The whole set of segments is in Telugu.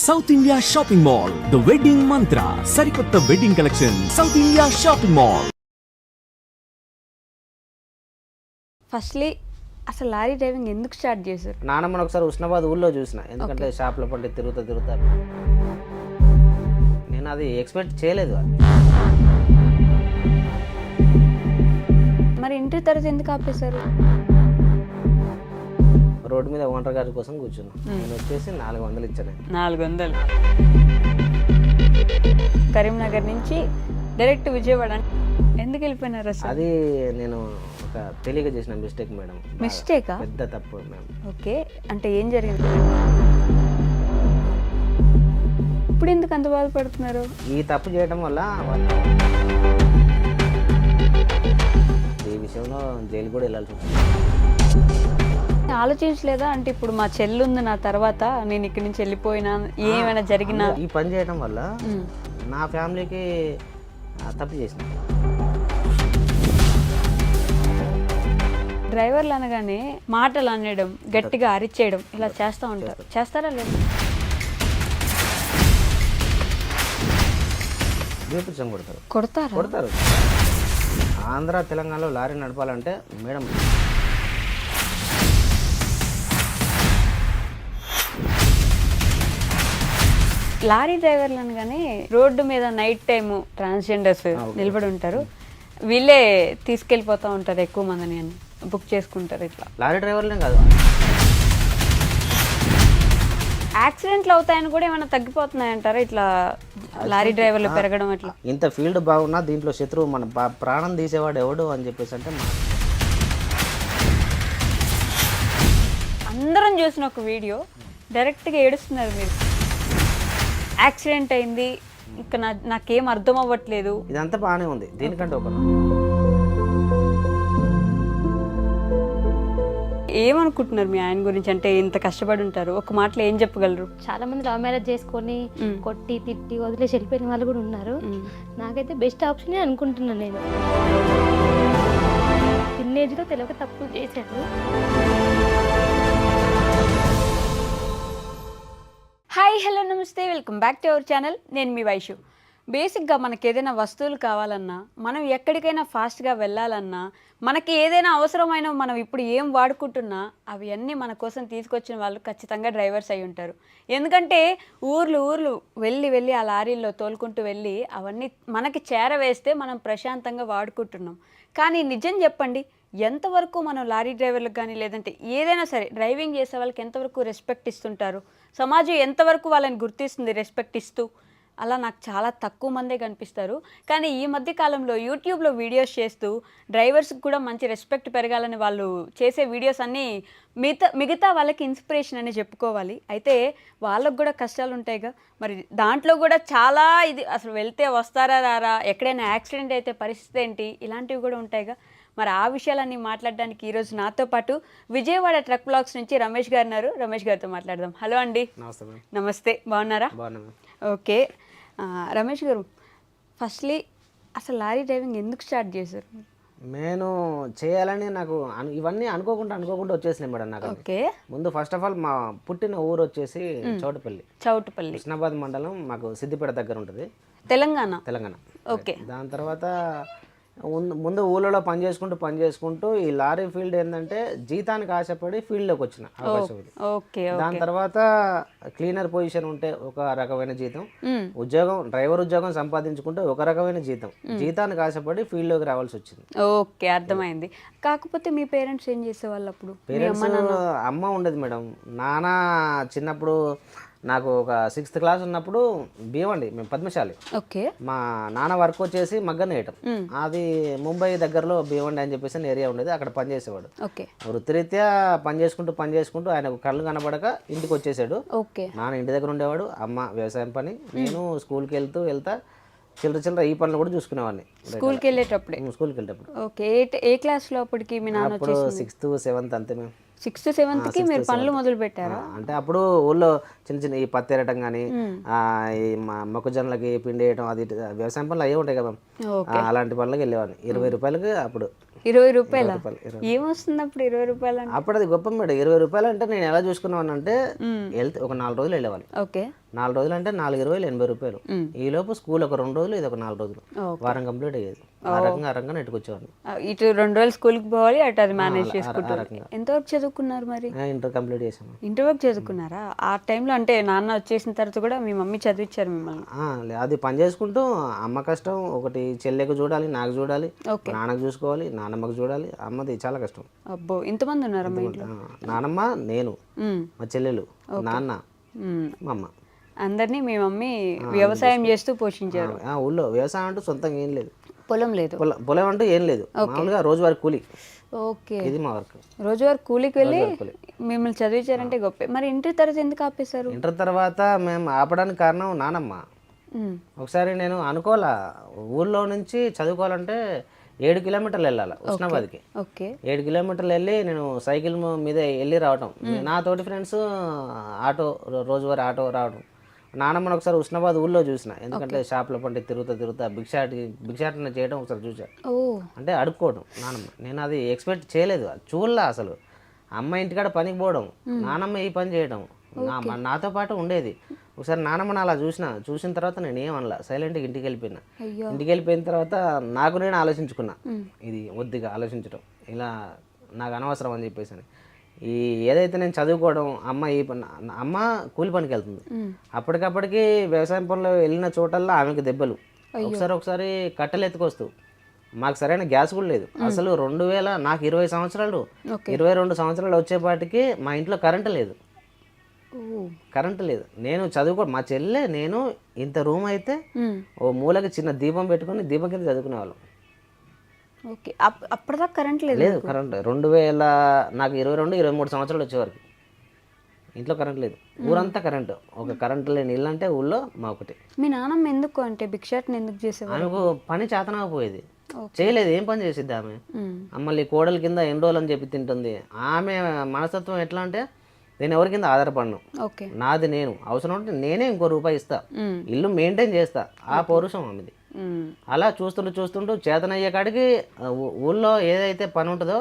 South India shopping mall the wedding మంత్ర సరికొత్త wedding collection south India shopping mall. Firstly అసలు లారీ డ్రైవింగ్ ఎందుకు స్టార్ట్ చేశారు? నానమ్మని ఒకసారి ఉస్నాబాద్ ఊళ్ళో చూసిన, ఎందుకంటే షాప్లో పండి తిరుగుతా నేను అది ఎక్స్పెక్ట్ చేయలేదు. మరి ఇంటర్ తర్వాత ఎందుకు ఆపేశారు? రోడ్డు మీద ఓనర్ గారి కోసం కూర్చున్నా. నేను వచ్చేసి 400 ఇచ్చాను. 400 కరీంనగర్ నుంచి డైరెక్ట్ విజయవాడ ఎందుకు వెళ్ళిపోయినారు అసలు? అది నేను ఒక తెలియక చేసిన మిస్టేక్ మేడం. మిస్టేకా? పెద్ద తప్పు మేడం. ఓకే, అంటే ఏం జరిగింది? ఇప్పుడు ఎందుకు అంత బాధపడుతున్నారు? ఈ తప్పు చేయడం వల్ల ఈ విషయంలో జైలు కూడా వెళ్ళాల్సి వచ్చింది. ఆలోచించలేదా? అంటే ఇప్పుడు మా చెల్లి ఉంది నా తర్వాత, నేను ఇక్కడి నుంచి వెళ్ళిపోయినా ఏమైనా జరిగినా ఈ పని చేయడం వల్ల నా ఫ్యామిలీకి తప్పు చేసిన. డ్రైవర్లు అనగానే మాటలు అనడం, గట్టిగా అరిచేయడం ఇలా చేస్తూ ఉంటారు. చేస్తారా లేదా? బీపీసం కొడతారు. ఆంధ్ర తెలంగాణలో లారీ నడపాలంటే మేడం లారీ డ్రైవర్లు అనగానే రోడ్డు మీద నైట్ టైము ట్రాన్స్జెండర్స్ నిలబడి ఉంటారు, వీళ్ళే తీసుకెళ్ళిపోతూ ఉంటారు ఎక్కువ మందిని అని బుక్ చేసుకుంటారు. ఇట్లా లారీ డ్రైవర్లే కాదు, యాక్సిడెంట్లు అవుతాయని కూడా ఏమైనా తగ్గిపోతున్నాయంటారా ఇట్లా లారీ డ్రైవర్లు పెరగడం? అట్లా ఇంత ఫీల్డ్ బాగున్నా దీంట్లో శత్రువు మన ప్రాణం తీసేవాడు ఎవడు అని చెప్పేసి అంటే అందరం చూసిన ఒక వీడియో డైరెక్ట్గా ఏడుస్తున్నారు మీరు. యాక్సిడెంట్ అయింది, ఇంకా నాకేం అర్థం అవ్వట్లేదు. ఇదంతా బాగానే ఉంది, దీనికంటే ఒక ఏమనుకుంటున్నారు మీ ఆయన గురించి? అంటే ఇంత కష్టపడి ఉంటారు, ఒక మాటలో ఏం చెప్పగలరు? చాలా మంది లవ్ మ్యారేజ్ చేసుకొని కొట్టి తిట్టి వదిలేసి వెళ్ళిపోయిన వాళ్ళు కూడా ఉన్నారు. నాకైతే బెస్ట్ ఆప్షనే అనుకుంటున్నాను. నేను చిన్న ఏజ్లో తెలియక తప్పులు చేశాను. హాయ్, హలో, నమస్తే, welcome back to our channel. నేను మీ వైషు. బేసిక్గా మనకి ఏదైనా వస్తువులు కావాలన్నా, మనం ఎక్కడికైనా ఫాస్ట్గా వెళ్ళాలన్నా, మనకి ఏదైనా అవసరమైన మనం ఇప్పుడు ఏం వాడుకుంటున్నా అవి అన్నీ మన కోసం తీసుకొచ్చిన వాళ్ళు ఖచ్చితంగా డ్రైవర్స్ అయి ఉంటారు. ఎందుకంటే ఊర్లు వెళ్ళి ఆ లారీల్లో తోలుకుంటూ వెళ్ళి అవన్నీ మనకి చేరవేస్తే మనం ప్రశాంతంగా వాడుకుంటున్నాం. కానీ నిజం చెప్పండి, ఎంతవరకు మనం లారీ డ్రైవర్లకు కానీ లేదంటే ఏదైనా సరే డ్రైవింగ్ చేసే వాళ్ళకి ఎంతవరకు రెస్పెక్ట్ ఇస్తుంటారు? సమాజం ఎంతవరకు వాళ్ళని గుర్తిస్తుంది రెస్పెక్ట్ ఇస్తూ? అలా నాకు చాలా తక్కువ మందే కనిపిస్తారు. కానీ ఈ మధ్య కాలంలో యూట్యూబ్లో వీడియోస్ చేస్తూ డ్రైవర్స్కి కూడా మంచి రెస్పెక్ట్ పెరగాలని వాళ్ళు చేసే వీడియోస్ అన్నీ మిగతా వాళ్ళకి ఇన్స్పిరేషన్ అని చెప్పుకోవాలి. అయితే వాళ్ళకు కూడా కష్టాలు ఉంటాయిగా, మరి దాంట్లో కూడా చాలా ఇది అసలు వెళ్తే వస్తారా రారా, ఎక్కడైనా యాక్సిడెంట్ అయితే పరిస్థితి ఏంటి, ఇలాంటివి కూడా ఉంటాయిగా. మరి ఆ విషయాలన్నీ మాట్లాడడానికి ఈరోజు నాతో పాటు విజయవాడ ట్రక్ బ్లాగ్స్ నుంచి రమేష్ గారు ఉన్నారు. రమేష్ గారితో మాట్లాడదాం. హలో అండి. నమస్తే, బాగున్నారా? ఓకే, రమేష్ గారు, ఫస్ట్లీ అసలు లారీ డ్రైవింగ్ ఎందుకు స్టార్ట్ చేశారు? నేను చేయాలని నాకు ఇవన్నీ అనుకోకుండా వచ్చేసినాయి మేడం. నాకు ఓకే, ముందు ఫస్ట్ ఆఫ్ ఆల్ మా పుట్టిన ఊరు వచ్చేసి చౌటుపల్లి కృష్ణాబాద్ మండలం, మాకు సిద్దిపేట దగ్గర ఉంటుంది, తెలంగాణ. ఓకే, దాని తర్వాత ముందు ఊళ్ళో పని చేసుకుంటూ ఈ లారీ ఫీల్డ్ ఏంటంటే జీతానికి ఆశపడి ఫీల్డ్లోకి వచ్చిన అవకాశం ఉంది. దాని తర్వాత క్లీనర్ పొజిషన్ ఉంటే ఒక రకమైన జీతం, డ్రైవర్ ఉద్యోగం సంపాదించుకుంటే ఒక రకమైన జీతానికి ఆశపడి ఫీల్డ్లోకి రావాల్సి వచ్చింది. ఓకే, అర్థమైంది. కాకపోతే మీ పేరెంట్స్ ఏం చేసేవాళ్ళు అప్పుడు? అమ్మ ఉండేది మేడం. నాన్న చిన్నప్పుడు నాకు ఒక 6th క్లాస్ ఉన్నప్పుడు బియ్యమండి, మేము పద్మశాలి. ఓకే, మా నాన్న వర్క్ వచ్చేసి మగ్గన వేయటం. అది ముంబై దగ్గరలో బియ్యమండి అని చెప్పేసి ఏరియా ఉండేది, అక్కడ పనిచేసేవాడు. వృత్తిరీత్యా పని చేసుకుంటూ ఆయనకు కళ్ళు కనబడక ఇంటికి వచ్చేసాడు. నాన్న ఇంటి దగ్గర ఉండేవాడు, అమ్మ వ్యవసాయం పని, నేను స్కూల్కి వెళ్తా చిల్లర ఈ పనులు కూడా చూసుకునేవాడిని. స్కూల్కి వెళ్ళేటప్పుడు. ఓకే, ఏ క్లాస్లో అప్పటికి మీ నాన్న? అప్పుడు 6th 7th అంతే. మేము 6th 7th మీరు పనులు మొదలు పెట్టారా? అంటే అప్పుడు ఊళ్ళో చిన్న ఈ పత్తి ఎరటం కానీ, ఈ మొక్కజొన్నలకి పిండి వేయటం, అది వ్యవసాయం పనులు అయ్యే ఉంటాయి కదా, అలాంటి పనులకి వెళ్ళేవాడిని. 20 రూపాయలకి అప్పుడు. 20 రూపాయలు ఏమొస్తుంది అప్పుడు? 20 రూపాయలు అప్పుడు అది గొప్ప మేడం. 20 రూపాయలు అంటే నేను ఎలా చూసుకున్నాను అంటే వెళ్తే ఒక 4 రోజులు వెళ్ళేవాళ్ళు. ఓకే, 4 రోజులు అంటే 4,20 80 రూపాయలు. ఈ లోపు స్కూల్ ఒక 2 రోజులు, ఇది ఒక 4 రోజులు, వారం కంప్లీట్ అయ్యేది. ఆ రకంగా నెట్టుకొచ్చేవాడిని. ఇటు 2 రోజులు స్కూల్కి పోవాలి, అటు అది మేనేజ్ చేసుకుంటారు. ఎంతవరకు చదువుకున్నారు మరి? ఇంటర్ కంప్లీట్ చేసాము. ఇంటర్ వరకు చదువుకున్నారా? ఆ టైంలో అంటే నాన్న వచ్చేసిన తర్వాత కూడా మీ మమ్మీ చదివించారు మిమ్మల్ని? అది పని చేసుకుంటూ అమ్మ కష్టం, ఒకటి చెల్లెకు చూడాలి, నాకు చూడాలి, నాన్నకు చూసుకోవాలి, నాన్నమ్మకు చూడాలి. అమ్మది చాలా కష్టం. అబ్బో, ఇంతమంది ఉన్నారా మీ ఇంట్లో? నానమ్మ, నేను, మా చెల్లెలు, నాన్న, మా అమ్మ. అందరినీ మీ మమ్మీ వ్యవసాయం చేస్తూ పోషించారు. ఊళ్ళో వ్యవసాయం అంటూ సొంతంగా ఏం లేదు, పొలం లేదు, పొలం అంటూ ఏం లేదు. మామూలుగా రోజువారీ కూలి. ఓకే, ఇది మా వర్క్. రోజువారీ కూలికి వెళ్ళి మిమ్మల్ని చదివించారంటే గొప్ప. మరి ఇంటర్ తర్వాత ఎందుకు ఆపేశారు? ఇంటర్ తర్వాత మేము ఆపడానికి కారణం నానమ్మ. ఒకసారి నేను అనుకోవాలా, ఊళ్ళో నుంచి చదువుకోవాలంటే 7 కిలోమీటర్లు వెళ్ళాలి ఉస్నాబాద్కి. 7 కిలోమీటర్లు వెళ్ళి నేను సైకిల్ మీద వెళ్ళి రావటం, నా తోటి ఫ్రెండ్స్ ఆటో, రోజువారీ ఆటో రావడం. నానమ్మని ఒకసారి ఉస్నాబాద్ ఊళ్ళో చూసిన, ఎందుకంటే షాప్లో పంటే తిరుగుతా భిక్షాటన చేయడం ఒకసారి చూసా. అంటే అడుక్కోవడం నానమ్మ. నేను అది ఎక్స్పెక్ట్ చేయలేదు, చూడలే అసలు. అమ్మ ఇంటికాడ పనికి పోవడం, నానమ్మ ఈ పని చేయడం నాతో పాటు ఉండేది. ఒకసారి నానమ్మని అలా చూసిన తర్వాత నేను ఏమనలా, సైలెంట్గా ఇంటికి వెళ్ళిపోయినా. ఇంటికి వెళ్ళిపోయిన తర్వాత నాకు నేను ఆలోచించుకున్నా, ఇది వద్దుగా ఆలోచించడం, ఇలా నాకు అనవసరం అని చెప్పేసి. ఈ ఏదైతే నేను చదువుకోవడం, అమ్మ కూలి పనికి వెళ్తుంది. అప్పటికప్పటికి వ్యవసాయం పనులు వెళ్ళిన చోటల్లో ఆమెకు దెబ్బలు. ఒకసారి కట్టెలు ఎత్తుకొస్తూ, మాకు సరైన గ్యాస్ కూడా లేదు అసలు. 2000 నాకు 20 సంవత్సరాలు 22 సంవత్సరాలు వచ్చేపాటికి మా ఇంట్లో కరెంటు లేదు. నేను మా చెల్లె నేను ఇంత రూమ్ అయితే ఓ మూలకి చిన్న దీపం పెట్టుకొని దీపం కింద చదువుకునే వాళ్ళం. ఓకే, అప్పటిదాకా కరెంట్ లేదు? లేదు, కరెంట్ 2000 నాకు 22-23 సంవత్సరాలు వచ్చేవారికి ఇంట్లో కరెంట్ లేదు. ఊరంతా కరెంటు. ఒక కరెంట్ లేని ఇల్లు అంటే ఊళ్ళో మా ఒకటి. మీ నాన్నమ్మ ఎందుకు అంటే భిక్షాటన ఎందుకు చేసేవారు? ఆమెకు పని చేతనకపోయేది, చేయలేదు. ఏం పని చేసిద్ది ఆమె? మళ్ళీ కోడల కింద ఎన్ని రోజులు అని చెప్పి తింటుంది. ఆమె మనస్తత్వం ఎట్లా అంటే, నేను ఎవరి కింద ఆధారపడను, నాది నేను, అవసరం ఉంటే నేనే ఇంకో రూపాయి ఇస్తా, ఇల్లు మెయింటైన్ చేస్తా, ఆ పౌరుషం ఆమెది. అలా చూస్తుంటూ చేతనయ్యే కాడికి ఊళ్ళో ఏదైతే పని ఉంటుందో,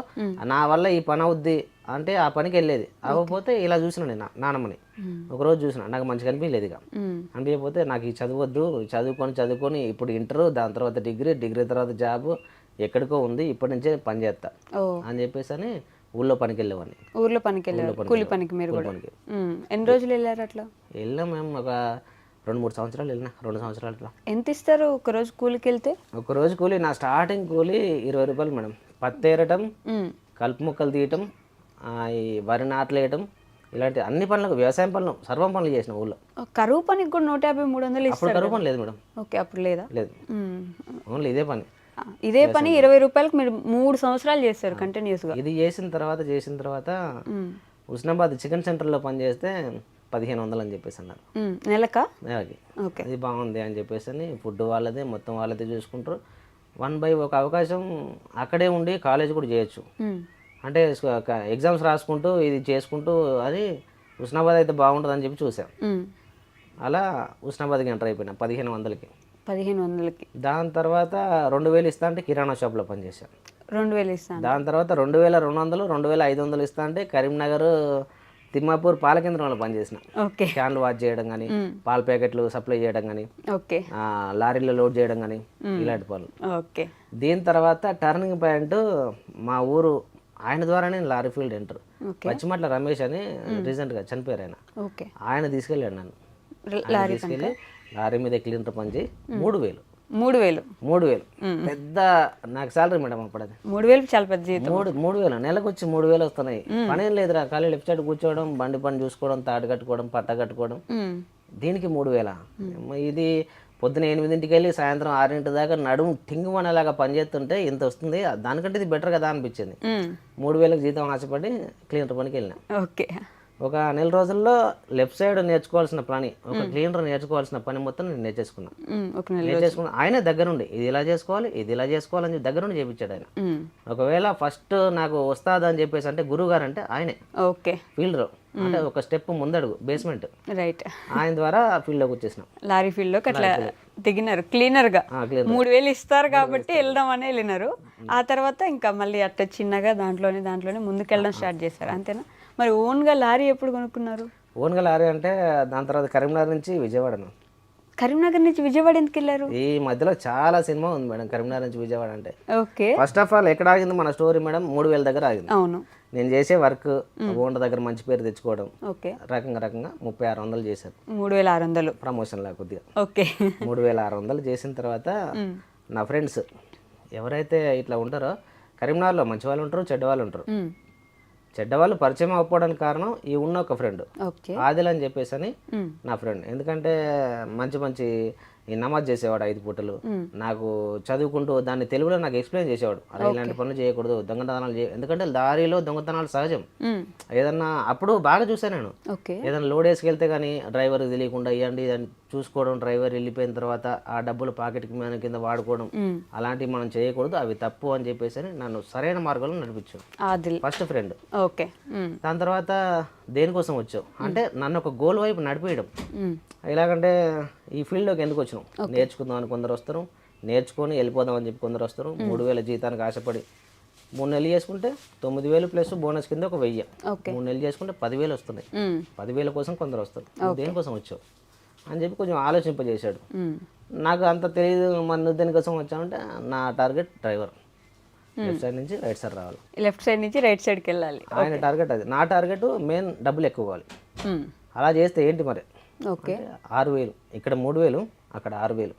నా వల్ల ఈ పని అవుద్ది అంటే ఆ పనికి వెళ్ళేది. అవ్వకపోతే ఇలా చూసిన నేను నానమ్మని ఒకరోజు చూసిన, నాకు మంచిగా అనిపించలేదు. ఇక అనిపించకపోతే నాకు ఈ చదవద్దు, చదువుకొని ఇప్పుడు ఇంటర్, దాని తర్వాత డిగ్రీ తర్వాత జాబ్ ఎక్కడికో ఉంది, ఇప్పటి నుంచే పని చేస్తా అని చెప్పేసి అని ఊళ్ళో పనికి వెళ్ళేవాడిని. ఊళ్ళో పనికి వెళ్ళారు, కూలి పనికి. మీరు ఎన్ని రోజులు వెళ్ళారు అట్లా? వెళ్ళాం మేము ఒక 2-3 సంవత్సరాలు వెళ్ళినా, 2 సంవత్సరాలు అట్లా. ఎంత ఇస్తారు ఒక రోజు కూలికి వెళ్తే? ఒక రోజు కూలి నా స్టార్టింగ్ కూలి 20 రూపాయలు మేడం. పత్తి ఏరటం, కలుపు మొక్కలు తీయటం, ఈ వరి నాట్లు వేయటం, ఇలాంటి అన్ని పనులకు, వ్యవసాయం పనులు, సర్వం పనులు చేసిన ఊళ్ళో. కరువు పనికి కూడా 150-300 అప్పుడు కరువు పని లేదు మేడం. ఓకే, అప్పుడు లేదా? లేదు, ఓన్లీ ఇదే పని. 20 రూపాయలకు మీరు 3 సంవత్సరాలు చేస్తారు కంటిన్యూస్గా. ఇది చేసిన తర్వాత హుస్నాబాద్ చికెన్ సెంటర్లో పని చేస్తే 1500 అని చెప్పేసి అన్నారు నెలకి. అది బాగుంది అని చెప్పేసి అని ఫుడ్ వాళ్ళదే, మొత్తం వాళ్ళదే చూసుకుంటారు. 1 by ఒక అవకాశం అక్కడే ఉండి కాలేజ్ కూడా చేయొచ్చు. అంటే ఎగ్జామ్స్ రాసుకుంటూ ఇది చేసుకుంటూ అది హుస్నాబాద్ అయితే బాగుంటుంది అని చెప్పి చూసాం. అలా హుస్నాబాద్కి ఎంటర్ అయిపోయినా 1500కి. దాని తర్వాత 2000 ఇస్తా అంటే కిరాణా షాప్లో పనిచేశాను. 2000 ఇస్తాను. దాని తర్వాత 2200, 2500 ఇస్తా అంటే కరీంనగర్ తిమ్మాపూర్ పాల కేంద్రంలో పనిచేసిన. క్యాన్లు వాష్ చేయడం కానీ, పాల ప్యాకెట్లు సప్లై చేయడం కానీ, లారీలో లోడ్ చేయడం కానీ, ఇలాంటి పనులు. దీని తర్వాత టర్నింగ్ పాయింట్ మా ఊరు, ఆయన ద్వారానే lorry field enter. Pachimatla Ramesh అని రీసెంట్గా చనిపోయారు ఆయన తీసుకెళ్ళాడు నన్ను. తీసుకెళ్ళి లారీ మీద క్లీనర్ పని చేయి 3000 పెద్ద నాకు సాలరీ మేడం. అప్పుడు అది 3000 చాలా పెద్ద జీతం. 3000 నెలకు వచ్చి 3000 వస్తున్నాయి. పనేం లేదురా, ఖాళీ లెఫ్ట్ సైడ్ కూర్చోవడం, బండి పని చూసుకోవడం, తాడు కట్టుకోవడం, పట్ట కట్టుకోవడం, దీనికి 3000. ఇది పొద్దున 8ంటికి వెళ్ళి సాయంత్రం 6 దాకా నడుము టింగుమనేలాగా పని చేస్తుంటే ఇంత వస్తుంది, దానికంటే ఇది బెటర్ కదా అనిపించింది. 3000కి జీతం ఆశపడి క్లీనర్ పనికి వెళ్ళినా. ఒక నెల రోజుల్లో లెఫ్ట్ సైడ్ నేర్చుకోవాల్సిన పని, ఒక క్లీనర్ నేర్చుకోవాల్సిన పని మొత్తం నేను నేర్చేసుకున్నా. ఆయనే దగ్గరుండి ఇది ఇలా చేసుకోవాలి, ఇది ఇలా చేసుకోవాలని దగ్గరుండి చేయించాడు ఆయన. ఒకవేళ ఫస్ట్ నాకు వస్తాదని చెప్పేసి అంటే గురువు గారు అంటే ఆయనే ఫీల్డర్, అంటే ఒక స్టెప్ ముందడుగు బేస్మెంట్. ఆయన ద్వారా ఫీల్డ్లోకి వచ్చేసినాం. లారీ ఫీల్డ్లోకి అట్లా దిగినారు క్లీనర్గా. 3000 ఇస్తారు కాబట్టి వెళ్దాం అనే వెళ్ళినారు. ఆ తర్వాత ఇంకా మళ్ళీ అట్లా చిన్నగా దాంట్లోనే ముందుకెళ్ళడం స్టార్ట్ చేశారు, అంతేనా? మరి ఓన్గా లారీ ఎప్పుడు కొనుక్కున్నారు? ఓన్గా లారీ అంటే దాని తర్వాత కరీంనగర్ నుంచి విజయవాడను. కరీంనగర్ నుంచి విజయవాడ ఎందుకు వెళ్ళారు? ఈ మధ్యలో చాలా సినిమా ఉంది మేడం కరీంనగర్ నుంచి విజయవాడ అంటే. ఓకే. ఫస్ట్ ఆఫ్ ఆల్ ఎక్కడ ఆగింది మన స్టోరీ మేడం, 3000 దగ్గర ఆగింది. అవును. నేను చేసే వర్క్ ఓనర్ దగ్గర మంచి పేరు తెచ్చుకోవడం, ఓకే. రకంగా 3600 చేశాను. 3600 ప్రమోషన్ లా కొద్దిగా. ఓకే. 3600 చేసిన తర్వాత నా ఫ్రెండ్స్ ఎవరైతే ఇట్లా ఉంటారో కరీంనగర్లో మంచి వాళ్ళు ఉంటారు, చెడ్డ వాళ్ళు ఉంటారు. చెడ్డవాళ్ళు పరిచయం అవ్వడానికి కారణం ఈ ఉన్న ఒక ఫ్రెండ్ ఆదిల్ అని చెప్పేసి అని నా ఫ్రెండ్. ఎందుకంటే మంచి మంచి ఈ నమాజ్ చేసేవాడు 5 పూటలు. నాకు చదువుకుంటూ దాన్ని తెలుగులో నాకు ఎక్స్ప్లెయిన్ చేసేవాడు. అరే ఇలాంటి పనులు చేయకూడదు, దొంగతనాలు ఎందుకంటే దారిలో దొంగతనాలు సహజం. ఏదన్నా అప్పుడు బాగా చూసాను నేను. ఏదైనా లోడ్ వేసుకెళ్తే కానీ డ్రైవర్కి తెలియకుండా ఇవ్వండి దాన్ని చూసుకోవడం, డ్రైవర్ వెళ్ళిపోయిన తర్వాత ఆ డబ్బులు పాకెట్కి మన కింద వాడుకోవడం, అలాంటివి మనం చేయకూడదు, అవి తప్పు అని చెప్పేసి నన్ను సరైన మార్గంలో నడిపించాడు ఫస్ట్ ఫ్రెండ్. ఓకే. దాని తర్వాత దేనికోసం వచ్చావు అంటే నన్ను ఒక గోల్ వైపు నడిపేయడం. ఎలాగంటే ఈ ఫీల్డ్లోకి ఎందుకు వచ్చినాం, నేర్చుకుందాం అని కొందరు వస్తారు, నేర్చుకొని వెళ్ళిపోదాం అని చెప్పి కొందరు వస్తారు. 3000 జీతానికి ఆశపడి 3 నెలలు చేసుకుంటే 9000 ప్లస్ బోనస్ కింద ఒక 1000. 3 నెలలు చేసుకుంటే 10,000 వస్తున్నాయి. 10,000 కోసం కొందరు వస్తారు. దేనికోసం వచ్చావు అని చెప్పి కొంచెం ఆలోచింపజేశాడు. నాకు అంత తెలియదు మన దేనికోసం వచ్చామంటే నా టార్గెట్ డ్రైవర్, లెఫ్ట్ సైడ్ నుంచి రైట్ సైడ్ రావాలి, లెఫ్ట్ సైడ్ నుంచి రైట్ సైడ్కి వెళ్ళాలి. ఆయన టార్గెట్ అది. నా టార్గెట్ మెయిన్ డబ్బులు ఎక్కువ కావాలి. అలా చేస్తే ఏంటి మరి, 6000 ఇక్కడ 3000 అక్కడ 6000,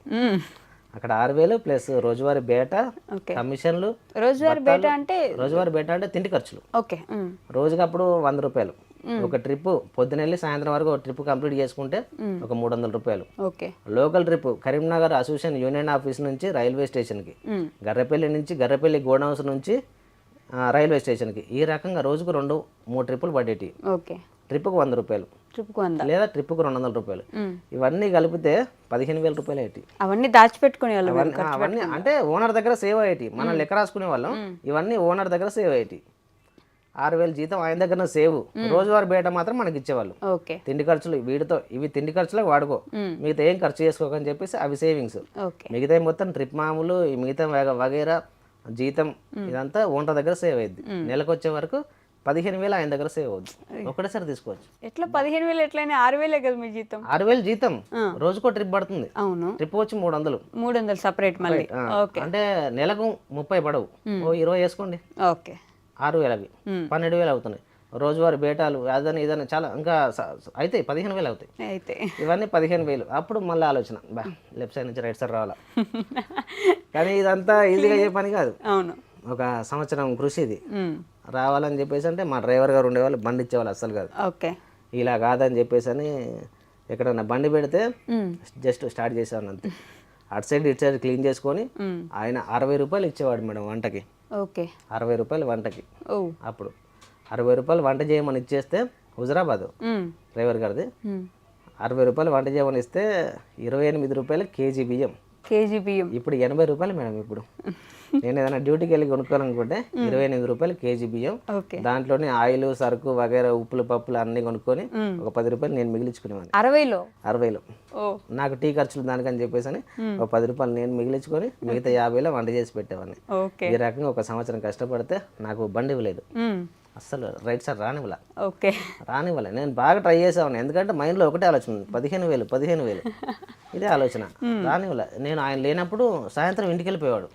అక్కడ 6000 ప్లస్ రోజువారీ బేట, కమిషన్లు. రోజువారీ బేట అంటే తిండి ఖర్చులు. ఓకే. రోజుకి అప్పుడు 100 రూపాయలు. ఒక ట్రిప్ పొద్దునెళ్ళి సాయంత్రం వరకు ఒక ట్రిప్ కంప్లీట్ చేసుకుంటే ఒక 300 రూపాయలు. Local trip Karimnagar association union office నుంచి రైల్వే స్టేషన్కి, గర్రపల్లి నుంచి గర్రపల్లి గోడౌన్స్ నుంచి రైల్వే స్టేషన్కి, ఈ రకంగా రోజుకు 2-3 ట్రిప్పులు పడేటి. ట్రిప్కు 100 రూపాయలు లేదా ట్రిప్కు 200 రూపాయలు. ఇవన్నీ కలిపితే 15,000 రూపాయలు అయ్యేటి. అవన్నీ దాచిపెట్టుకునే వాళ్ళు. అవన్నీ అంటే ఓనర్ దగ్గర సేవ్ అయ్యేటి. మనం లెక్క రాసుకునే వాళ్ళం. ఇవన్నీ ఓనర్ దగ్గర సేవ్ అయ్యేటి. 6,000 జీతం ఆయన దగ్గర సేవ్. రోజువారీ బేట మాత్రం మనకి ఇచ్చేవాళ్ళు. తిండి ఖర్చులు వీటితో ఇవి తిండి ఖర్చులకు వాడుకో, మిగతా ఏం ఖర్చు చేసుకోకని చెప్పేసి అవి సేవింగ్స్. మిగతా మొత్తం ట్రిప్ మామూలు మిగతా వగైరా జీతం ఇదంతా ఓనర్ దగ్గర సేవ్ అయ్యింది. నెలకు వచ్చే వరకు 15,000 ఆయన దగ్గర సేవ్ అవుద్ది. ఒకటేసారి తీసుకోవచ్చు. ఎట్లా 15,000 ఎట్లయినా 6,000 కదా మీ జీతం? 6,000 జీతం రోజుకో ట్రిప్ పడుతుంది. అవును. ట్రిప్ వచ్చి 300 సపరేట్ మళ్ళీ. అంటే నెలకు 30 పడవు, 20 వేసుకోండి. ఓకే. 6,000 అవి 12,000 అవుతున్నాయి. రోజువారీ బేటాలు అదని ఇదని చాలా ఇంకా అయితే 15,000 అవుతాయి. అయితే ఇవన్నీ 15,000. అప్పుడు మళ్ళీ ఆలోచన లెఫ్ట్ సైడ్ నుంచి రైట్ సైడ్ రావాలా. కానీ ఇదంతా ఈజీగా అయ్యే పని కాదు. అవును. ఒక సంవత్సరం కృషి ఇది. రావాలని చెప్పేసి అంటే మా డ్రైవర్ గారు ఉండేవాళ్ళు, బండి ఇచ్చేవాళ్ళు అస్సలు కాదు. ఓకే. ఇలా కాదని చెప్పేసి అని ఎక్కడన్నా బండి పెడితే జస్ట్ స్టార్ట్ చేసేవాడిని అంతే. అటు సైడ్ ఇటు సైడ్ క్లీన్ చేసుకొని ఆయన 60 రూపాయలు ఇచ్చేవాడు మేడం వంటకి. 60 రూపాయలు వంటకి. అప్పుడు 60 రూపాయలు వంట చేయమని ఇచ్చేస్తే హుజరాబాద్ డ్రైవర్ గారిది 60 రూపాయలు వంట చేయమని ఇస్తే 28 రూపాయలు కేజీ బియ్యం. ఇప్పుడు 80 రూపాయలు మేడం. ఇప్పుడు నేను ఏదైనా డ్యూటీకి వెళ్ళి కొనుక్కోవాలనుకుంటే 28 రూపాయలు కేజీ బియ్యం. దాంట్లోనే ఆయిల్, సరుకు వగైరా ఉప్పులు పప్పులు అన్ని కొనుక్కొని ఒక 10 రూపాయలు నేను మిగిలించుకునేవాడిని. 60లో నాకు టీ ఖర్చులు దానికని చెప్పేసి అని ఒక 10 రూపాయలు నేను మిగిలించుకొని మిగతా 50లో వంట చేసి పెట్టేవాడిని. ఈ రకంగా ఒక సంవత్సరం కష్టపడితే నాకు బండి ఇవ్వలేదు అస్సలు, రైట్ సైడ్ రానివ్వలే. నేను బాగా ట్రై చేసేవాడిని. ఎందుకంటే మైండ్లో ఒకటే ఆలోచన, 15,000 ఇదే ఆలోచన. రానివ్వలే. నేను ఆయన లేనప్పుడు సాయంత్రం ఇంటికి వెళ్ళిపోయేవాడు.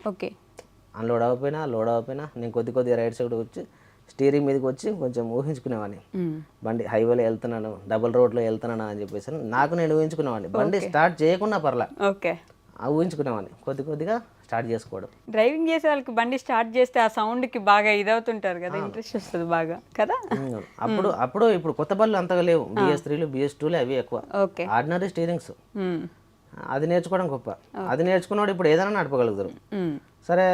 అన్లోడ్ అవ్వకపోయినా లోడ్ అవ్వకపోయినా నేను కొద్దిగా రైట్ సైడ్ వచ్చి స్టీరింగ్ మీదకి వచ్చి కొంచెం ఊహించుకునేవాడిని. బండి హైవేలో వెళ్తున్నాను, డబుల్ రోడ్లో వెళ్తున్నాను అని చెప్పేసి నాకు నేను ఊహించుకునేవాడిని. బండి స్టార్ట్ చేయకుండా పర్లా ఊహించుకునేవాడిని. కొద్దిగా స్టార్ట్ చేసుకోవడం. డ్రైవింగ్ చేసే వాళ్ళకి బండి స్టార్ట్ చేస్తే ఆ సౌండ్కి బాగా ఇదవుతుంటారు కదా, ఇంట్రెస్ట్ వస్తుంది బాగా కదా. అప్పుడు ఇప్పుడు కొత్త బళ్ళు అంతగా లేవు. BS3లు BS2లు అవి ఎక్కువ. ఆర్డినరీ స్టీరింగ్స్ అది నేర్చుకోవడం గొప్ప. అది నేర్చుకున్నాడు ఇప్పుడు ఏదైనా నడపగలుగుతారు. సరే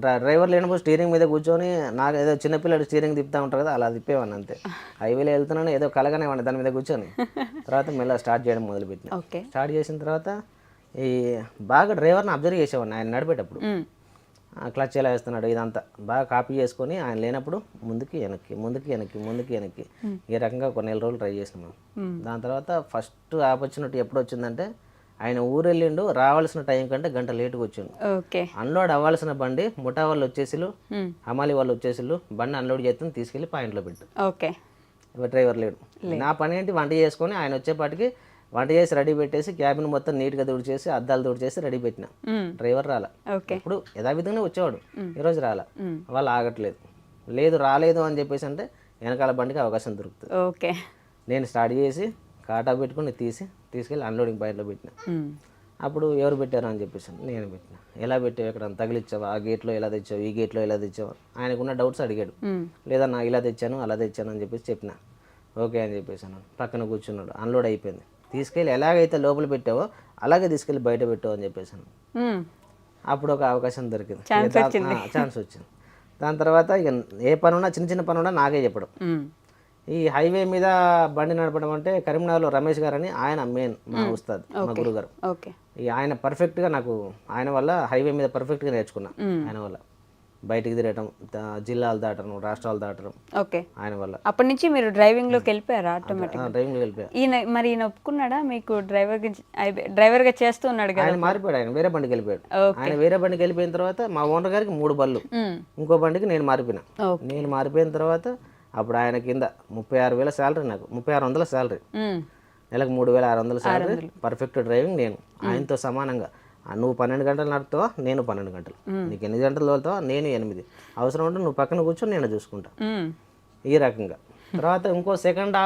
డ్రైవర్ లేనప్పుడు స్టీరింగ్ మీద కూర్చొని నాకు ఏదో చిన్నపిల్లడు స్టీరింగ్ తిప్పుతూ ఉంటారు కదా, అలా తిప్పేవాడిని అంతే. హైవేలో వెళ్తున్నాను ఏదో కలగానేవాడిని దాని మీద కూర్చొని. తర్వాత మెల్ల స్టార్ట్ చేయడం మొదలుపెట్టిన. స్టార్ట్ చేసిన తర్వాత ఈ బాగా డ్రైవర్ని అబ్జర్వ్ చేసేవాడిని. ఆయన నడిపేటప్పుడు క్లచ్ ఎలా వేస్తున్నాడు ఇదంతా బాగా కాపీ చేసుకొని ఆయన లేనప్పుడు ముందుకి వెనక్కి ఈ రకంగా ఒక నెల రోజులు ట్రై చేసినాం. దాని తర్వాత ఫస్ట్ ఆపర్చునిటీ ఎప్పుడు వచ్చిందంటే ఆయన ఊరు వెళ్ళిండు, రావాల్సిన టైం కంటే గంట లేటుగా వచ్చిండు. అన్లోడ్ అవ్వాల్సిన బండి ముఠా వాళ్ళు వచ్చేసిలు, హమాలి వాళ్ళు వచ్చేసిలు, బండి అన్లోడ్ చేస్తే తీసుకెళ్ళి పాయింట్లో పెట్టు. డ్రైవర్ లేడు. నా పని ఏంటి, వంట చేసుకొని ఆయన వచ్చేపాటికి వంట చేసి రెడీ పెట్టేసి క్యాబిన్ మొత్తం నీట్గా తుడిచేసి అద్దాలు తుడిచేసి రెడీ పెట్టిన. డ్రైవర్ రాలా. ఇప్పుడు యథావిధంగా వచ్చేవాడు, ఈరోజు రాలా. వాళ్ళు ఆగట్లేదు. లేదు రాలేదు అని చెప్పేసి అంటే వెనకాల బండికి అవకాశం దొరుకుతుంది. ఓకే, నేను స్టార్ట్ చేసి కాటా పెట్టుకుని తీసుకెళ్ళి అన్లోడింగ్ పాయింట్లో పెట్టిన. అప్పుడు ఎవరు పెట్టారు అని చెప్పేసి నేను పెట్టిన. ఎలా పెట్టావు, ఎక్కడ తగిలిచ్చావా, ఆ గేట్లో ఎలా తెచ్చావు, ఈ గేట్లో ఎలా తెచ్చావు, ఆయనకున్న డౌట్స్ అడిగాడు. లేదా నా ఇలా తెచ్చాను అలా తెచ్చాను అని చెప్పేసి చెప్పిన. ఓకే అని చెప్పేసి అన్నాను. పక్కన కూర్చున్నాడు. అన్లోడ్ అయిపోయింది. తీసుకెళ్ళి ఎలాగైతే లోపల పెట్టావో అలాగే తీసుకెళ్ళి బయట పెట్టావు అని చెప్పేసాను. అప్పుడు ఒక అవకాశం దొరికింది, ఛాన్స్ వచ్చింది. దాని తర్వాత ఇక ఏ పని ఉన్నా చిన్న చిన్న పని ఉన్నా నాకే చెప్పడం. ఈ హైవే మీద బండి నడపడం అంటే కరీంనగర్లో రమేష్ గారు అని ఆయన మెయిన్ మా ఉస్తాద్, మా గురుగారు. ఈ ఆయన పర్ఫెక్ట్గా నాకు, ఆయన వల్ల హైవే మీద పర్ఫెక్ట్గా నేర్చుకున్నా. ఆయన వల్ల బయటికి తిరగటం, జిల్లాలు దాటడం, రాష్ట్రాలు దాటడం. ఓకే, ఆయన వల్ల. అప్పటి నుంచి మీరు డ్రైవింగ్లోకి వెళ్ళిపోయారా? ఆటోమేటిక్ డ్రైవింగ్లోకి వెళ్ళిపోయా. ఈయన ఒప్పుకున్నాడా మీకు డ్రైవర్గా చేస్తూ ఉన్నాడు కదా? ఆయన మారిపోయాడు. ఆయన వేరే బండికి వెళ్ళిపోయాడు. ఆయన వేరే బండికి వెళ్ళిపోయిన తర్వాత మా ఓనర్ గారికి 3 బళ్ళు, ఇంకో బండికి నేను మారిపోయినా. నేను మారిపోయిన తర్వాత అప్పుడు ఆయన కింద 36,000 శాలరీ, నాకు 3600 శాలరీ, నెలకు 3,600 శాలరీ, పర్ఫెక్ట్ డ్రైవింగ్ నేను ఆయనతో సమానంగా. నువ్వు 12 గంటలు నడుపుతావా, నేను 12 గంటలు, నీకు 8 గంటలు తోలుతావా, నేను 8. అవసరం ఉంటే నువ్వు పక్కన కూర్చొని నేను చూసుకుంటా. ఈ రకంగా. తర్వాత ఇంకో సెకండ్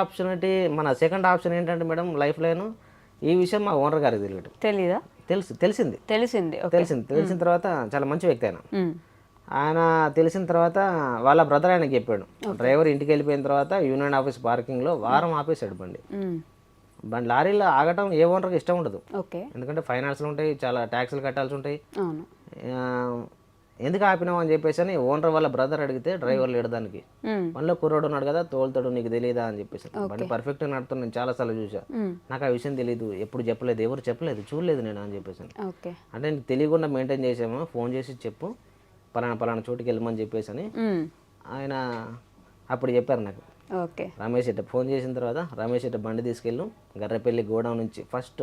ఆప్షన్ ఏంటంటే మేడం, లైఫ్ లైన్ ఈ విషయం మా ఓనర్ గారికి తెలియదు. తెలీదా? తెలిసింది. తెలిసిన తర్వాత చాలా మంచి వ్యక్తి ఆయన తెలిసిన తర్వాత వాళ్ళ బ్రదర్ ఆయనకి చెప్పాడు. డ్రైవర్ ఇంటికి వెళ్ళిపోయిన తర్వాత యూనియన్ ఆఫీస్ పార్కింగ్లో వారం ఆపేశాడు బండి. లారీలో ఆగటం ఏ ఓనర్కి ఇష్టం ఉండదు. ఎందుకంటే ఫైనాన్స్లు ఉంటాయి, చాలా ట్యాక్స్లు కట్టాల్సి ఉంటాయి. ఎందుకు ఆపినావు అని చెప్పేసి అని ఓనర్ వాళ్ళ బ్రదర్ అడిగితే డ్రైవర్ లేడు దానికి. మనలో కుర్రోడు ఉన్నాడు కదా, తోలుతాడు, నీకు తెలియదా అని చెప్పేసి. బండి పర్ఫెక్ట్గా నడుతాను, నేను చాలాసార్లు చూసా, నాకు ఆ విషయం తెలియదు, ఎప్పుడు చెప్పలేదు, ఎవరు చెప్పలేదు, చూడలేదు నేను అని చెప్పేసి. అంటే నీకు తెలియకుండా మెయింటైన్ చేసాము, ఫోన్ చేసి చెప్పు పలానా చోటుకి వెళ్ళమని చెప్పేసి అని ఆయన అప్పుడు చెప్పారు నాకు. రమేష్ ఇట్ట ఫోన్ చేసిన తర్వాత రమేష్ ఇట్ట బండి తీసుకెళ్ళు గర్రెపల్లి గోడౌన్ నుంచి. ఫస్ట్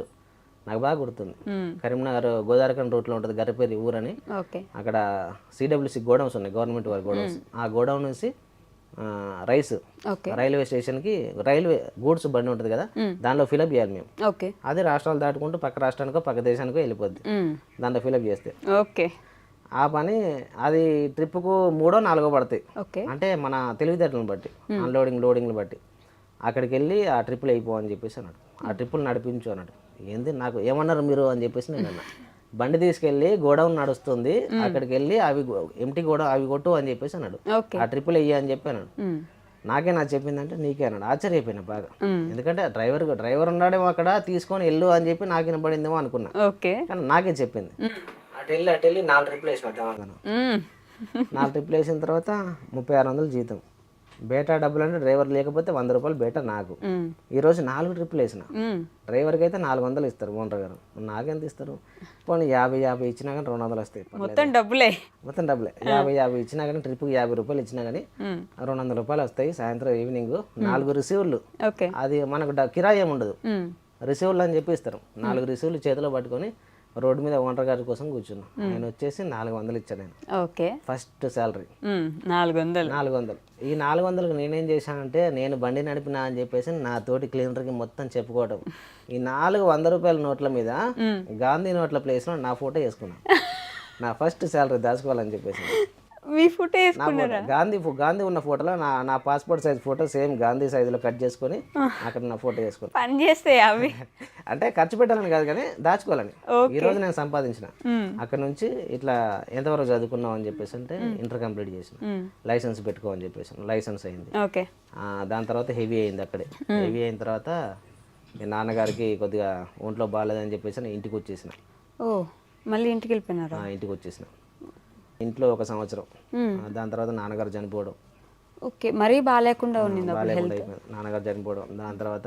నాకు బాగా గుర్తుంది, కరీంనగర్ గోదావరిఖండ రూట్లో ఉంటుంది గర్రెపల్లి ఊరని. అక్కడ సిడబ్ల్యూసి గోడౌన్స్ ఉన్నాయి, గవర్నమెంట్ వారి గోడౌన్స్. ఆ గోడౌన్ నుంచి రైల్వే స్టేషన్కి రైల్వే గూడ్స్ బండి ఉంటుంది కదా, దానిలో ఫిలప్ చేయాలి మేము. అది రాష్ట్రాలు దాటుకుంటూ పక్క రాష్ట్రానికో పక్క దేశానికో వెళ్ళిపోద్ది దాంట్లో ఫిలప్ చేస్తే. ఆ పని అది ట్రిప్కు 3 or 4 పడతాయి. అంటే మన తెలివితేటలను బట్టి, లోడింగ్లు బట్టి. అక్కడికి వెళ్ళి ఆ ట్రిప్పులు అయిపో అని చెప్పేసి అన్నాడు. ఆ ట్రిప్పులు నడిపించు అన్నాడు. ఏంది నాకు ఏమన్నారు మీరు అని చెప్పేసి నేను అన్నా. బండి తీసుకెళ్ళి గోడౌన్ నడుస్తుంది, అక్కడికి వెళ్ళి అవి ఎంటీ గోడౌన్ అవి కొట్టు అని చెప్పేసి అన్నాడు. ఆ ట్రిప్పులు వెయ్యి అని చెప్పి అన్నాడు. నాకే నాకు చెప్పిందంటే నీకే అన్నాడు. ఆశ్చర్యపోయినా బాగా, ఎందుకంటే డ్రైవర్ ఉన్నాడేమో అక్కడ, తీసుకొని వెళ్ళు అని చెప్పి నాకు వినపడిందేమో అనుకున్నా. కానీ నాకే చెప్పింది. అటు వెళ్ళి 4 ట్రిప్పులు వేసిన. 4 ట్రిప్పులు వేసిన తర్వాత 3600 జీతం. బేటా డబ్బులు అంటే డ్రైవర్ లేకపోతే 100 రూపాయలు బేటా నాకు. ఈరోజు 4 ట్రిప్పులు వేసిన. డ్రైవర్కి అయితే 400 ఇస్తారు ఓనర్ గారు, నాకెంత ఇస్తారు? పోనీ 50 ఇచ్చినా కానీ 200 వస్తాయి. మొత్తం డబ్బులే 50 ఇచ్చినా కానీ, ట్రిప్కి 50 రూపాయలు ఇచ్చినా కానీ 200 రూపాయలు వస్తాయి. సాయంత్రం ఈవినింగ్ 4 రిసీవర్లు. అది మనకు కిరాయి ఏమి ఉండదు, రిసీవర్లు అని చెప్పి ఇస్తారు. 4 రిసీవర్లు చేతిలో పట్టుకొని రోడ్డు మీద ఓనర్ గారి కోసం కూర్చున్నా. ఆయన వచ్చేసి 400 ఇచ్చాను నేను. First salary 400. ఈ 400కి నేనేం చేశానంటే, నేను బండి నడిపినా అని చెప్పేసి నా తోటి క్లీనర్కి మొత్తం చెప్పుకోవటం. ఈ 400 రూపాయల నోట్ల మీద గాంధీ నోట్ల ప్లేస్లో నా ఫోటో వేసుకున్నాను. నా ఫస్ట్ శాలరీ దాచుకోవాలని చెప్పేసి మీ ఫోటో వేసుకున్నారా? గాంధీ ఉన్న ఫోటోలో నా passport size photo same Gandhi సైజులో కట్ చేసుకొని అక్కడ నా ఫోటో వేసుకున్నాను. పని చేస్తే అవి అంటే ఖర్చు పెట్టాలని కాదు కానీ దాచుకోవాలని. ఈ రోజు నేను సంపాదించిన అక్కడ నుంచి ఇట్లా ఎంతవరకు చదువుకున్నావు అని చెప్పేసి అంటే ఇంటర్ కంప్లీట్ చేసిన, లైసెన్స్ పెట్టుకో అని చెప్పేసి లైసెన్స్ అయింది. దాని తర్వాత హెవీ అయింది. అక్కడే హెవీ అయిన తర్వాత నాన్నగారికి కొద్దిగా ఒంట్లో బాగాలేదని చెప్పేసి నేను ఇంటికి వచ్చేసిన. మళ్ళీ ఇంటికి వెళ్ళిపోయినారా? ఇంటికి వచ్చేసిన. ఇంట్లో 1 సంవత్సరం. దాని తర్వాత నాన్నగారు చనిపోవడం. మరీ బాగాలేకుండా నాన్నగారు చనిపోవడం. దాని తర్వాత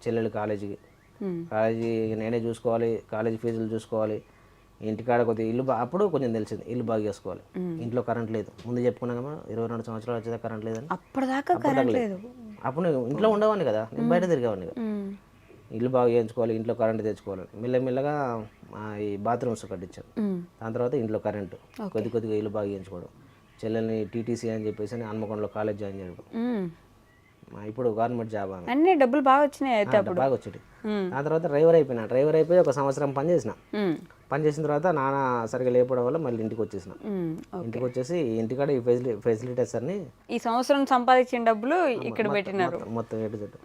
చెల్లెలు కాలేజీ నేనే చూసుకోవాలి, కాలేజీ ఫీజులు చూసుకోవాలి, ఇంటికాడ కొద్దిగా ఇల్లు అప్పుడు కొంచెం తెలిసింది ఇల్లు బాగా చేసుకోవాలి. ఇంట్లో కరెంట్ లేదు, ముందు చెప్పుకున్నాక 22 సంవత్సరాలు వచ్చేదా కరెంట్ లేదని. అప్పుడు నేను ఇంట్లో ఉండేవాడిని కదా, నేను బయట తిరిగేవాడిని కదా. ఇల్లు బాగా చేయించుకోవాలి, ఇంట్లో కరెంట్ తెచ్చుకోవాలి. మెల్లమెల్లగా ఈ బాత్రూమ్స్ కట్టించాను. దాని తర్వాత ఇంట్లో కరెంటు కొద్దిగా ఇల్లు బాగా చేయించుకోవడం. చెల్లెల్ని టీటీసీ అని చెప్పేసి హన్మకొండలో కాలేజ్ జాయిన్ చేయడం. ఇప్పుడు గవర్నమెంట్ జాబ్ ఆమె. అన్ని డబ్బులు బాగా వచ్చినాయి అయితే అప్పుడు. బాగా వచ్చేది. ఆ తర్వాత డ్రైవర్ అయిపోయినా. డ్రైవర్ అయిపోయి 1 సంవత్సరం పని చేసిన. పని చేసిన తర్వాత నాన్న సరిగ్గా లేకపోవడం వల్ల మళ్ళీ ఇంటికి వచ్చేసిన. ఇంటికి వచ్చేసి ఇంటికాడ ఈ ఫెసిలిటీస్ అన్ని ఈ సంవత్సరం సంపాదించిన డబ్బులు ఇక్కడ పెట్టినారు మొత్తం ఏటు చెట్టు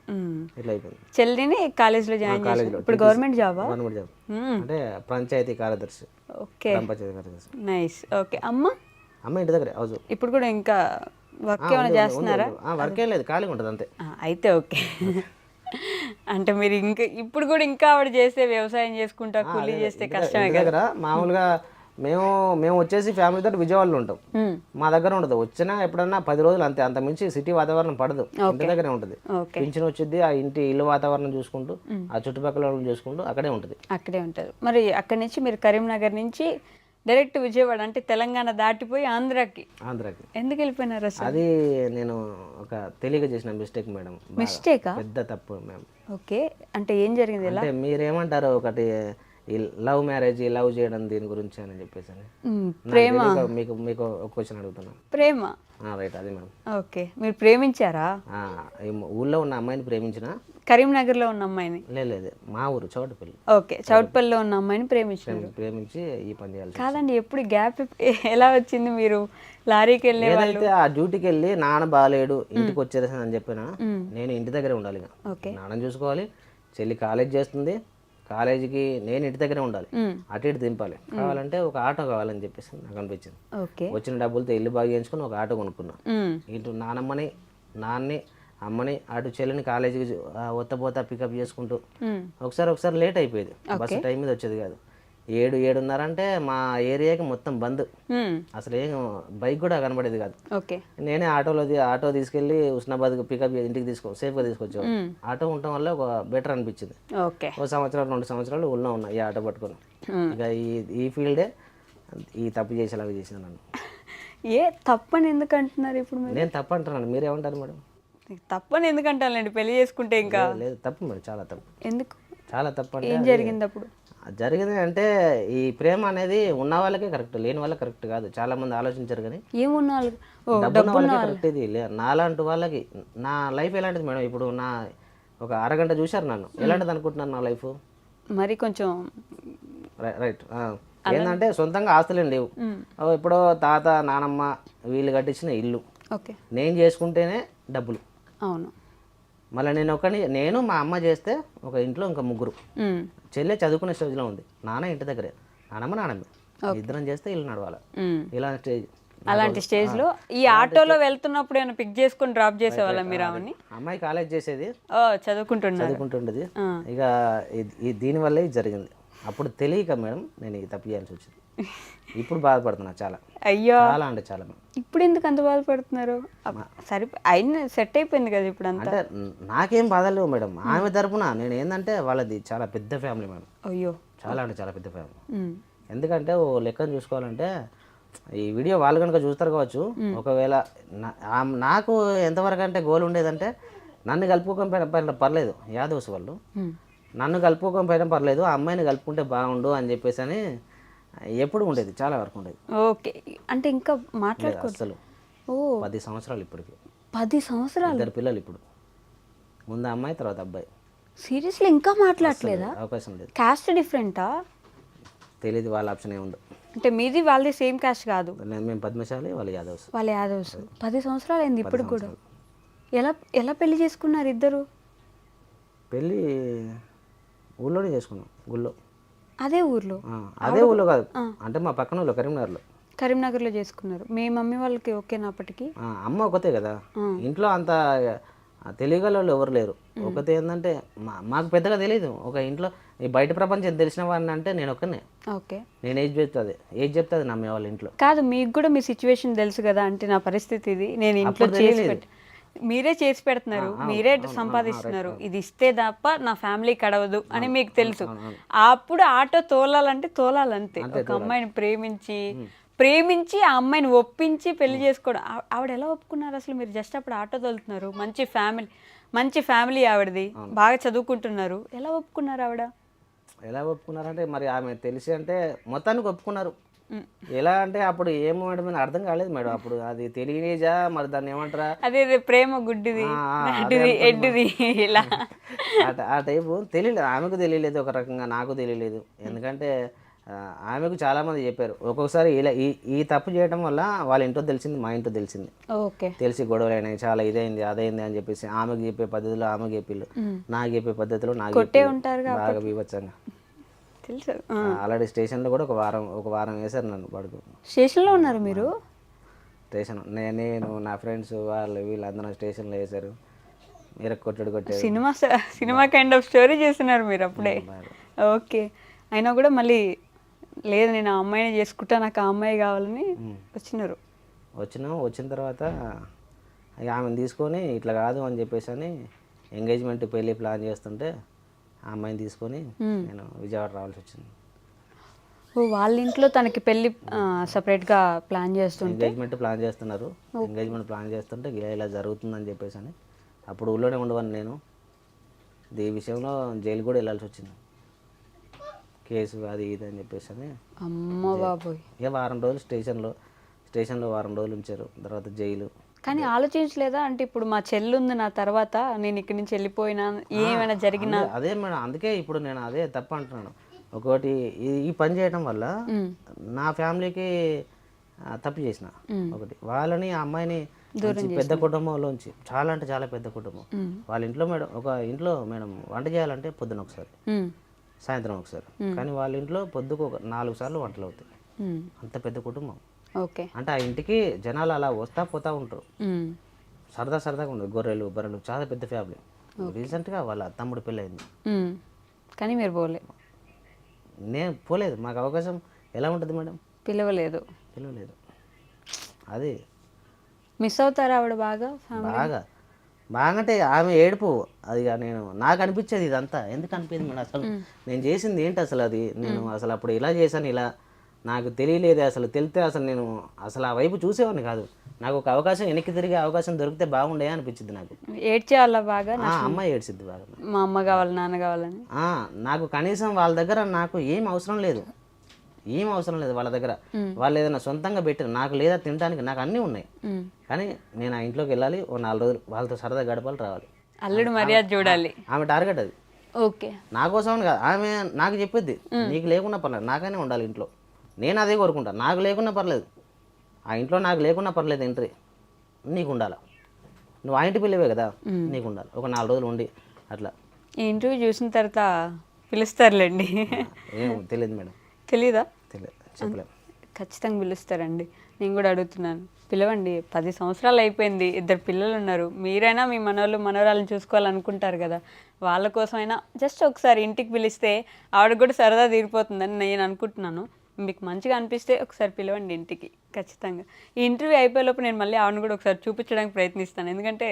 ఇట్లా అయిపోయింది. చెల్లిని కాలేజీలో జాయిన్ చేసి ఇప్పుడు గవర్నమెంట్ జాబా? గవర్నమెంట్ జాబ్ అంటే పంచాయతీ కార్యదర్శి. ఓకే, గ్రామ పంచాయతీ కార్యదర్శి. నైస్. ఓకే, అమ్మ ఇంటి దగ్గరే హౌస్. ఇప్పుడు కూడా ఇంకా వర్క్ ఏమైనా చేస్తున్నారా? వర్క్ ఏం లేదు, ఖాళీగా ఉంటుంది అంతే. అయితే ఓకే. అంటే మీరు ఇంకా ఇప్పుడు కూడా ఇంకా ఆవిడ చేస్తే వ్యవసాయం చేసుకుంటా కూలీ చేస్తే కష్టమే దగ్గర. మామూలుగా మేము వచ్చేసి ఫ్యామిలీ తోటి విజయవాడలో ఉంటాం. మా దగ్గర ఉండదు. వచ్చినా ఎప్పుడన్నా 10 రోజులు అంతే, అంత మించి సిటీ వాతావరణం పడదు. ఇంటి దగ్గరే ఉంటుంది. పింఛన్ వచ్చింది, ఆ ఇల్లు వాతావరణం చూసుకుంటూ ఆ చుట్టుపక్కల చూసుకుంటూ అక్కడే ఉంటుంది. మరి అక్కడి నుంచి మీరు కరీంనగర్ నుంచి డైరెక్ట్ విజయవాడ అంటే తెలంగాణ దాటిపోయి ఆంధ్రాకి ఎందుకు వెళ్ళిపోయినారు అసలు? అది నేను ఒక తెలియక చేసిన మిస్టేక్ మేడం. మిస్టేకా? పెద్ద తప్పు మేడం. ఓకే, అంటే ఏం జరిగింది? అంటే మీరేమంటారు, ఒకటి ఈ లవ్ మ్యారేజ్, లవ్ చేయడం దీని గురించి అని చెప్పేసి ప్రేమ. మీకు ఒక క్వశ్చన్ అడుగుతున్నాను. ప్రేమ? రైట్, అదే మేడం. ఓకే, మీరు ప్రేమించారా? ఊళ్ళో ఉన్న అమ్మాయిని ప్రేమించిన. కరీంనగర్లో ఉన్న అమ్మాయిని? లేదు, మా ఊరు చౌటుపల్లి. ఓకే, చౌటుపల్లిలో ఉన్న అమ్మాయిని ప్రేమించి ఈ పని చేయాలి. కాదండి, ఎప్పుడు గ్యాప్ ఎలా వచ్చింది? మీరు లారీకి వెళ్ళే అయితే ఆ డ్యూటీకి వెళ్ళి నాన్న బాగాలేడు ఇంటికి వచ్చేసాను అని చెప్పిన. నేను ఇంటి దగ్గరే ఉండాలి, నాన్న చూసుకోవాలి. చెల్లి కాలేజ్ చేస్తుంది, కాలేజీకి నేను ఇంటి దగ్గరే ఉండాలి, అటు ఇటు దింపాలి. కావాలంటే ఒక ఆటో కావాలని చెప్పేసి నాకు అనిపించింది. వచ్చిన డబ్బులతో ఇల్లు బాగా చేయించుకుని ఒక ఆటో కొనుక్కున్నా. ఇటు నానమ్మని, నాన్నని, అమ్మని, అటు చెల్లిని కాలేజీకి పోతా పికప్ చేసుకుంటూ ఒకసారి లేట్ అయిపోయేది. బస్సు టైం మీద వచ్చేది కాదు. 7-7:30 అంటే మా ఏరియాకి మొత్తం బంద్. అసలు ఏం బైక్ కూడా కనబడేది కాదు. నేనే ఆటో తీసుకెళ్లి హుస్నాబాద్కి పికప్ ఇంటికి సేఫ్గా తీసుకొచ్చాను. ఆటో ఉండటం వల్ల ఒక బెటర్ అనిపించింది. 1 సంవత్సరం 2 సంవత్సరాలు ఉన్నా ఈ ఆటో పట్టుకొని. ఇక ఈ ఫీల్డే ఈ తప్పు చేసేలాగా చేసింది నన్ను. తప్పని ఎందుకు అంటున్నారు ఇప్పుడు? నేను తప్పు అంటున్నాను, మీరేమంటారు మేడం? తప్పని ఎందుకు అంటానండి, పెళ్లి చేసుకుంటే ఇంకా? లేదు, తప్పు మేడం, చాలా తప్పు. ఎందుకు? చాలా తప్పు. అంటే ఏం జరిగింది అప్పుడు? జరిగింది అంటే ఈ ప్రేమ అనేది ఉన్న వాళ్ళకే కరెక్ట్, లేని వాళ్ళకి కరెక్ట్ కాదు. చాలా మంది ఆలోచించారు కానీ ఏమున్న డబ్బున్న వాళ్ళకి కరెక్ట్. ఇది నాలాంటి వాళ్ళకి నా లైఫ్ ఎలాంటిది మేడం? ఇప్పుడు నా ఒక అరగంట చూశారు నన్ను, ఎలాంటిది అనుకుంటున్నాను నా లైఫ్? మరి కొంచెం రైట్. ఏంటంటే సొంతంగా ఆస్తులేం లేవు. ఎప్పుడో తాత నానమ్మ వీళ్ళు కట్టించిన ఇల్లు, నేను చేసుకుంటేనే డబ్బులు. అవును. మళ్ళీ నేను మా అమ్మ చేస్తే ఒక ఇంట్లో ఇంకా 3. చెల్లె చదువుకునే స్టేజ్లో ఉంది, నాన్న ఇంటి దగ్గరే, నానమ్మ ఇద్దరం చేస్తే ఇల్లు నడవాలి. ఇలా స్టేజ్. అలాంటి స్టేజ్ లో ఈ ఆటోలో వెళ్తున్నప్పుడు ఏమైనా పిక్ చేసుకుని డ్రాప్ చేసేవాళ్ళ మీరు? ఆమెని అమ్మాయి కాలేజ్ చేసేది, చదువుకుంటుండేది. ఇక దీనివల్లే ఇది జరిగింది. అప్పుడు తెలియక మేడం నేను ఇది తప్పు చేయాల్సి వచ్చింది. ఇప్పుడు బాధపడుతున్నా చాలా. అయ్యో, చాలా అంటే చాలా. ఇప్పుడు ఎందుకు అంత బాధపడుతున్నారు? సరే, అయిన సెట్ అయిపోయింది కదా ఇప్పుడు అంతా. అంటే నాకేం బాధ లేవు మేడం. ఆమె తరపున నేను ఏంటంటే వాళ్ళది చాలా పెద్ద ఫ్యామిలీ మేడం. అయ్యో, చాలా అంటే చాలా పెద్ద ఫ్యామిలీ. ఎందుకంటే ఓ లెక్కను చూసుకోవాలంటే ఈ వీడియో వాళ్ళు కనుక చూస్తారు కావచ్చు. ఒకవేళ నాకు ఎంతవరకు అంటే గోల్ ఉండేదంటే నన్ను కలుపుకోకపోయినా పర్లేదు, యాదవ్స్ వాళ్ళు నన్ను కలుపుకోకపోయినా పర్లేదు, ఆ అమ్మాయిని కలుపుకుంటే బాగుండు అని చెప్పేసి అని ఎప్పుడు ఉండేది, చాలా వరకు ఉండేది. ఓకే, అంటే ఇంకా మాట్లాడుకో అసలు 10 సంవత్సరాలు ఇప్పటికి. 10 సంవత్సరాలు? 2 పిల్లలు ఇప్పుడు. ముందు అమ్మాయి, తర్వాత అబ్బాయి. సీరియస్లీ ఇంకా మాట్లాడలేదా? అవకాశం లేదు. కాస్ట్ డిఫరెంటా? తెలియదు, వాళ్ళ ఆప్షన్ ఏముందో. అంటే మీది వాళ్ళది సేమ్ కాస్ట్ కాదు? మేము పద్మశాలి, వాళ్ళు యాదవ్స్. 10 సంవత్సరాలు అయింది ఇప్పుడు కూడా. ఎలా పెళ్లి చేసుకున్నారు ఇద్దరు? పెళ్ళి ఊళ్ళోనే చేసుకున్నాం, గుళ్ళో. అదే ఊర్లో? అదే ఊళ్ళో కాదు, అంటే మా పక్కన ఊళ్ళో, కరీంనగర్లో చేసుకున్నారు. మీ మమ్మీ వాళ్ళకి ఓకేనా అప్పటికి? అమ్మ ఒకతే కదా ఇంట్లో, అంత తెలియగల వాళ్ళు ఎవరు లేరు. ఒకతే ఏంటంటే మాకు పెద్దగా తెలియదు. ఒక ఇంట్లో ఈ బయట ప్రపంచం తెలిసిన వాడిని అంటే నేను ఒక్కనే. ఓకే, నేను ఏది చెప్తుంది నమ్మే వాళ్ళ ఇంట్లో కాదు. మీకు కూడా మీ సిచ్యువేషన్ తెలుసు కదా, అంటే నా పరిస్థితి ఇది, నేను ఇంట్లో మీరే చేసి పెడుతున్నారు, మీరే సంపాదిస్తున్నారు, ఇది ఇస్తే తప్ప నా ఫ్యామిలీ గడవదు అని మీకు తెలుసు. అప్పుడు ఆటో తోలాలంతే. ఒక అమ్మాయిని ప్రేమించి ఆ అమ్మాయిని ఒప్పించి పెళ్లి చేసుకోవడం. ఆవిడ ఎలా ఒప్పుకున్నారు అసలు? మీరు జస్ట్ అప్పుడు ఆటో తోలుతున్నారు, మంచి ఫ్యామిలీ ఆవిడది, బాగా చదువుకుంటున్నారు, ఎలా ఒప్పుకున్నారు ఆవిడ? ఎలా ఒప్పుకున్నారంటే మరి ఆమె తెలిసి అంటే మొత్తానికి ఒప్పుకున్నారు. ఎలా అంటే అప్పుడు ఏమో మేడం అని అర్థం కాలేదు మేడం. అప్పుడు అది తెలియనిజా మరి దాన్ని ఏమంటారా, అదే ప్రేమ గుడ్డిది నాటిది ఎడ్డిది ఇలా ఆ టైపు తెలియలేదు. ఆమెకు తెలియలేదు ఒక రకంగా, నాకు తెలియలేదు. ఎందుకంటే ఆమెకు చాలామంది చెప్పారు. ఒక్కొక్కసారి ఇలా ఈ తప్పు చేయడం వల్ల వాళ్ళ ఇంట్లో తెలిసింది, మా ఇంట్లో తెలిసింది. ఓకే. తెలిసి గొడవలు అయినాయి, చాలా ఇదైంది అదైంది అని చెప్పేసి ఆమెకు చెప్పే పద్ధతిలో ఆమెకు చెప్పిళ్ళు, నాకు చెప్పే పద్ధతిలో నాకు బాగా బీభత్సంగా తెలుసు. ఆల్రెడీ స్టేషన్లో కూడా ఒక వారం వేశారు నన్ను పడుకు. స్టేషన్లో ఉన్నారు మీరు? స్టేషన్ నేను నా ఫ్రెండ్స్ వీళ్ళందరూ స్టేషన్లో వేశారు. మీరు కొట్టారు. సినిమా కైండ్ ఆఫ్ స్టోరీ చేస్తున్నారు మీరు అప్పుడే. ఓకే. అయినా కూడా మళ్ళీ లేదు నేను ఆ అమ్మాయిని చేసుకుంటా, నాకు ఆ అమ్మాయి కావాలని వచ్చిన తర్వాత ఆమెను తీసుకొని ఇట్లా కాదు అని చెప్పేసి అని ఎంగేజ్మెంట్ పెళ్ళి ప్లాన్ చేస్తుంటే ఆ అమ్మాయిని తీసుకొని నేను విజయవాడ రావాల్సి వచ్చింది. వాళ్ళ ఇంట్లో తనకి పెళ్ళి సపరేట్గా ప్లాన్ ఎంగేజ్మెంట్ ప్లాన్ చేస్తున్నారు. ఎంగేజ్మెంట్ ప్లాన్ చేస్తుంటే ఇలా జరుగుతుందని చెప్పేసి అని అప్పుడు ఊళ్ళోనే ఉండవని నేను ఈ విషయంలో జైలు కూడా వెళ్ళాల్సి వచ్చింది. కేసు అది ఇది అని చెప్పేసి అని అమ్మ బాబోయ్. ఇక వారం రోజులు స్టేషన్లో వారం రోజులు ఉంచారు. తర్వాత జైలు. కానీ ఆలోచించలేదా అంటే ఇప్పుడు మా చెల్లి ఉంది నా తర్వాత నేను ఇక్కడి నుంచి వెళ్ళిపోయినా ఏమైనా జరిగినా? అదే మేడం, అందుకే ఇప్పుడు నేను అదే తప్ప అంటున్నాను. ఒకటి ఈ పని చేయడం వల్ల నా ఫ్యామిలీకి తప్పు చేసిన ఒకటి, వాళ్ళని ఆ అమ్మాయిని పెద్ద కుటుంబంలోంచి, చాలా అంటే చాలా పెద్ద కుటుంబం వాళ్ళ ఇంట్లో మేడం. ఒక ఇంట్లో మేడం వంట చేయాలంటే పొద్దున ఒకసారి, సాయంత్రం ఒకసారి, కానీ వాళ్ళ ఇంట్లో పొద్దుకు 4 సార్లు వంటలు అవుతాయి. అంత పెద్ద కుటుంబం. ఓకే. అంటే ఆ ఇంటికి జనాలు అలా వస్తా పోతా ఉంటారు, సరదాగా ఉండదు. గొర్రెలు బర్రెలు, చాలా పెద్ద ఫ్యామిలీ. రీసెంట్గా వాళ్ళ తమ్ముడు పెళ్ళి అయింది, కానీ మీరు నేను పోలేదు. మాకు అవకాశం ఎలా ఉంటుంది మేడం? పిలవలేదు. అది మిస్ అవుతారా ఆవిడ? బాగా అంటే ఆమె ఏడుపు అది నాకు అనిపించేది ఇదంతా ఎందుకు అనిపించింది మేడం? అసలు నేను చేసింది ఏంటి అసలు? అది నేను అసలు అప్పుడు ఇలా చేశాను, ఇలా నాకు తెలియలేదు. అసలు తెలితే అసలు నేను అసలు ఆ వైపు చూసేవాడిని కాదు. నాకు ఒక అవకాశం, వెనక్కి తిరిగే అవకాశం దొరికితే బాగుండే అనిపించింది నాకు. ఏడ్చేవాళ్ళ బాగా? అమ్మాయి ఏడ్చిద్ది బాగా, మా అమ్మ కావాలి నాన్న కావాలని. నాకు కనీసం వాళ్ళ దగ్గర నాకు ఏం అవసరం లేదు వాళ్ళ దగ్గర. వాళ్ళు ఏదైనా సొంతంగా పెట్టారు, నాకు లేదా తినడానికి, నాకు అన్నీ ఉన్నాయి. కానీ నేను ఆ ఇంట్లోకి వెళ్ళాలి, ఓ 4 రోజులు వాళ్ళతో సరదా గడపాలి, రావాలి. అల్లుడు మర్యాద చూడాలి, ఆమె టార్గెట్ అది. ఓకే. నా కోసం కాదు, ఆమె నాకు చెప్పేది నీకు లేకున్నా పర్లేదు, నాకనే ఉండాలి ఇంట్లో. నేను అదే కోరుకుంటా, నాకు లేకున్నా పర్లేదు, ఆ ఇంట్లో నాకు లేకున్నా పర్లేదు, ఎంట్రీ నీకు ఉండాలి. నువ్వు ఆ ఇంటి పిల్లవే కదా, నీకు ఉండాలి. ఒక 4 రోజులు ఉండి అట్లా. ఈ ఇంటర్వ్యూ చూసిన తర్వాత పిలుస్తారులేండి. ఏం తెలియదు మేడం. తెలీదా? తెలియదు, చెప్పలేము. ఖచ్చితంగా పిలుస్తారండి. నేను కూడా అడుగుతున్నాను, పిలవండి. 10 సంవత్సరాలు అయిపోయింది, 2 పిల్లలు ఉన్నారు. మీరైనా మీ మనవరాలను చూసుకోవాలనుకుంటారు కదా, వాళ్ళ కోసమైనా జస్ట్ ఒకసారి ఇంటికి పిలిస్తే ఆవిడ కూడా సరదా తీరిపోతుందని నేను అనుకుంటున్నాను. మీకు మంచిగా అనిపిస్తే ఒకసారి పిలవండి ఇంటికి ఖచ్చితంగా. ఈ ఇంటర్వ్యూ అయిపోయేలోపు నేను మళ్ళీ ఆవిడని కూడా ఒకసారి చూపించడానికి ప్రయత్నిస్తాను, ఎందుకంటే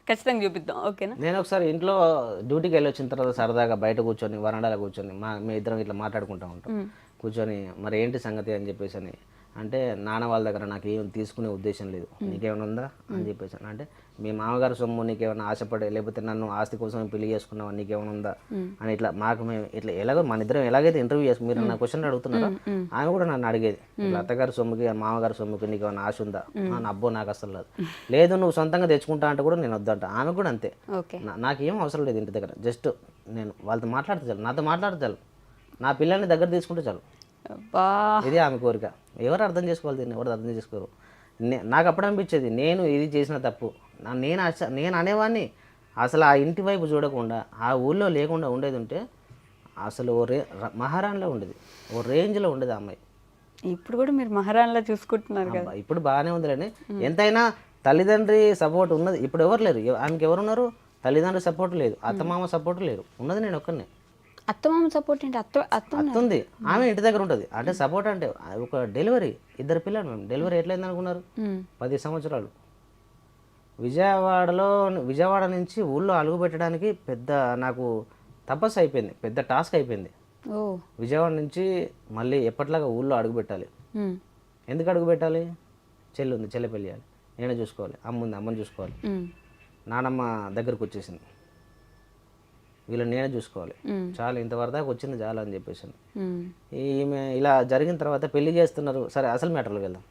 ఖచ్చితంగా చూపిద్దాం. ఓకేనా? నేను ఒకసారి ఇంట్లో డ్యూటీకి వెళ్ళి వచ్చిన తర్వాత సరదాగా బయట కూర్చొని వరండాలో కూర్చొని మీ ఇద్దరం ఇట్లా మాట్లాడుకుంటూ ఉంటాం, కూర్చొని మరి ఏంటి సంగతి అని చెప్పేసి అని అంటే, నాన్న వాళ్ళ దగ్గర నాకు ఏం తీసుకునే ఉద్దేశం లేదు, నీకేమైనా ఉందా అని చెప్పేసి అంటే, మీ మామగారు సొమ్ము నీకేమైనా ఆశపడే, లేకపోతే నన్ను ఆస్తి కోసం పెళ్లి చేసుకున్నావా, నీకేమైనా ఉందా అని ఇట్లా మాకు మేము ఇట్లా ఎలాగో మన ఇద్దరం ఎలాగైతే ఇంటర్వ్యూ చేసి మీరు నా క్వశ్చన్ అడుగుతున్నారో ఆమె కూడా నన్ను అడిగేది, ఇట్లా అత్తగారి సొమ్ముకి మామగారి సొమ్ముకి నీకేమైనా ఆశ ఉందా? అబ్బో నాకు అసలు లేదు, నువ్వు సొంతంగా తెచ్చుకుంటా అంటే కూడా నేను వద్దంట. ఆమె కూడా అంతే, నాకేం అవసరం లేదు ఇంటి దగ్గర, జస్ట్ నేను వాళ్ళతో మాట్లాడితే చాలు, నాతో మాట్లాడితే చాలు, నా పిల్లల్ని దగ్గర తీసుకుంటే చాలు. ఇది ఆమె కోరిక. ఎవరు అర్థం చేసుకోవాలి దీన్ని? ఎవరు అర్థం చేసుకోరు. నాకు అప్పుడు అనిపించేది, నేను ఇది చేసిన తప్పు, నేను అనేవాడిని. అసలు ఆ ఇంటి వైపు చూడకుండా, ఆ ఊళ్ళో లేకుండా ఉండేది ఉంటే అసలు మహారాణిలో ఉండేది, ఓ రేంజ్లో ఉండేది ఆ అమ్మాయి. ఇప్పుడు కూడా మీరు మహారాణిలా చూసుకుంటున్నారు కదా. ఇప్పుడు బాగానే ఉందిలేండి. ఎంతైనా తల్లిదండ్రి సపోర్ట్ ఉన్నది. ఇప్పుడు ఎవరు లేరు, ఆమెకి ఎవరున్నారు? తల్లిదండ్రుల సపోర్ట్ లేదు, అత్తమామ సపోర్ట్ లేదు, ఉన్నది నేను ఒక్కనే. అత్తమామ సపోర్ట్ ఏంటి? అత్తుంది, ఆమె ఇంటి దగ్గర ఉంటుంది. అంటే సపోర్ట్ అంటే ఒక డెలివరీ, 2 పిల్లలు. మేము డెలివరీ ఎట్లయింది అనుకున్నారు? 10 సంవత్సరాలు. విజయవాడ నుంచి ఊళ్ళో అడుగు పెట్టడానికి పెద్ద నాకు తపస్సు అయిపోయింది, పెద్ద టాస్క్ అయిపోయింది. విజయవాడ నుంచి మళ్ళీ ఎప్పటిలాగా ఊళ్ళో అడుగు పెట్టాలి. ఎందుకు అడుగు పెట్టాలి? చెల్లి ఉంది, చెల్లి పెళ్ళి చేయాలి, నేనే చూసుకోవాలి. అమ్మ ఉంది, అమ్మని చూసుకోవాలి. నానమ్మ దగ్గరకు వచ్చేసింది. వీళ్ళని నేనే చూసుకోవాలి, చాలు ఇంతవరకు దాకా వచ్చింది చాలు అని చెప్పేసి. ఈమె ఇలా జరిగిన తర్వాత పెళ్లి చేస్తున్నారు, సరే అసలు మ్యాటర్లోకి వెళ్దాం.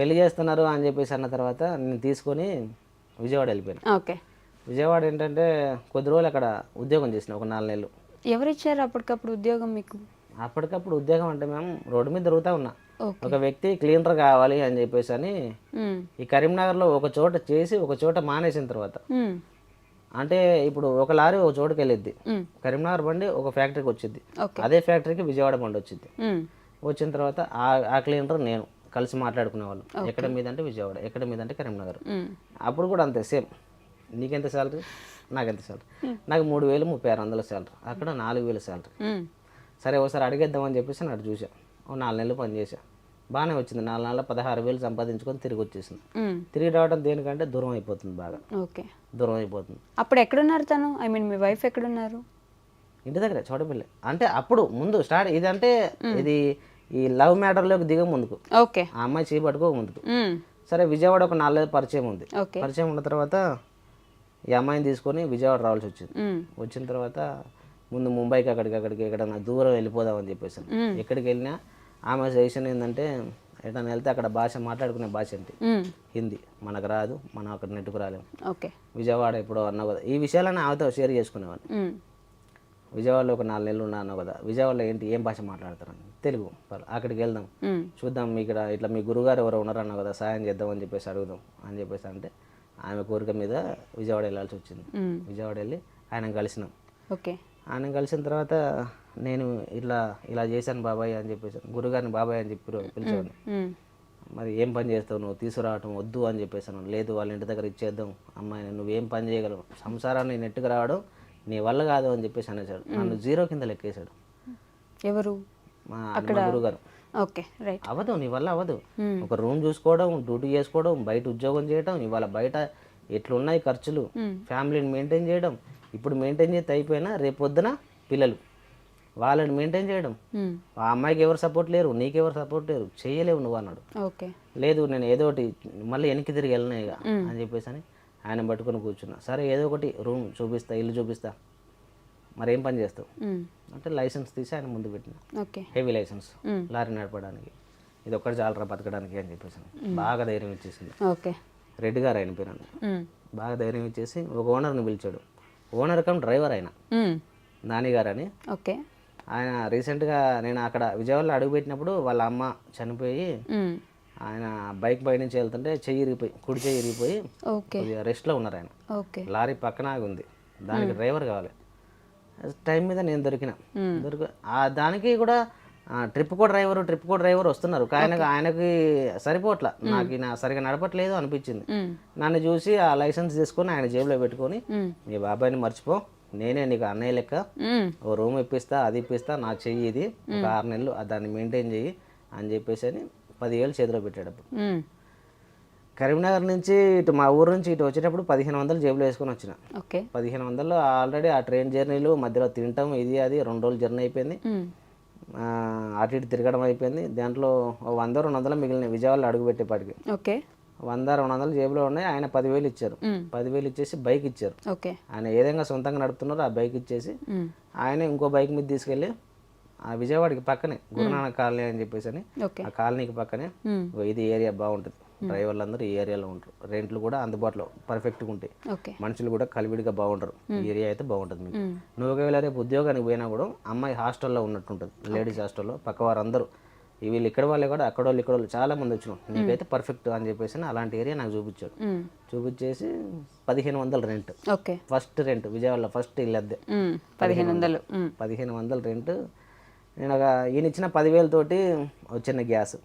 పెళ్లి చేస్తున్నారు అని చెప్పేసి అన్న తర్వాత నేను తీసుకొని విజయవాడ వెళ్ళిపోయాను. ఓకే. విజయవాడ ఏంటంటే కొద్ది రోజులు అక్కడ ఉద్యోగం చేసిన, ఒక 4 నెలలు. ఎవరిచ్చారు అప్పటికప్పుడు ఉద్యోగం మీకు? అప్పటికప్పుడు ఉద్యోగం అంటే మేము రోడ్డు మీద తిరుగుతూ ఉన్నా, ఒక వ్యక్తి క్లీనర్ కావాలి అని చెప్పేసి అని ఈ కరీంనగర్లో ఒక చోట చేసి ఒక చోట మానేసిన తర్వాత, అంటే ఇప్పుడు ఒక లారీ ఒక చోటుకి వెళ్ళిద్ది, కరీంనగర్ బండి ఒక ఫ్యాక్టరీకి వచ్చింది, అదే ఫ్యాక్టరీకి విజయవాడ బండి వచ్చింది. వచ్చిన తర్వాత ఆ క్లీనర్ నేను కలిసి మాట్లాడుకునే వాళ్ళం, ఎక్కడ మీద అంటే విజయవాడ, ఎక్కడ మీద అంటే కరీంనగర్. అప్పుడు కూడా అంతే సేమ్, నీకెంత శాలరీ నాకెంత శాలరీ, నాకు 3,3600 శాలరీ, అక్కడ 4,000 శాలరీ. సరే ఒకసారి అడిగేద్దామని చెప్పేసి నేను అటు చూసా, 4 నెలలు పని చేసా, బాగానే వచ్చింది. 4 నెలల 16,000 సంపాదించుకొని తిరిగి వచ్చేసింది. తిరిగి రావడం దేనికంటే దూరం అయిపోతుంది, బాగా దూరం అయిపోతుంది. అప్పుడు ఎక్కడున్నారు తను, ఐ మీన్ మీ వైఫ్ ఎక్కడున్నారు? ఇంటి దగ్గర చోటపల్లి. అంటే అప్పుడు ముందు స్టార్ట్ ఇది, అంటే ఇది ఈ లవ్ మ్యాటర్లోకి దిగ ముందుకు, ఓకే, ఆ అమ్మాయి చేపట్టుకో ముందుకు. సరే విజయవాడ ఒక 4 నెలలు పరిచయం ఉంది. పరిచయం ఉన్న తర్వాత ఈ అమ్మాయిని తీసుకొని విజయవాడ రావాల్సి వచ్చింది. వచ్చిన తర్వాత ముందు ముంబైకి అక్కడికి ఎక్కడన్నా దూరం వెళ్ళిపోదామని చెప్పేసి, ఎక్కడికి వెళ్ళినా ఆమె సజెషన్ ఏంటంటే ఎటన్నా వెళ్తే అక్కడ భాష మాట్లాడుకునే భాష ఏంటి, హిందీ, మనకు రాదు, మనం అక్కడ నెట్టుకు రాలేము. విజయవాడ ఎప్పుడో అన్నావు కదా, ఈ విషయాలన్నీ ఆమెతో షేర్ చేసుకునేవాడిని. విజయవాడలో ఒక 4 నెలలు ఉన్నా అన్నావు కదా, విజయవాడలో ఏం భాష మాట్లాడతారని, తెలుగు. అక్కడికి వెళ్దాం, చూద్దాం, మీ ఇక్కడ ఇట్లా మీ గురుగారు ఎవరో ఉన్నారన్నావు కదా, సాయం చేద్దాం అని చెప్పేసి అడుగుదాం అని చెప్పేసి అంటే ఆమె కోరిక మీద విజయవాడ వెళ్ళాల్సి వచ్చింది. విజయవాడ వెళ్ళి ఆయన కలిసినాం. ఆయన కలిసిన తర్వాత నేను ఇలా చేశాను బాబాయ్ అని చెప్పేసి, గురుగారిని బాబాయ్ అని చెప్పి పిలిచేవాడిని. మరి ఏం పని చేస్తావు నువ్వు, తీసుకురావటం వద్దు అని చెప్పేసాను. లేదు వాళ్ళ ఇంటి దగ్గర ఇచ్చేద్దాం అమ్మాయిని, నువ్వేం పని చేయగలవు, సంసారాన్ని నెట్టుకు రావడం నీ వల్ల కాదు అని చెప్పేసి అనేసాడు. నన్ను 0 కింద లెక్కేశాడు. ఎవరు? మా గురుగారు. అవ్వదు, నీ వల్ల అవ్వదు. ఒక రూమ్ చూసుకోవడం, డ్యూటీ చేసుకోవడం, బయట ఉద్యోగం చేయడం, ఇవాళ బయట ఎట్లున్నాయి ఖర్చులు, ఫ్యామిలీని మెయింటైన్ చేయడం, ఇప్పుడు మెయింటైన్ చేస్తే అయిపోయినా రేపు పొద్దున పిల్లలు, వాళ్ళని మెయింటైన్ చేయడం, ఆ అమ్మాయికి ఎవరు సపోర్ట్ లేరు, నీకెవరు సపోర్ట్ లేరు, చేయలేవు నువ్వు అన్నాడు. లేదు నేను ఏదో ఒకటి మళ్ళీ వెనక్కి తిరిగి వెళ్ళినా ఇక అని చెప్పేసి అని ఆయన పట్టుకొని కూర్చున్నా. సరే ఏదో ఒకటి రూమ్ చూపిస్తా, ఇల్లు చూపిస్తా, మరి ఏం పని చేస్తావు అంటే లైసెన్స్ తీసి ఆయన ముందు పెట్టిన, హెవీ లైసెన్స్, లారీ నడపడానికి, ఇది ఒక్కటి చాలరా బతకడానికి అని చెప్పేసి బాగా ధైర్యం ఇచ్చేసింది. రెడ్డి గారు ఆయన పేరు, బాగా ధైర్యం ఇచ్చేసి ఒక ఓనర్ని పిలిచాడు. ఓనర్ కమ్ డ్రైవర్ ఆయన, నాని గారు అని. ఆయన రీసెంట్గా నేను అక్కడ విజయవాడలో అడుగుపెట్టినప్పుడు వాళ్ళ అమ్మ చనిపోయి ఆయన బైక్ బయట నుంచి వెళ్తుంటే చెయ్యి ఇరిగిపోయి, కుడి చెయ్యి ఇరిగిపోయి రెస్ట్లో ఉన్నారు ఆయన. లారీ పక్కన ఉంది, దానికి డ్రైవర్ కావాలి. టైం మీద నేను దొరికిన దానికి కూడా ట్రిప్ కో డ్రైవర్ వస్తున్నారు. ఆయనకి సరిపోట్లా, నాకు సరిగా నడపట్లేదు అనిపించింది. నన్ను చూసి ఆ లైసెన్స్ తీసుకొని ఆయన జేబులో పెట్టుకొని, మీ బాబాయ్ని మర్చిపో, నేనే నీకు అన్నయ్య లెక్క, ఓ రూమ్ ఇప్పిస్తా, అది ఇప్పిస్తా, నా చెయ్యి ఇది, ఒక 6 నెలలు దాన్ని మెయింటైన్ చెయ్యి అని చెప్పేసి అని 10,000 చేతిలో పెట్టాడు. కరీంనగర్ నుంచి ఇటు మా ఊరు నుంచి ఇటు వచ్చేటప్పుడు 1,500 జేబులో వేసుకొని వచ్చిన. 1,500 ఆల్రెడీ ఆ ట్రైన్ జర్నీలు మధ్యలో తినటం ఇది అది 2 రోజులు జర్నీ అయిపోయింది, అటు ఇటు తిరగడం అయిపోయింది. దాంట్లో 100-200 మిగిలినాయి విజయవాడలో అడుగు పెట్టేపాటికి. 100-200 జేబులో ఉన్నాయి. ఆయన 10,000 ఇచ్చారు. 10,000 ఇచ్చేసి బైక్ ఇచ్చారు. ఆయన ఏదైనా సొంతంగా నడుపుతున్నారో ఆ బైక్ ఇచ్చేసి ఆయన ఇంకో బైక్ మీద తీసుకెళ్ళి ఆ విజయవాడకి పక్కనే గురునానక్ కాలనీ అని చెప్పేసి అని, ఆ కాలనీకి పక్కనే ఇది ఏరియా బాగుంటుంది, డ్రైవర్లు అందరూ ఈ ఏరియాలో ఉంటారు, రెంట్లు కూడా అందుబాటులో పర్ఫెక్ట్గా ఉంటాయి, మనుషులు కూడా కలివిడిగా బాగుంటారు, ఈ ఏరియా అయితే బాగుంటుంది మీకు. నువ్వు ఒకవేళ రేపు ఉద్యోగానికి పోయినా కూడా అమ్మాయి హాస్టల్లో ఉన్నట్టుంటుంది, లేడీస్ హాస్టల్లో, పక్క వారందరూ వీళ్ళు ఇక్కడ వాళ్ళే కూడా అక్కడ వాళ్ళు చాలా మంది వచ్చినాం, నీకైతే పర్ఫెక్ట్ అని చెప్పేసి అలాంటి ఏరియా నాకు చూపించాడు. చూపించేసి 1,500 రెంట్, ఫస్ట్ రెంట్ విజయవాడలో ఫస్ట్ ఇల్లు అద్దె 1,500 రెంట్. నేను ఈయన ఇచ్చిన 10,000 తోటి చిన్న గ్యాస్,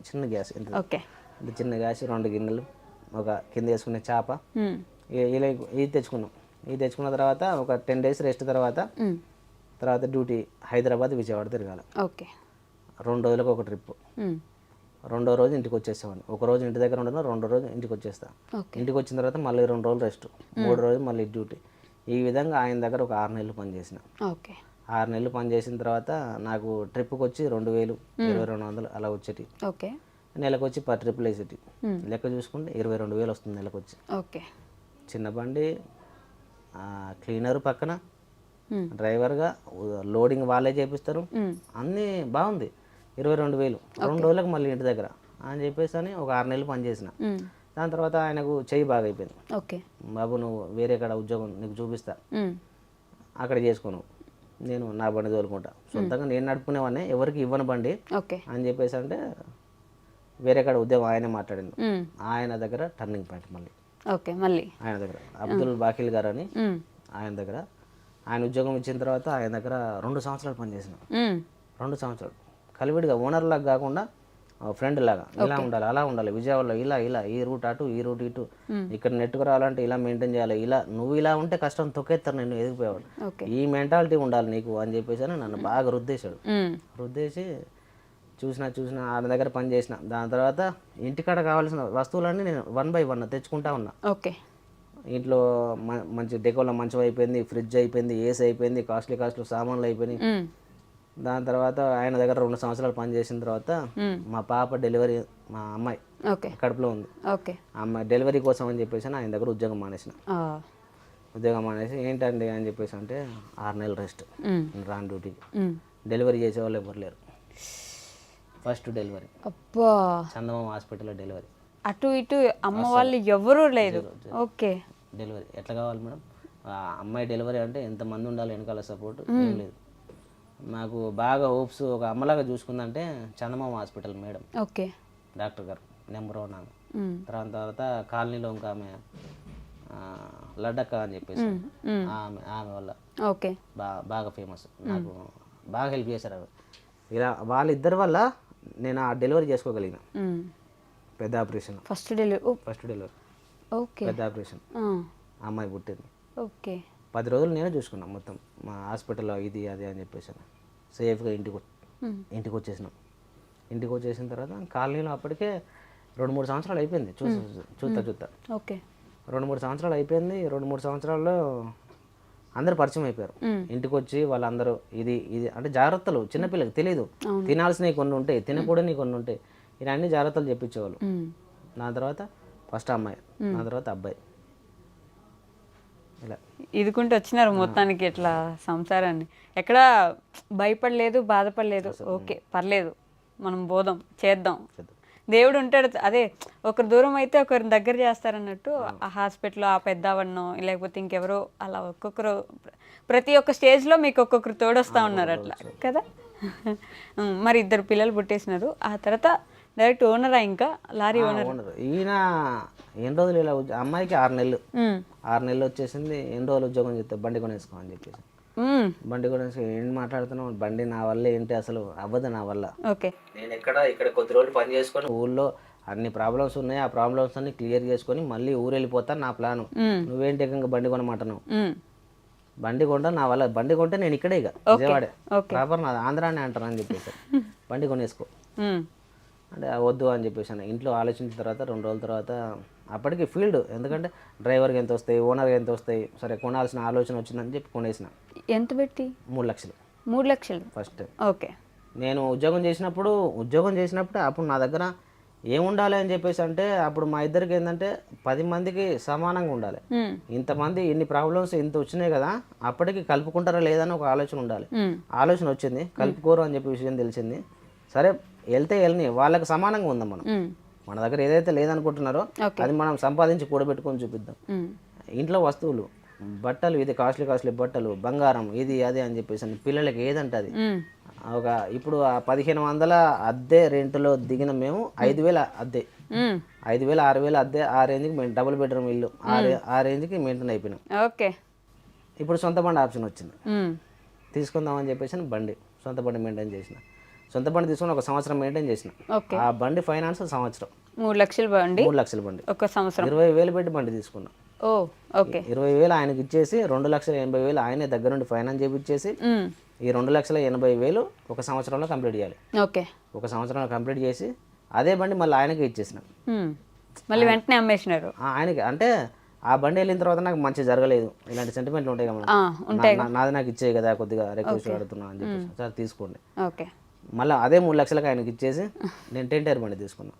చిన్న గ్యాస్ ఇంత చిన్న గ్యాస్, 2 గిన్నెలు, ఒక కింద వేసుకునే చేప, ఇలా ఇది తెచ్చుకున్నాం. ఇది తెచ్చుకున్న తర్వాత ఒక 10 days రెస్ట్ తర్వాత డ్యూటీ హైదరాబాద్ విజయవాడ తిరగాలి. 2 రోజులకు ఒక ట్రిప్. 2వ రోజు ఇంటికి వచ్చేసేవాడిని. ఒక రోజు ఇంటి దగ్గర ఉండను, 2వ రోజు ఇంటికి వచ్చేస్తా. ఇంటికి వచ్చిన తర్వాత మళ్ళీ 2 రోజులు రెస్ట్, 3వ రోజు మళ్ళీ డ్యూటీ. ఈ విధంగా ఆయన దగ్గర ఒక 6 నెలలు పనిచేసిన. 6 నెలలు పనిచేసిన తర్వాత నాకు ట్రిప్కి వచ్చి 2,000, 2,200 అలా వచ్చేటి. నెలకు వచ్చి 10 ట్రిప్పులు వేసేటి. లెక్క చూసుకుంటే 22,000 వస్తుంది నెలకు వచ్చి. చిన్న బండి, క్లీనర్ పక్కన, డ్రైవర్గా లోడింగ్ వాళ్ళే చేపిస్తారు, అన్నీ బాగుంది. 22,000 2 రోజులకు మళ్ళీ ఇంటి దగ్గర అని చెప్పేసి అని ఒక 6 నెలలు పనిచేసిన. దాని తర్వాత ఆయనకు చెయ్యి బాగా అయిపోయింది. ఓకే బాబు నువ్వు వేరే కాడ ఉద్యోగం నీకు చూపిస్తా, అక్కడ చేసుకోను, నేను నా బండి తోలుకుంటా, సొంతంగా నేను నడుపుకునేవాడిని, ఎవరికి ఇవ్వను బండి ఓకే అని చెప్పేసి అంటే వేరే కాడ ఉద్యోగం ఆయనే మాట్లాడింది. ఆయన దగ్గర టర్నింగ్ పాయింట్ మళ్ళీ ఓకే మళ్ళీ ఆయన దగ్గర అబ్దుల్ బాకిల్ గారు అని ఆయన దగ్గర ఆయన ఉద్యోగం ఇచ్చిన తర్వాత ఆయన దగ్గర 2 సంవత్సరాలు పనిచేసిన. 2 సంవత్సరాలు కలివిడిగా ఓనర్ లాగా కాకుండా ఫ్రెండ్ లాగా ఇలా ఉండాలి, అలా ఉండాలి, విజయవాడలో ఇలా ఇలా ఈ రూట్ అటు ఈ రూట్ ఇటు, ఇక్కడ నెట్కు రావాలంటే ఇలా మెయింటైన్ చేయాలి, ఇలా నువ్వు ఇలా ఉంటే కష్టం తొక్కేస్తారు, నేను ఎదిగిపోయేవాడు, ఈ మెంటాలిటీ ఉండాలి నీకు అని చెప్పేసి అని నన్ను బాగా రుద్దేశాడు. రుద్దేసి చూసిన ఆయన దగ్గర పని చేసిన. దాని తర్వాత ఇంటికాడ కావాల్సిన వస్తువులన్నీ నేను 1 by 1 తెచ్చుకుంటా ఉన్నా. ఓకే ఇంట్లో మంచి డెకోలో మంచం అయిపోయింది, ఫ్రిడ్జ్ అయిపోయింది, ఏసీ అయిపోయింది, కాస్ట్లీ సామాన్లు అయిపోయినాయి. దాని తర్వాత ఆయన దగ్గర 2 సంవత్సరాలు పని చేసిన తర్వాత మా పాప డెలివరీ, మా అమ్మాయి కడుపులో ఉంది, అమ్మాయి డెలివరీ కోసం అని చెప్పేసి ఆయన దగ్గర ఉద్యోగం మానేసిన. ఉద్యోగం మానేసి ఏంటండి అని చెప్పేసి అంటే 6 నెలలు రెస్ట్, రాన్ డ్యూటీకి. డెలివరీ చేసేవాళ్ళు ఎవరు లేరు. ఫస్ట్ డెలివరీ చందమామ హాస్పిటల్లో డెలివరీ, అటు ఇటు అమ్మ వాళ్ళు ఎవరూ లేదు. ఓకే డెలివరీ ఎట్లా కావాలి మేడం, అమ్మాయి డెలివరీ అంటే ఎంతమంది ఉండాలి వెనకాల సపోర్ట్, ఏం లేదు. మాకు బాగా హోప్స్ ఒక అమ్మలాగా చూసుకుందంటే చందమామ హాస్పిటల్ మేడం, ఓకే డాక్టర్ గారు నెంబర్ 1 ఆమె. తర్వాత కాలనీలో ఇంకా ఆమె లడ్డక్క అని చెప్పేసి ఆమె వల్ల ఓకే బాగా ఫేమస్, నాకు బాగా హెల్ప్ చేశారు. ఇలా వాళ్ళిద్దరి వల్ల నేను ఆ డెలివరీ చేసుకోగలిగిన. పెద్ద ఆపరేషన్, ఫస్ట్ డెలివరీ ఓకే పెద్ద ఆపరేషన్, అమ్మాయి పుట్టింది. ఓకే 10 రోజులు నేనే చూసుకున్నాను మొత్తం మా హాస్పిటల్లో, ఇది అది అని చెప్పేసి సేఫ్గా ఇంటికి వచ్చేసినాం. ఇంటికి వచ్చేసిన తర్వాత కాలనీలో అప్పటికే 2-3 సంవత్సరాలు అయిపోయింది చూస్తా. ఓకే 2-3 సంవత్సరాలు అయిపోయింది. 2-3 సంవత్సరాల్లో అందరు పరిచయం అయిపోయారు. ఇంటికి వచ్చి వాళ్ళందరూ ఇది ఇది అంటే జాగ్రత్తలు, చిన్నపిల్లకి తెలియదు, తినాల్సినవి కొన్ని ఉంటాయి, తినకూడని కొన్ని ఉంటాయి, ఇలా అన్ని జాగ్రత్తలు చెప్పించేవాళ్ళు. నా తర్వాత ఫస్ట్ అమ్మాయి, నా తర్వాత అబ్బాయి, ఇలా ఇదికుంటూ వచ్చినారు మొత్తానికి ఇట్లా సంసారాన్ని. ఎక్కడ భయపడలేదు, బాధపడలేదు. ఓకే పర్లేదు, మనం పోదాం, చేద్దాం, దేవుడు ఉంటాడు. అదే ఒకరు దూరం అయితే ఒకరిని దగ్గర చేస్తారన్నట్టు ఆ హాస్పిటల్లో ఆ పెద్దవన్నో లేకపోతే ఇంకెవరో అలా ఒక్కొక్కరు ప్రతి ఒక్క స్టేజ్లో మీకు ఒక్కొక్కరు తోడొస్తూ ఉన్నారు అట్లా కదా. మరి 2 పిల్లలు పుట్టేసినారు. ఆ తర్వాత డైరెక్ట్ ఓనరా, ఇంకా లారీ ఓనర్? ఈయన ఎన్ని రోజులు ఇలా అమ్మాయికి 6 నెలలు 6 నెలలు వచ్చేసింది. ఎన్ని రోజులు ఉద్యోగం చేస్తే బండి కొనేసుకో అని చెప్పేసి, బండి కొనేసి ఏం మాట్లాడుతున్నావు, బండి నా వల్ల ఏంటి, అసలు అవ్వదు నా వల్ల. నేను ఇక్కడ కొద్ది రోజులు పని చేసుకొని ఊళ్ళో అన్ని ప్రాబ్లమ్స్ ఉన్నాయి, ఆ ప్రాబ్లమ్స్ అన్ని క్లియర్ చేసుకొని మళ్ళీ ఊరు వెళ్ళిపోతాను నా ప్లాను. నువ్వేంటి ఏకంగా బండి కొనమంటున్నావు, బండి కొంటా నా వల్ల, బండి కొంటే నేను ఇక్కడే ఇక విజయవాడే ప్రాపర్ నాది ఆంధ్రానే అంటాను అని చెప్పేసి, బండి కొనేసుకో అంటే వద్దు అని చెప్పేసి ఇంట్లో ఆలోచించిన తర్వాత 2 రోజుల తర్వాత అప్పటికి ఫీల్డ్, ఎందుకంటే డ్రైవర్కి ఎంత వస్తాయి, ఓనర్కి ఎంత వస్తాయి, సరే కొనాల్సిన ఆలోచన వచ్చిందని చెప్పి కొనేసిన. ఎంత పెట్టి? 3 లక్షలు. 3 లక్షలు ఫస్ట్. ఓకే. నేను ఉద్యోగం చేసినప్పుడు అప్పుడు నా దగ్గర ఏముండాలి అని చెప్పేసి అంటే అప్పుడు మా ఇద్దరికి ఏంటంటే 10 మందికి సమానంగా ఉండాలి. ఇంతమంది ఇన్ని ప్రాబ్లమ్స్ ఇంత వచ్చినాయి కదా, అప్పటికి కలుపుకుంటారా లేదని ఒక ఆలోచన ఉండాలి. ఆలోచన వచ్చింది, కలుపుకోరు అని చెప్పి విషయం తెలిసింది. సరే వెళ్తే వెళ్ళని, వాళ్ళకి సమానంగా ఉందాం మనం. మన దగ్గర ఏదైతే లేదనుకుంటున్నారో అది మనం సంపాదించి కూడబెట్టుకొని చూపిద్దాం. ఇంట్లో వస్తువులు, బట్టలు, ఇది కాస్ట్లీ బట్టలు, బంగారం, ఇది అది అని చెప్పేసి పిల్లలకి ఏదంటే అది ఒక ఇప్పుడు 1500 అద్దె రెంట్లో దిగిన మేము 5000 అద్దె, 5000 6000 అద్దె, ఆ రేంజ్కి మేము డబుల్ బెడ్రూమ్ ఇల్లు ఆ రేంజ్కి మెయింటైన్ అయిపోయినాం. ఓకే. ఇప్పుడు సొంత బండి ఆప్షన్ వచ్చింది, తీసుకుందామని చెప్పేసి బండి, సొంత బండి మెయింటైన్ చేసిన. సొంత బండి తీసుకుని 1 సంవత్సరం మెయింటైన్ చేసిన. ఆ బండి ఫైనాన్స్ సంవత్సరం 3 లక్షల బండి, 3 లక్షల బండి, 1 సంవత్సరం 20,000 పెట్టి బండి తీసుకున్నా. 20,000 ఆయనకి ఇచ్చేసి 2,80,000 ఆయనే దగ్గర నుండి ఫైనాన్స్ చేపించేసి ఈ 2,80,000 1 సంవత్సరంలో కంప్లీట్ చేయాలి. 1 సంవత్సరంలో కంప్లీట్ చేసి అదే బండి మళ్ళీ ఆయనకి ఇచ్చేసిన. మళ్ళీ వెంటనే అమ్మేసినారు ఆయనకి. అంటే ఆ బండి వెళ్ళిన తర్వాత నాకు మంచి జరగలేదు, ఇలాంటి సెంటిమెంట్లు ఉంటాయి కదా, నాది నాకు ఇచ్చేయి కదా, కొద్దిగా రిక్వెస్ట్ అడుగుతున్నా అని చెప్పేసి సార్ తీసుకోండి. మళ్ళీ అదే 3 లక్షలకు ఆయనకి ఇచ్చేసి నేను 10 టైర్ బండి తీసుకున్నాను.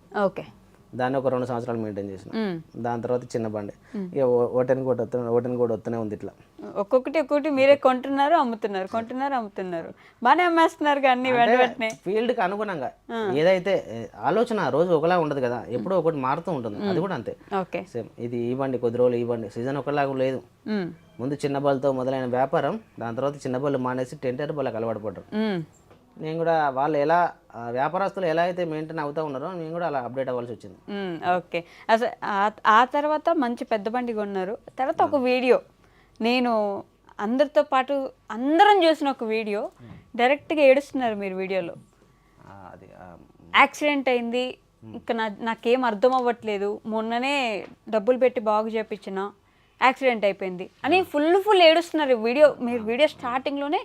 దాన్ని ఒక 2 సంవత్సరాలు మెయింటైన్ చేసిన. దాని తర్వాత చిన్న బండి, ఇక ఓటెన్ కూడా వస్తూనే ఉంది ఇట్లా. ఒక్కొక్కటి మీరే కొంటున్నారు అమ్ముతున్నారు బాగానే అమ్మేస్తున్నారు కానీ వెంటనే ఫీల్డ్కి అనుగుణంగా ఏదైతే ఆలోచన రోజు ఒకలా ఉండదు కదా, ఎప్పుడో ఒకటి మారుతూ ఉంటుంది. అది కూడా అంతే ఓకే. సేమ్ ఇది ఇవ్వండి, కొద్ది రోజులు ఇవ్వండి, సీజన్ ఒకలాగా లేదు. ముందు చిన్న బళ్ళతో మొదలైన వ్యాపారం, దాని తర్వాత చిన్న బళ్ళు మానేసి టెంటర్ బళ్ళకి అలవాటు పడ్డారు. నేను కూడా వాళ్ళు ఎలా వ్యాపారస్తులు ఎలా అయితే మెయింటైన్ అవుతూ ఉన్నారో నేను కూడా అలా అప్డేట్ అవ్వాల్సి వచ్చింది. ఓకే. అసలు ఆ తర్వాత మంచి పెద్ద బండి కొన్నారు. తర్వాత ఒక వీడియో నేను అందరితో పాటు అందరం చూసిన ఒక వీడియో, డైరెక్ట్గా ఏడుస్తున్నారు మీరు వీడియోలో. అది యాక్సిడెంట్ అయింది, ఇంకా నాకేం అర్థం అవ్వట్లేదు, మొన్ననే డబ్బులు పెట్టి బాగు చేయించిన, యాక్సిడెంట్ అయిపోయింది అని ఫుల్ ఏడుస్తున్నారు. మీరు వీడియో స్టార్టింగ్లోనే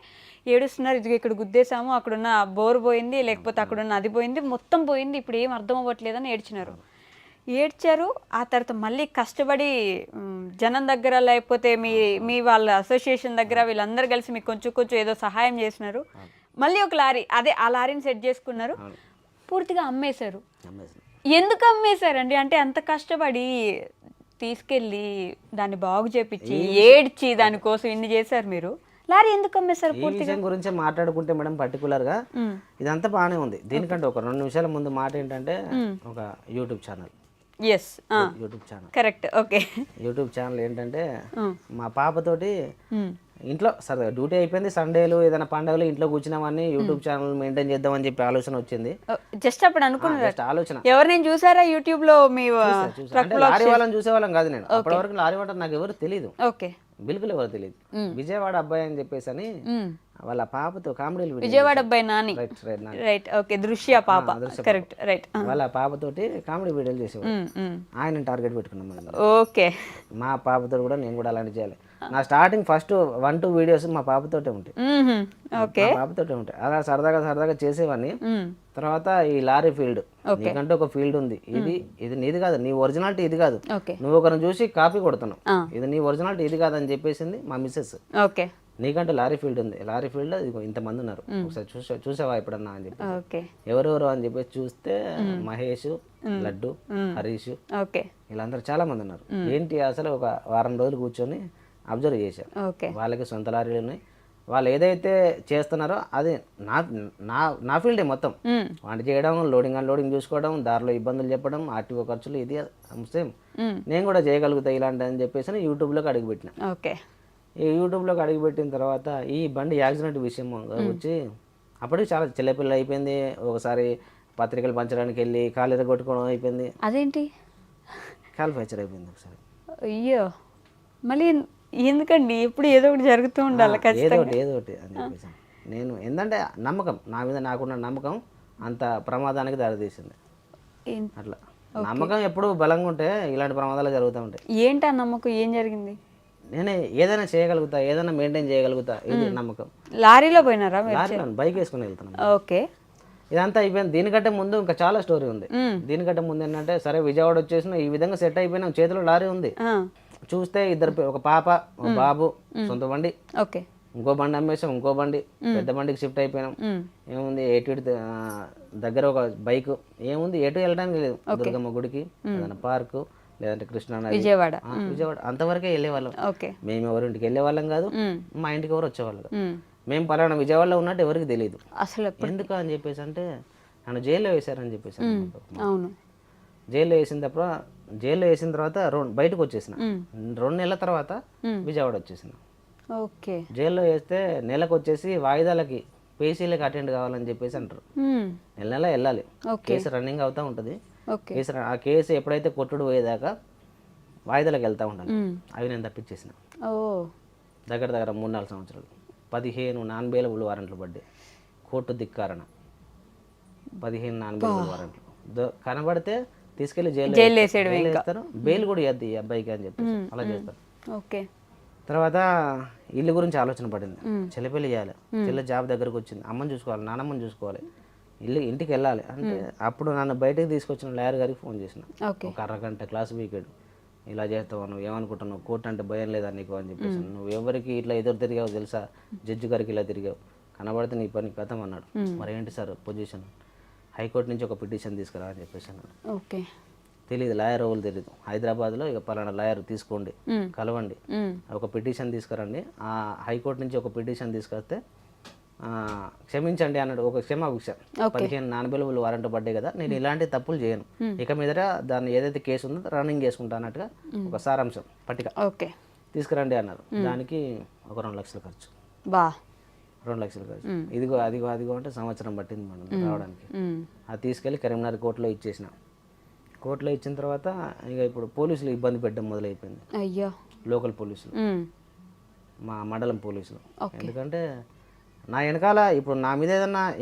ఏడుస్తున్నారు. ఇది ఇక్కడ గుద్దేశాము, అక్కడున్న బోర్ పోయింది, లేకపోతే అక్కడున్న అది పోయింది, మొత్తం పోయింది, ఇప్పుడు ఏం అర్థం అవ్వట్లేదని ఏడ్చారు. ఆ తర్వాత మళ్ళీ కష్టపడి జనం దగ్గర లేకపోతే మీ వాళ్ళ అసోసియేషన్ దగ్గర వీళ్ళందరూ కలిసి మీకు కొంచెం ఏదో సహాయం చేసినారు. మళ్ళీ ఒక లారీ, అదే ఆ లారీని సెట్ చేసుకున్నారు, పూర్తిగా అమ్మేశారు. ఎందుకు అమ్మేశారండి? అంటే అంత కష్టపడి తీసుకెళ్ళి దాన్ని బాగు చేపించి ఏడ్చి దానికోసం ఇన్ని చేశారు మీరు, లారీ ఎందుకు అమ్మేశారు? ఈ విషయం గురించి మాట్లాడుకుంటే మేడం పర్టికులర్గా ఇదంతా బాగానే ఉంది. దీనికంటే ఒక 2 నిమిషాల ముందు మాట ఏంటంటే ఒక YouTube channel. YouTube channel correct. Okay. YouTube channel ఏంటంటే మా పాపతోటి ఇంట్లో సరే డ్యూటీ అయిపోయింది, సండేలు ఏదైనా పండుగలు ఇంట్లో కూర్చున్నామని యూట్యూబ్ ఛానల్ మెయింటైన్ చేద్దామని చెప్పి ఆలోచన వచ్చింది. జస్ట్ అప్పుడు అనుకున్నారు ఆలోచన. ఎవరు చూసారా యూట్యూబ్ లో? మీ లారీ వాళ్ళని చూసేవాళ్ళం కాదు నేను అప్పటి వరకు. లారీ వాళ్ళ నాకు ఎవరు తెలియదు, ఓకే, బిల్కుల్ ఎవరు తెలియదు. విజయవాడ అబ్బాయి అని చెప్పేసి అని వాళ్ళ పాపతో కామెడీలు, విజయవాడ అబ్బాయి నాని, రైట్, ఓకే, దృశ్య పాప, కరెక్ట్, రైట్. వాళ్ళ పాపతోటి కామెడీ వీడియోలు చేసేవాడు. ఆయన టార్గెట్ పెట్టుకున్నాం. ఓకే. మా పాపతో కూడా నేను కూడా అలాంటి చేయాలి. నా స్టార్టింగ్ ఫస్ట్ 1-2 వీడియోస్ మా పాపతోటే ఉంటాయి. పాపతోటే ఉంటాయి. అలా సరదాగా చేసేవాడిని. తర్వాత ఈ లారీ ఫీల్డ్, నీకంటే ఒక ఫీల్డ్ ఉంది, ఇది నీది కాదు, నీ ఒరిజినాలిటీ ఇది కాదు, నువ్వు ఒకరిని చూసి కాపీ కొడుతున్నావు, ఇది నీ ఒరిజినాలిటీ ఇది కాదు అని చెప్పేసింది మా మిస్సెస్. ఓకే. నీకంటే లారీ ఫీల్డ్ ఉంది, లారీ ఫీల్డ్ ఇంతమంది ఉన్నారు, ఒకసారి చూసావా ఎప్పుడన్నా అని చెప్పి ఎవరెవరు అని చెప్పేసి చూస్తే మహేష్, లడ్డు, హరీష్, వీళ్ళందరూ చాలా మంది ఉన్నారు. ఏంటి అసలు ఒక వారం రోజులు కూర్చొని అబ్జర్వ్ చేశారు. వాళ్ళకి సొంత లారీలు ఉన్నాయి, వాళ్ళు ఏదైతే చేస్తున్నారో అది నా ఫీల్డే మొత్తం. వంట చేయడం, లోడింగ్ అన్లోడింగ్ చూసుకోవడం, దారిలో ఇబ్బందులు చెప్పడం, ఆర్టీఓ ఖర్చులు, ఇది సేమ్ నేను కూడా చేయగలుగుతా ఇలాంటి అని చెప్పేసి యూట్యూబ్లోకి అడుగుపెట్టిన. ఈ యూట్యూబ్లోకి అడుగుపెట్టిన తర్వాత ఈ బండి యాక్సిడెంట్ విషయం వచ్చి అప్పటికి చాలా చిల్లపిల్ల అయిపోయింది. ఒకసారి పత్రికలు పంచడానికి వెళ్ళి కాలు ఎరగొట్టుకోవడం అయిపోయింది. అదేంటి? కాలు ఫ్రాక్చర్ అయిపోయింది ఒకసారి. అయ్యో, మళ్ళీ ఎందుకండి? ఎప్పుడు ఏదో ఒకటి జరుగుతూ ఉండాలి, ఏదో ఒకటి అని చెప్పేసి. నేను ఏంటంటే నమ్మకం, నా మీద నాకున్న నమ్మకం అంత ప్రమాదానికి దారితీసింది. అట్లా నమ్మకం ఎప్పుడు బలంగా ఉంటే ఇలాంటి ప్రమాదాలు జరుగుతూ ఉంటాయి. ఏంటి ఆ నమ్మకం? ఏం జరిగింది? నేను ఏదైనా చేయగలుగుతా, ఏదైనా మెయింటైన్ చేయగలుగుతా, ఇది నమ్మకం. లారీలో పోయినారా? లారీలో బైక్ వేసుకుని వెళ్తున్నాను. ఓకే. ఇదంతా అయిపోయింది. దీనికంటే ముందు ఇంకా చాలా స్టోరీ ఉంది. దీనికంటే ముందు ఏంటంటే సరే విజయవాడ వచ్చేసిన ఈ విధంగా సెట్ అయిపోయినాం, చేతిలో లారీ ఉంది. చూస్తే ఒక పాప, ఒక బాబు, సొంత బండి, ఇంకో బండి అమ్మేసాం, ఇంకో బండి పెద్ద బండికి షిఫ్ట్ అయిపోయినాం. ఏముంది ఏటు దగ్గర ఒక బైక్, ఏముంది ఎటు వెళ్ళడానికి లేదు, దుర్గమ్మ గుడికి, ఏదైనా పార్కు, లేదంటే కృష్ణా నది, విజయవాడ అంతవరకే వెళ్ళేవాళ్ళం. మేము ఎవరింటికి వెళ్ళేవాళ్ళం కాదు, మా ఇంటికి ఎవరు వచ్చేవాళ్ళు కాదు. మేము పలానా విజయవాడలో ఉన్నట్టు ఎవరికి తెలియదు అసలు. ఎందుకు అని చెప్పేసి అంటే నన్ను జైల్లో వేశారని చెప్పేసి. జైల్లో వేసిన తర్వాత బయటకు వచ్చేసిన. 2 నెలల తర్వాత విజయవాడ వచ్చేసిన. జైల్లో వేస్తే నెలకు వచ్చేసి వాయిదాలకి పేసీలకు అటెండ్ కావాలని చెప్పేసి అంటారు. నెల వెళ్ళాలి, కేసు రన్నింగ్ అవుతూ ఉంటుంది. ఆ కేసు ఎప్పుడైతే కొట్టుడు పోయేదాకా వాయిదాలకు వెళ్తూ ఉండాలి. అవి నేను తప్పించేసిన. దగ్గర 3-4 సంవత్సరాలు 15 నాన్-బెయిలబుల్ వారెంట్లు పడ్డాయి. కోర్టు ధిక్కారణ 15 నాన్-బెయిలబుల్ వారెంట్లు కనబడితే తీసుకెళ్లి జైలు వేస్తారు. బెయిల్ కూడా ఇవ్వద్దు ఈ అబ్బాయికి అని చెప్పి అలా చేస్తారు. తర్వాత ఇల్లు గురించి ఆలోచన పడింది. చెల్లెపల్లి చేయాలి, చెల్లె జాబ్ దగ్గరకు వచ్చింది, అమ్మని చూసుకోవాలి, నాన్నమ్మని చూసుకోవాలి, ఇంటికి వెళ్ళాలి అంటే అప్పుడు నన్ను బయటకు తీసుకొచ్చిన లాయర్ గారికి ఫోన్ చేసిన. ఒక అరగంట క్లాస్ వీకెడ్, ఇలా చేస్తావు, నువ్వు ఏమనుకుంటున్నావు, కోర్టు అంటే భయం లేదా నీకు అని చెప్పేసి, నువ్వు ఎవరికి ఇట్లా ఎదురు తిరిగావు తెలుసా, జడ్జి గారికి ఇలా తిరిగావు, కనబడితే నీ పని కథం అన్నాడు. మరి ఏంటి సార్ పొజిషన్, హైకోర్టు నుంచి ఒక పిటిషన్ తీసుకురా అని చెప్పేసి అన్నాడు. తెలియదు, లాయర్ ఎవరు తెలియదు. హైదరాబాద్లో ఇక పలానా లాయర్ తీసుకోండి, కలవండి, ఒక పిటిషన్ తీసుకురండి. ఆ హైకోర్టు నుంచి ఒక పిటిషన్ తీసుకొస్తే క్షమించండి అన్నాడు. ఒక క్షమాభిక్ష 15 నాన్-అవైలబుల్ వారెంట్ పడ్డాయి కదా, నేను ఇలాంటి తప్పులు చేయను, ఇక మీదట దాన్ని ఏదైతే కేసు ఉందో రన్నింగ్ చేసుకుంటా అన్నట్టుగా ఒక సారాంశం పట్టిక తీసుకురండి అన్నారు. దానికి ఒక 2 లక్షలు ఖర్చు. 2 లక్షలు ఖర్చు. ఇదిగో అదిగో అదిగో అంటే సంవత్సరం పట్టింది మనం రావడానికి. అది తీసుకెళ్ళి కరీంనగర్ కోర్టులో ఇచ్చేసిన. కోర్టులో ఇచ్చిన తర్వాత ఇక ఇప్పుడు పోలీసులు ఇబ్బంది పెట్టడం మొదలైపోయింది. అయ్యో, లోకల్ పోలీసులు, మా మండలం పోలీసులు. ఎందుకంటే నా వెనకాల ఇప్పుడు నా మీద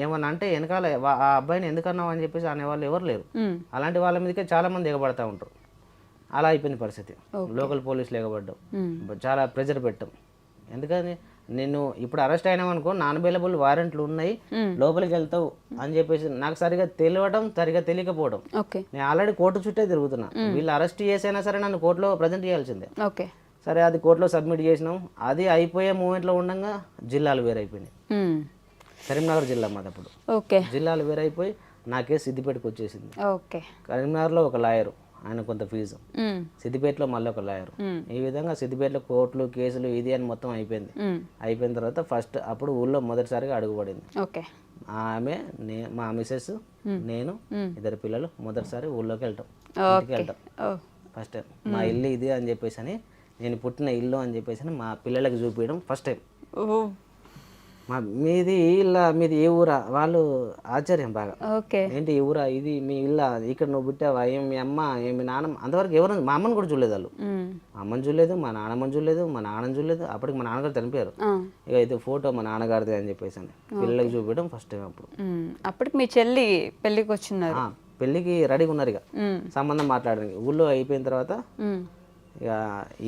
ఏమన్నా అంటే వెనకాల ఆ అబ్బాయిని ఎందుకన్నావు అని చెప్పేసి అనేవాళ్ళు ఎవరు లేరు. అలాంటి వాళ్ళ మీదకే చాలా మంది ఎగబడతా ఉంటారు. అలా అయిపోయింది పరిస్థితి. లోకల్ పోలీసులు ఎగబడ్డాం, చాలా ప్రెజర్ పెట్టాం. ఎందుకని నేను ఇప్పుడు అరెస్ట్ అయినామనుకో, నాన్-అవైలబుల్ వారెంట్లు ఉన్నాయి, లోపలికి వెళ్తావు అని చెప్పేసి నాకు సరిగా తెలియడం, సరిగా తెలియకపోవడం. నేను ఆల్రెడీ కోర్టు చుట్టే తిరుగుతున్నా. వీళ్ళు అరెస్ట్ చేసైనా సరే నన్ను కోర్టులో ప్రజెంట్ చేయాల్సిందే. సరే, అది కోర్టులో సబ్మిట్ చేసినాం. అది అయిపోయే మూమెంట్లో ఉండగా జిల్లాలు వేరైపోయినాయి. కరీంనగర్ జిల్లా మాది అప్పుడు. జిల్లాలు వేరైపోయి నా కేసు సిద్దిపేటకు వచ్చేసింది. కరీంనగర్లో ఒక లాయరు, ఆయన కొంత ఫీజు, సిద్దిపేటలో మళ్ళీ ఒక లాయరు. ఈ విధంగా సిద్దిపేటలో కోర్టులు, కేసులు, ఇది అని మొత్తం అయిపోయింది. అయిపోయిన తర్వాత ఫస్ట్ అప్పుడు ఊళ్ళో మొదటిసారిగా అడుగుపడింది. ఆమె, మా మిసెస్, నేను, 2 పిల్లలు మొదటిసారి ఊళ్ళోకి వెళ్తాం, ఇంటికి వెళ్తాం. ఫస్ట్ టైం మా ఇల్లు ఇది అని చెప్పేసి అని, నేను పుట్టిన ఇల్లు అని చెప్పేసి మా పిల్లలకి చూపించడం ఫస్ట్ టైం. మీది ఇల్లా, మీది ఏ ఊరా? వాళ్ళు ఆశ్చర్యం బాగా. ఏంటి ఈ ఊరా, ఇది మీ ఇల్లా, ఇక్కడ నువ్వు పుట్టావా, ఏం మీ అమ్మ, ఏం మీ నాన్నమ్మ? అంతవరకు ఎవరు, మా అమ్మని కూడా చూడలేదు వాళ్ళు. మా అమ్మని చూడలేదు, మా నాన్నమ్మని చూడలేదు, మా నాన్నని చూడలేదు. అప్పటికి మా నాన్నగారు చనిపోయారు. ఇక ఇది ఫోటో మా నాన్నగారిది అని చెప్పేసి అని పిల్లలకి చూపించడం ఫస్ట్ టైం. అప్పటికి మీ చెల్లి పెళ్ళికి వచ్చిన్నారు, పెళ్ళికి రెడీగా ఉన్నారు. ఇక సంబంధం మాట్లాడడానికి ఊళ్ళో అయిపోయిన తర్వాత ఇక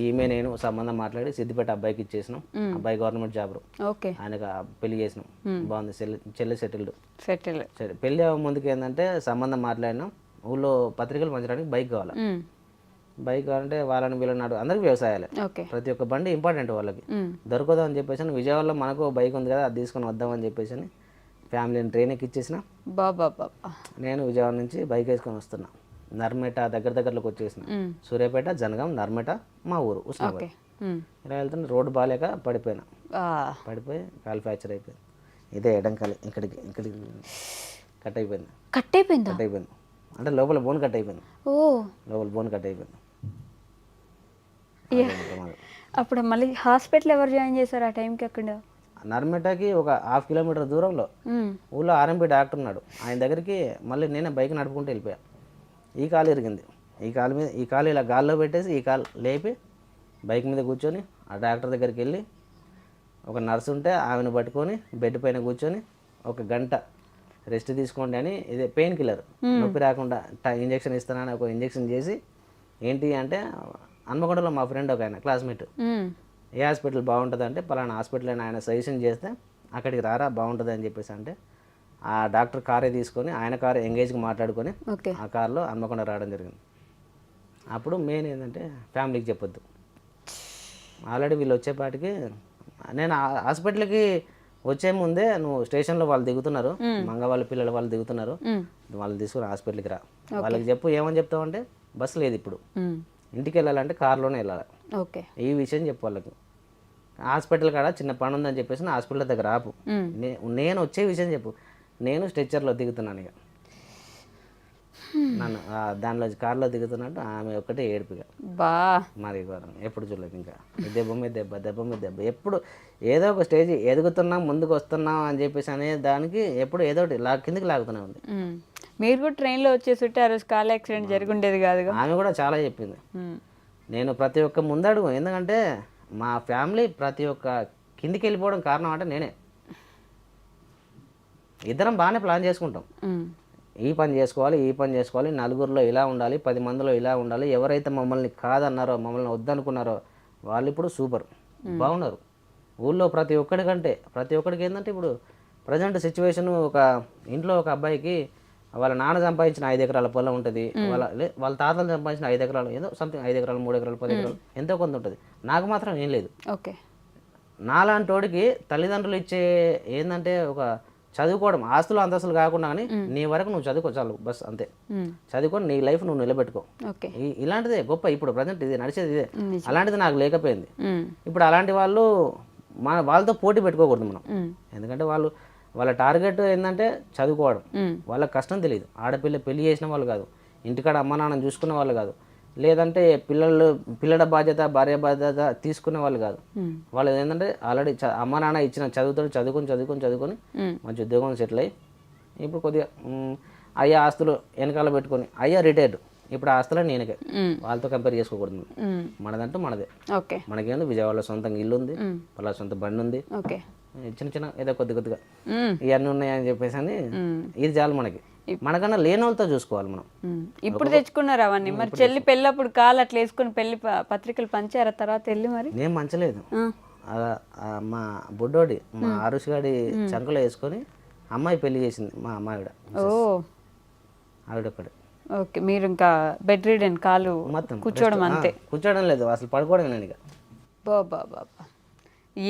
ఈమె నేను సంబంధం మాట్లాడి సిద్దిపేట అబ్బాయికి ఇచ్చేసినాం. అబ్బాయి గవర్నమెంట్ జాబ్, ఆయనకు పెళ్లి చేసినాం. బాగుంది, చెల్లి సెటిల్డ్. పెళ్లి ముందుకు ఏంటంటే సంబంధం మాట్లాడినాం. ఊళ్ళో పత్రికలు పంచడానికి బైక్ కావాలి. బైక్ కావాలంటే వాళ్ళని వీళ్ళని అందరికి వ్యవసాయాలే, ప్రతి ఒక్క బండి ఇంపార్టెంట్ వాళ్ళకి. దొరకదు అని చెప్పేసి విజయవాడలో మనకు బైక్ ఉంది కదా, అది తీసుకొని వద్దామని చెప్పేసి అని ఫ్యామిలీని ట్రైన్ ఎక్కి ఇచ్చేసిన. నేను విజయవాడ నుంచి బైక్ వేసుకొని వస్తున్నా. నర్మేట దగ్గరలోకి వచ్చేసిన. సూర్యాపేట, జనగాం, నర్మేట మా ఊరు ఉస్మాబాద్. ఇలా వెళ్తున్నా, రోడ్డు బాగాలేక పడిపోయినా. పడిపోయి కాలు ఫ్రాక్చర్ అయిపోయింది. ఇదే ఎడంకాలి ఇక్కడికి కట్ అయిపోయింది. అంటే లోపల బోన్ కట్ అయిపోయింది. లోపల బోన్ కట్ అయిపోయింది. అప్పుడు మళ్ళీ హాస్పిటల్ ఎవరు జాయిన్ చేశారు ఆ టైంకి? అక్కడ నర్మేటకి ఒక 1/2 కిలోమీటర్ దూరంలో ఊళ్ళో ఆర్ఎంపీ డాక్టర్ ఉన్నాడు. ఆయన దగ్గరికి మళ్ళీ నేనే బైక్ నడుపుకుంటూ వెళ్ళిపోయా. ఈ కాలు ఇరిగింది. ఈ కాలు ఇలా గాల్లో పెట్టేసి ఈ కాలు లేపి బైక్ మీద కూర్చొని ఆ డాక్టర్ దగ్గరికి వెళ్ళి, ఒక నర్సు ఉంటే ఆమెను పట్టుకొని బెడ్ పైన కూర్చొని 1 గంట రెస్ట్ తీసుకోండి అని, ఇదే పెయిన్ కిల్లర్, నొప్పి రాకుండా ఇంజక్షన్ ఇస్తానని ఒక ఇంజక్షన్ చేసి, ఏంటి అంటే హన్మకొండలో మా ఫ్రెండ్ ఒక ఆయన క్లాస్మేట్, ఏ హాస్పిటల్ బాగుంటుంది అంటే పలానా హాస్పిటల్ అని ఆయన సజెషన్ చేస్తే అక్కడికి రారా బాగుంటుంది అని చెప్పేసి అంటే, ఆ డాక్టర్ కారే తీసుకొని ఆయన కారు ఎంగేజ్కి మాట్లాడుకొని ఆ కార్లో హన్మకొండ రావడం జరిగింది. అప్పుడు మెయిన్ ఏంటంటే ఫ్యామిలీకి చెప్పొద్దు. ఆల్రెడీ వీళ్ళు వచ్చేపాటికి నేను హాస్పిటల్కి వచ్చే ముందే, నువ్వు స్టేషన్లో వాళ్ళు దిగుతున్నారు, మంగ వాళ్ళ పిల్లలు వాళ్ళు దిగుతున్నారు, వాళ్ళని తీసుకుని హాస్పిటల్కి రా, వాళ్ళకి చెప్పు. ఏమని చెప్తావు అంటే, బస్సు లేదు ఇప్పుడు, ఇంటికి వెళ్ళాలంటే కార్లోనే వెళ్ళాలి, ఈ విషయం చెప్పు వాళ్ళకి. హాస్పిటల్ కాడ చిన్న పని ఉందని చెప్పేసి నా హాస్పిటల్ దగ్గర ఆపు, నేను వచ్చే విషయం చెప్పు. నేను స్ట్రెచ్చర్లో దిగుతున్నాను. ఇక నన్ను దానిలో కార్లో దిగుతున్నట్టు ఆమె ఒక్కటే ఏడుపుగా మరి ఎప్పుడు చూడలేదు. ఇంకా దెబ్బ మీద దెబ్బ ఎప్పుడు ఏదో ఒక స్టేజ్ ఎదుగుతున్నాం, ముందుకు వస్తున్నాం అని చెప్పేసి అనే దానికి ఎప్పుడు ఏదో ఒకటి కిందికి లాగుతూనే ఉంది. మీరు కూడా ట్రైన్లో వచ్చేసి ఆ రోజు కార్ యాక్సిడెంట్ జరిగి ఉండేది కాదు. ఆమె కూడా చాలా చెప్పింది. నేను ప్రతి ఒక్క ముందడుగు, ఎందుకంటే మా ఫ్యామిలీ ప్రతి ఒక్క కిందికి వెళ్ళిపోవడం కారణం అంటే నేనే. ఇద్దరం బాగానే ప్లాన్ చేసుకుంటాం, ఈ పని చేసుకోవాలి, నలుగురిలో ఇలా ఉండాలి, 10 మందిలో ఇలా ఉండాలి. ఎవరైతే మమ్మల్ని కాదన్నారో, మమ్మల్ని వద్దనుకున్నారో వాళ్ళు ఇప్పుడు సూపర్ బాగున్నారు. ఊళ్ళో ప్రతి ఒక్కడికి ఏంటంటే ఇప్పుడు ప్రజెంట్ సిచ్యువేషన్, ఒక ఇంట్లో ఒక అబ్బాయికి వాళ్ళ నాన్న సంపాదించిన 5 ఎకరాల పొలం ఉంటుంది, వాళ్ళ తాతలు సంపాదించిన 5 ఎకరాలు, ఏదో సంథింగ్ 5 ఎకరాలు, 3 ఎకరాలు, 10 ఎకరాలు ఎంతో కొంత ఉంటుంది. నాకు మాత్రం ఏం లేదు. నాలాంటి వాడికి తల్లిదండ్రులు ఇచ్చే ఏంటంటే ఒక చదువుకోవడం ఆస్తులు అంతస్తులు కాకుండా కానీ నీ వరకు నువ్వు చదువుకో చాలు బస్ అంతే. చదువుకొని నీ లైఫ్ నువ్వు నిలబెట్టుకో. ఇలాంటిదే గొప్ప ఇప్పుడు ప్రజెంట్ ఇది నడిచేది ఇదే. అలాంటిది నాకు లేకపోయింది. ఇప్పుడు అలాంటి వాళ్ళు వాళ్ళతో పోటీ పెట్టుకోకూడదు మనం. ఎందుకంటే వాళ్ళ టార్గెట్ ఏంటంటే చదువుకోవడం. వాళ్ళకి కష్టం తెలియదు. ఆడపిల్ల పెళ్లి చేసిన వాళ్ళు కాదు, ఇంటికాడ అమ్మ నాన్నని చూసుకునే వాళ్ళు కాదు, లేదంటే పిల్లల బాధ్యత భార్య బాధ్యత తీసుకునే వాళ్ళు కాదు. వాళ్ళు ఏంటంటే ఆల్రెడీ అమ్మ నాన్న ఇచ్చిన చదువుతో చదువుకొని మంచి ఉద్యోగం సెటిల్ అయ్యి ఇప్పుడు కొద్దిగా అయ్యా ఆస్తులు వెనకాల పెట్టుకొని అయ్యా రిటైర్డ్. ఇప్పుడు ఆస్తులు నేనకే, వాళ్ళతో కంపేర్ చేసుకోకూడదు. మనదంటూ మనదే. మనకేందో విజయవాడలో సొంతంగా ఇల్లు ఉంది, వాళ్ళ సొంత బండి ఉంది, చిన్న ఏదో కొద్దిగా ఇవన్నీ ఉన్నాయని చెప్పేసి అని ఇది చాలు మనకి. మనకన్నా లేని వాళ్ళతో చూసుకోవాలి మనం. ఇప్పుడు తెచ్చుకున్నారు అవన్నీ. మరి చెల్లి పెళ్ళప్పుడు కాలు అట్లా వేసుకుని పెళ్లి పత్రికలు పంచారా తర్వాత వెళ్ళి? మరి నేను మంచలేదు. మా బుడ్డోడి మా ఆరుష్ గాడి చంకలో వేసుకొని అమ్మాయి పెళ్లి చేసింది మా అమ్మాయిడ. ఆవిడొక్కడే. ఓకే, మీరు ఇంకా బెడ్ రీడెన్, కాలు మొత్తం కూర్చోవడం అంతే. కూర్చోవడం లేదు, అసలు పడుకోవడం నేను. ఇక బాబా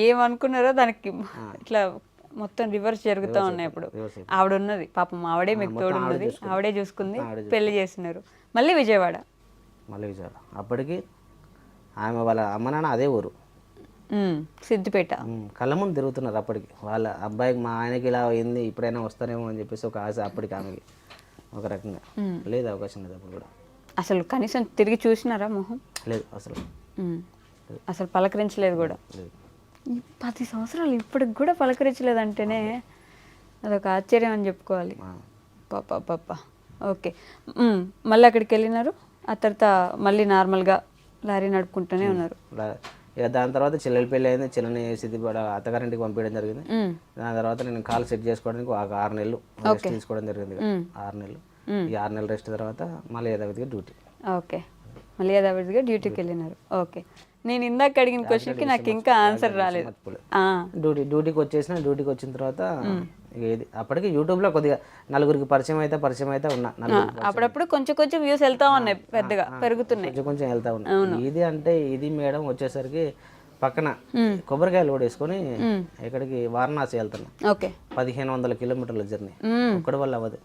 ఏమనుకున్నారో దానికి ఇట్లా మొత్తం రివర్స్ జరుగుతూ ఉన్నాయి. ఇప్పుడు ఆవిడ ఉన్నది పాపం, ఆవిడే మీకు తోడు ఉన్నది, ఆవిడే చూసుకుంది, పెళ్లి చేసినారు. మళ్ళీ విజయవాడ. అప్పటికి ఆమె వాళ్ళ అమ్మ నాన్న అదే ఊరు, సిద్దిపేట. కళ్ళ ముందు తిరుగుతున్నారు. అప్పటికి వాళ్ళ అబ్బాయికి మా ఆయనకి ఇలా అయింది, ఇప్పుడైనా వస్తారేమో అని చెప్పేసి ఒక ఆశ అప్పటికి ఆమెకి. ఒక రకంగా లేదు, అవకాశం లేదు అప్పుడు కూడా. అసలు కనీసం తిరిగి చూసినారా మొహం? లేదు, అసలు పలకరించలేదు కూడా. 10 సంవత్సరాలు ఇప్పటికి కూడా పలకరించలేదంటేనే అదొక ఆశ్చర్యం అని చెప్పుకోవాలి. పాప. ఓకే, మళ్ళీ అక్కడికి వెళ్ళినారు. ఆ తర్వాత మళ్ళీ నార్మల్గా లారీ నడుపుకుంటూనే ఉన్నారు. ఇక దాని తర్వాత చెల్లెలి పెళ్ళి అయింది. చెల్లెని సిద్దిపేట అత్తగారింటికి పంపించడం జరిగింది. దాని తర్వాత నేను కాల్ సెట్ చేసుకోవడానికి ఒక 6 నెలలు రెస్ట్ తీసుకోవడం జరిగింది. 6 నెలలు. ఈ 6 నెలలు రెస్ట్ తర్వాత మళ్ళీ యథావిధిగా డ్యూటీ. ఓకే, మళ్ళీ యథావిధిగా డ్యూటీకి వెళ్ళినారు. ఓకే, నేను ఇందాక అడిగిన క్వశ్చన్కి నాకు ఇంకా ఆన్సర్ రాలేదు. డ్యూటీకి వచ్చిన తర్వాత ఇది అప్పటికి యూట్యూబ్లో కొద్దిగా నలుగురికి పరిచయం అయితే ఉన్నా. అప్పుడప్పుడు కొంచెం వ్యూస్ వెళ్తా ఉన్నాయి, పెద్దగా పెరుగుతున్నాయి, కొంచెం వెళ్తా ఉన్నాయి. ఇది అంటే ఇది మేడం వచ్చేసరికి పక్కన కొబ్బరికాయలు కూడా వేసుకొని ఇక్కడికి వారణాసి వెళ్తున్నా. 1500 కిలోమీటర్ల జర్నీ ఒక్కడి వల్ల అవ్వదు.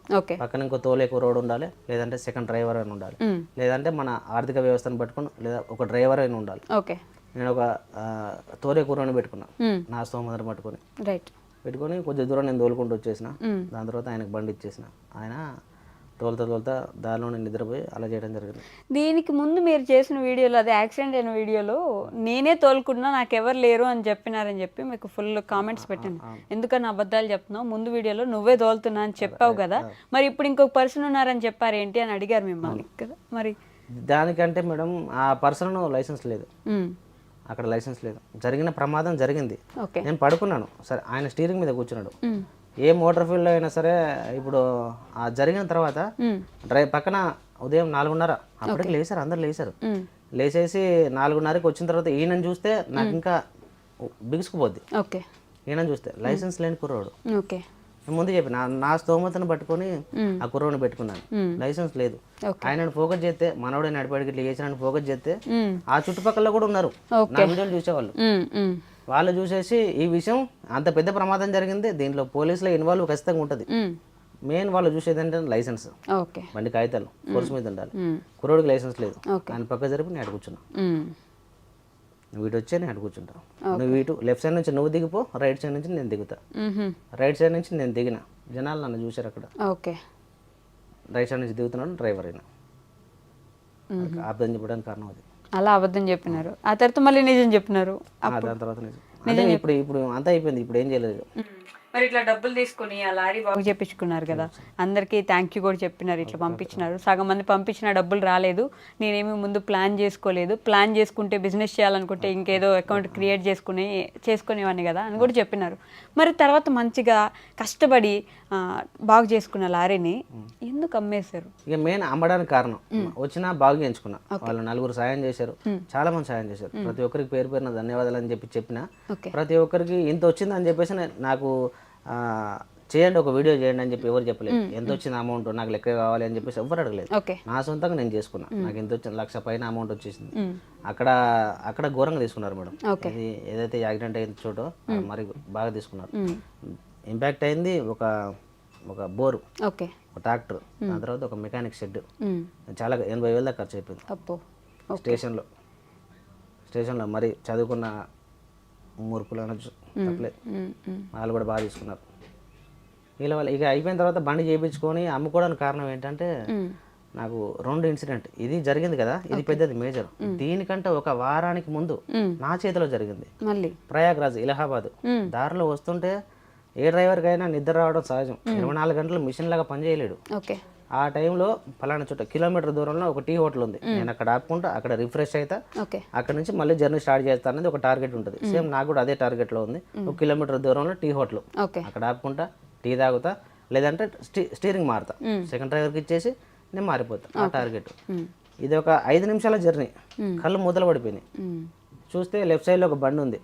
పక్కన ఇంకో తోలేకు రోడ్ ఉండాలి, లేదంటే సెకండ్ డ్రైవర్ అయినా ఉండాలి, లేదంటే మన ఆర్థిక వ్యవస్థను పట్టుకుని లేదా ఒక డ్రైవర్ అయినా ఉండాలి. నేను ఒక తోలే కూరని పెట్టుకున్నా, నా స్తోమతను పెట్టుకొని కొద్ది దూరం నేను తోలుకుంటూ వచ్చేసిన. దాని తర్వాత ఆయనకు బండి ఇచ్చేసిన. ఆయన తోలుతా దారిలోనే నిద్రపోయి అలా చేయడం జరిగింది. దీనికి ముందు మీరు చేసిన వీడియోలో, అది యాక్సిడెంట్ అయిన వీడియోలో, నేనే తోలుకున్నా నాకెవరు లేరు అని చెప్పినారని చెప్పి మీకు ఫుల్ కామెంట్స్ పెట్టాను. ఎందుకని అబద్ధాలు చెప్తున్నావు? ముందు వీడియోలో నువ్వే తోలుతున్నా అని చెప్పావు కదా, మరి ఇప్పుడు ఇంకొక పర్సన్ ఉన్నారని చెప్పారు ఏంటి అని అడిగారు మిమ్మల్ని కదా. మరి దానికంటే మేడం ఆ పర్సన్ లైసెన్స్ లేదు, అక్కడ లైసెన్స్ లేదు. జరిగిన ప్రమాదం జరిగింది, నేను పడుకున్నాను. సరే, ఆయన స్టీరింగ్ మీద కూర్చున్నాడు. ఏ మోటార్ ఫీల్డ్ అయినా సరే ఇప్పుడు ఆ జరిగిన తర్వాత పక్కన ఉదయం 4:30 అప్పటికి లేచారు, అందరు లేచేసి 4:30కి వచ్చిన తర్వాత ఈయనని చూస్తే నాకు ఇంకా బిగుసుకుపోద్ది. ఈయనని చూస్తే లైసెన్స్ లేని కుర్రోడు. ముందు చెప్పి నా స్తోమతను పట్టుకొని ఆ కుర్రోని పెట్టుకున్నాను. లైసెన్స్ లేదు. ఆయనను ఫోకస్ చేస్తే, మనోడే నడిపాడికి ఇట్లా చేసిన ఫోకస్ చేస్తే ఆ చుట్టుపక్కల కూడా ఉన్నారు నా వీడియోలు చూసేవాళ్ళు. వాళ్ళు చూసేసి ఈ విషయం అంత పెద్ద ప్రమాదం జరిగింది, దీంట్లో పోలీసుల ఇన్వాల్వ్ ఖచ్చితంగా ఉంటుంది. మెయిన్ వాళ్ళు చూసేది అంటే లైసెన్స్, బండి కాగితాలు ఫోర్స్ మీద ఉండాలి. కుర్రోడికి లైసెన్స్ లేదు. ఆయన పక్క జరిపి నేను అటు కూర్చున్నా. నువ్వు ఇటు వచ్చే నేను అటు కూర్చుంటాను. నువ్వు ఇటు లెఫ్ట్ సైడ్ నుంచి నువ్వు దిగిపో, రైట్ సైడ్ నుంచి నేను దిగుతా. రైట్ సైడ్ నుంచి నేను దిగిన, జనాలు నన్ను చూశారు అక్కడ. రైట్ సైడ్ నుంచి దిగుతున్నాను, డ్రైవర్ అయినా. అబద్ధం చెప్పడానికి కారణం అది. అలా అబద్ధం చెప్పినారు, ఆ తర్వాత మళ్ళీ నిజం చెప్పినారు. దాని తర్వాత నిజం అంటే ఇప్పుడు అంతా అయిపోయింది. ఇప్పుడు ఏం చేయలేదు. మరి ఇట్లా డబ్బులు తీసుకుని ఆ లారీ బాగు చేయించుకున్నారు కదా, అందరికీ థ్యాంక్ యూ కూడా చెప్పినారు, ఇట్లా పంపించినారు. సగం మంది పంపించిన డబ్బులు రాలేదు, నేనేమి ముందు ప్లాన్ చేసుకోలేదు, ప్లాన్ చేసుకుంటే బిజినెస్ చేయాలనుకుంటే ఇంకేదో అకౌంట్ క్రియేట్ చేసుకునేవాడిని కదా అని కూడా చెప్పినారు. మరి తర్వాత మంచిగా కష్టపడి బాగు చేసుకున్న లారీని ఎందుకు అమ్మేశారు? ఇక మెయిన్ అమ్మడానికి కారణం వచ్చినా బాగు చేయించుకున్నా. వాళ్ళు 4 సాయం చేశారు, చాలా మంది సాయం చేశారు. ప్రతి ఒక్కరికి పేరు పేరున ధన్యవాదాలు అని చెప్పిన ప్రతి ఒక్కరికి ఇంత వచ్చింది అని చెప్పేసి నాకు చేయండి, ఒక వీడియో చేయండి అని చెప్పి ఎవరు చెప్పలేదు. ఎంత వచ్చిన అమౌంట్ నాకు లెక్క కావాలి అని చెప్పేసి ఎవరు అడగలేదు. నా సొంతంగా నేను చేసుకున్నా. నాకు ఎంత వచ్చింది, 1,00,000 పైన అమౌంట్ వచ్చేసింది. అక్కడ ఘోరంగా తీసుకున్నారు మేడం. ఇది ఏదైతే యాక్సిడెంట్ అయిన చోటో మరి బాగా తీసుకున్నారు. ఇంపాక్ట్ అయింది ఒక ఒక బోరు, ఓకే. ఒక ట్రాక్టర్, దాని తర్వాత ఒక మెకానిక్ షెడ్. చాలా 80,000 దాకా ఖర్చు అయిపోయింది. అప్పో. స్టేషన్లో మరి చదువుకున్న మూర్ఖులు అనొచ్చు, తప్పలేదు, వాళ్ళు కూడా బాగా తీసుకున్నారు. వీళ్ళ వల్ల ఇక అయిపోయిన తర్వాత బండి చేయించుకొని అమ్ముకోవడానికి కారణం ఏంటంటే నాకు 2 ఇన్సిడెంట్. ఇది జరిగింది కదా, ఇది పెద్దది మేజర్. దీనికంటే ఒక వారానికి ముందు నా చేతిలో జరిగింది. మళ్ళీ ప్రయాగ్రాజ్, ఇలహాబాద్ దారిలో వస్తుంటే ఏ డ్రైవర్కైనా నిద్ర రావడం సహజం. 24 గంటలు మిషన్ లాగా పనిచేయలేడు. ఓకే. ఆ టైంలో పలానా చుట్ట కిలోమీటర్ దూరంలో ఒక టీ హోటల్ ఉంది. నేను అక్కడ ఆపుకుంటా, అక్కడ రిఫ్రెష్ అవుతా, ఓకే. అక్కడ నుంచి మళ్ళీ జర్నీ స్టార్ట్ చేస్తా అనేది ఒక టార్గెట్ ఉంటుంది. సేమ్ నాకు కూడా అదే టార్గెట్లో ఉంది. 1 కిలోమీటర్ దూరంలో టీ హోటల్, ఓకే. అక్కడ ఆపుకుంటా, టీ తాగుతా, లేదంటే స్టీరింగ్ మారుతా, సెకండ్ డ్రైవర్కి ఇచ్చేసి నేను మారిపోతా. ఆ టార్గెట్. ఇది ఒక 5 నిమిషాల జర్నీ. కళ్ళు మూతలు పడిపోయినాయి. చూస్తే లెఫ్ట్ సైడ్లో ఒక బండి ఉంది.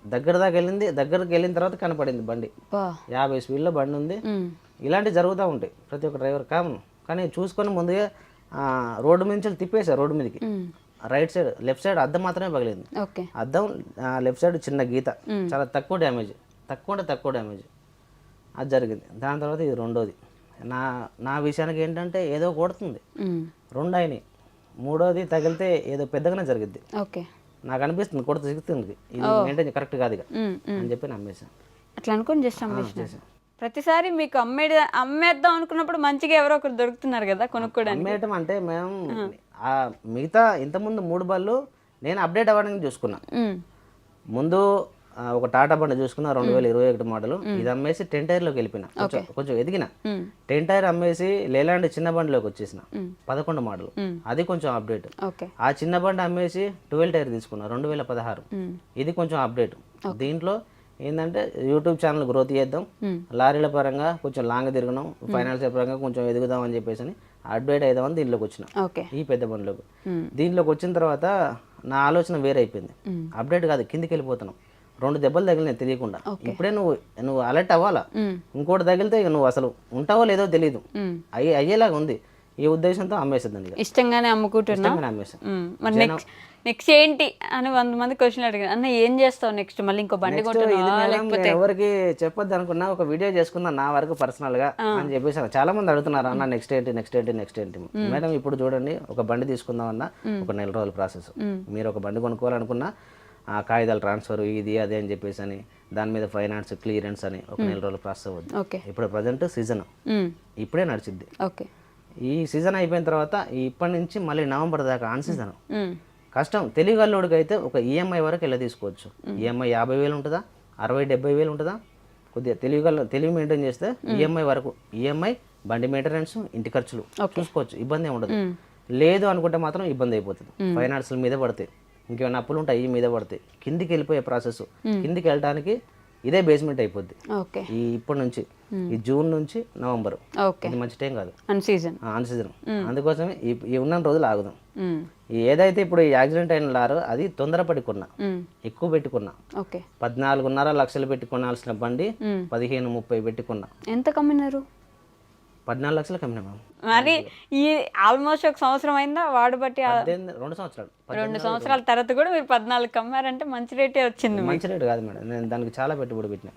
దగ్గరికి వెళ్ళిన తర్వాత కనపడింది బండి. 50 స్పీడ్లో బండి ఉంది. ఇలాంటివి జరుగుతూ ఉంటాయి ప్రతి ఒక్క డ్రైవర్ కామన్. కానీ చూసుకొని ముందుగా రోడ్డు నుంచి తిప్పేసా. రోడ్డు మీదకి రైట్ సైడ్, లెఫ్ట్ సైడ్ అద్దం మాత్రమే పగిలింది. అద్దం లెఫ్ట్ సైడ్ చిన్న గీత, చాలా తక్కువ డ్యామేజ్ అది జరిగింది. దాని తర్వాత ఇది రెండోది. నా విషయానికి ఏంటంటే ఏదో కొడుతుంది, 2 అయినాయి, 3వది తగిలితే ఏదో పెద్దగానే జరిగింది. ఓకే. నాకు అనిపిస్తుంది కొడుతు సిగుతుంది, ఇది మెయింటైన్ కరెక్ట్ కాదు ఇక అని చెప్పి నమ్మేసాను. అట్లా అనుకుని జస్ట్ అమ్మేసాను. ప్రతిసారి మీకు అమ్మేద్దాం అనుకున్నప్పుడు మంచిగా ఎవరో ఒకరు దొరుకుతున్నారు కదా కొనుక్కోవడానికి. అమ్మేయటం అంటే మేము మిగతా ఇంతకుముందు 3 బళ్ళు నేను అప్డేట్ అవ్వడానికి చూసుకున్నా. ముందు ఒక టాటా బండి చూసుకున్నా, 2021 మోడల్. ఇది అమ్మేసి 10 టైర్లోకి వెళ్ళిపోయినా, కొంచెం ఎదిగిన. 10 టైర్ అమ్మేసి లేలాంటి చిన్న బండిలోకి వచ్చేసిన, 11 మోడల్. అది కొంచెం అప్డేట్. ఆ చిన్న బండి అమ్మేసి 12 టైర్ తీసుకున్నా, 2016. ఇది కొంచెం అప్డేట్. దీంట్లో ఏంటంటే యూట్యూబ్ ఛానల్ గ్రోత్ చేద్దాం, లారీల పరంగా కొంచెం లాంగ్ తిరగడం, ఫైనాన్షియల్ పరంగా కొంచెం ఎదుగుదాం అని చెప్పేసి అప్డేట్ అవుదామని దీంట్లోకి వచ్చిన, ఈ పెద్ద బండిలోకి. దీంట్లోకి వచ్చిన తర్వాత నా ఆలోచన వేరే అయిపోయింది. అప్డేట్ కాదు, కిందికి వెళ్ళిపోతున్నాం. 2 దెబ్బలు తగిలినాయి తెలియకుండా. ఇప్పుడే నువ్వు అలర్ట్ అవ్వాలా. ఇంకోటి తగిలితే నువ్వు అసలు ఉంటావో లేదో తెలియదు, అయ్యేలాగా ఉంది. ఈ ఉద్దేశంతో అమ్మేసేదండి. ఇష్టంగానే అమ్ముకుంటున్నా. నెక్స్ట్ ఏంటి అని 100 మంది క్వశ్చన్ అడిగారు. అన్న ఏం చేస్తావు నెక్స్ట్? మళ్ళీ ఇంకో బండి లేకపోతే ఎవరికి చెప్పొద్దు అనుకున్నా, ఒక వీడియో చేసుకున్నా నా వరకు పర్సనల్ గా అని చెప్పేసి. చాలా మంది అడుగుతున్నారు, అన్న నెక్స్ట్ ఏంటి. మేడం ఇప్పుడు చూడండి, ఒక బండి తీసుకుందాం అన్న ఒక 4 రోజుల ప్రాసెస్. మీరు ఒక బండి కొనుక్కోవాలనుకున్నా ఆ కాగితాలు ట్రాన్స్ఫర్ ఇది అదే అని చెప్పేసి అని, దాని మీద ఫైనాన్స్ క్లియరెన్స్ అని ఒక 4 రోజుల ప్రాసెస్ అవుద్ది. ఇప్పుడు ప్రజెంట్ సీజన్ ఇప్పుడే నడిచిద్ది. ఈ సీజన్ అయిపోయిన తర్వాత ఇప్పటి నుంచి మళ్ళీ నవంబర్ దాకా ఆన్ సీజన్. కష్టం. తెలివిగల్లోడికి అయితే ఒక ఈఎంఐ వరకు ఎలా తీసుకోవచ్చు. ఈఎంఐ 50,000 ఉంటుందా, 60,000-70,000 ఉంటుందా. కొద్దిగా తెలివి మెయింటైన్ చేస్తే ఈఎంఐ వరకు, ఈఎంఐ, బండి మెయింటెనెన్స్, ఇంటి ఖర్చులు చూసుకోవచ్చు, ఇబ్బంది ఉండదు. లేదు అనుకుంటే మాత్రం ఇబ్బంది అయిపోతుంది. ఫైనాన్షియల్ మీద పడతాయి, ఇంకేమైనా అప్పులు ఉంటాయి ఈ మీద పడతాయి. కిందికి వెళ్ళిపోయే ప్రాసెస్. కిందికి వెళ్ళడానికి ఇదే బేస్మెంట్ అయిపోద్ది. ఈ ఇప్పటి నుంచి ఈ జూన్ నుంచి నవంబర్ ఇది మంచి టైం కాదు, అన్ సీజన్. అందుకోసమే ఈ ఉన్న రోజులు ఆగుదాం. ఏదైతే ఇప్పుడు ఈ యాక్సిడెంట్ అయిన లారో అది తొందరపడి కొన్నా, ఎక్కువ పెట్టుకున్నా. 14.5 లక్షలు పెట్టి కొనాల్సిన బండి 15-30 పెట్టుకున్నా. ఎంత కమ్మినారు? 14 లక్షలు కమ్మినా మ్యామ్. మరి ఈ ఆల్మోస్ట్ 1 సంవత్సరం అయిందా వాడబట్టి? 2 సంవత్సరాలు. 2 సంవత్సరాల తర్వాత కూడా మీరు 14 కమ్మారంటే మంచి రేటే వచ్చింది. మంచి రేటు కాదు మేడం, నేను దానికి చాలా పెట్టుబడి పెట్టినా.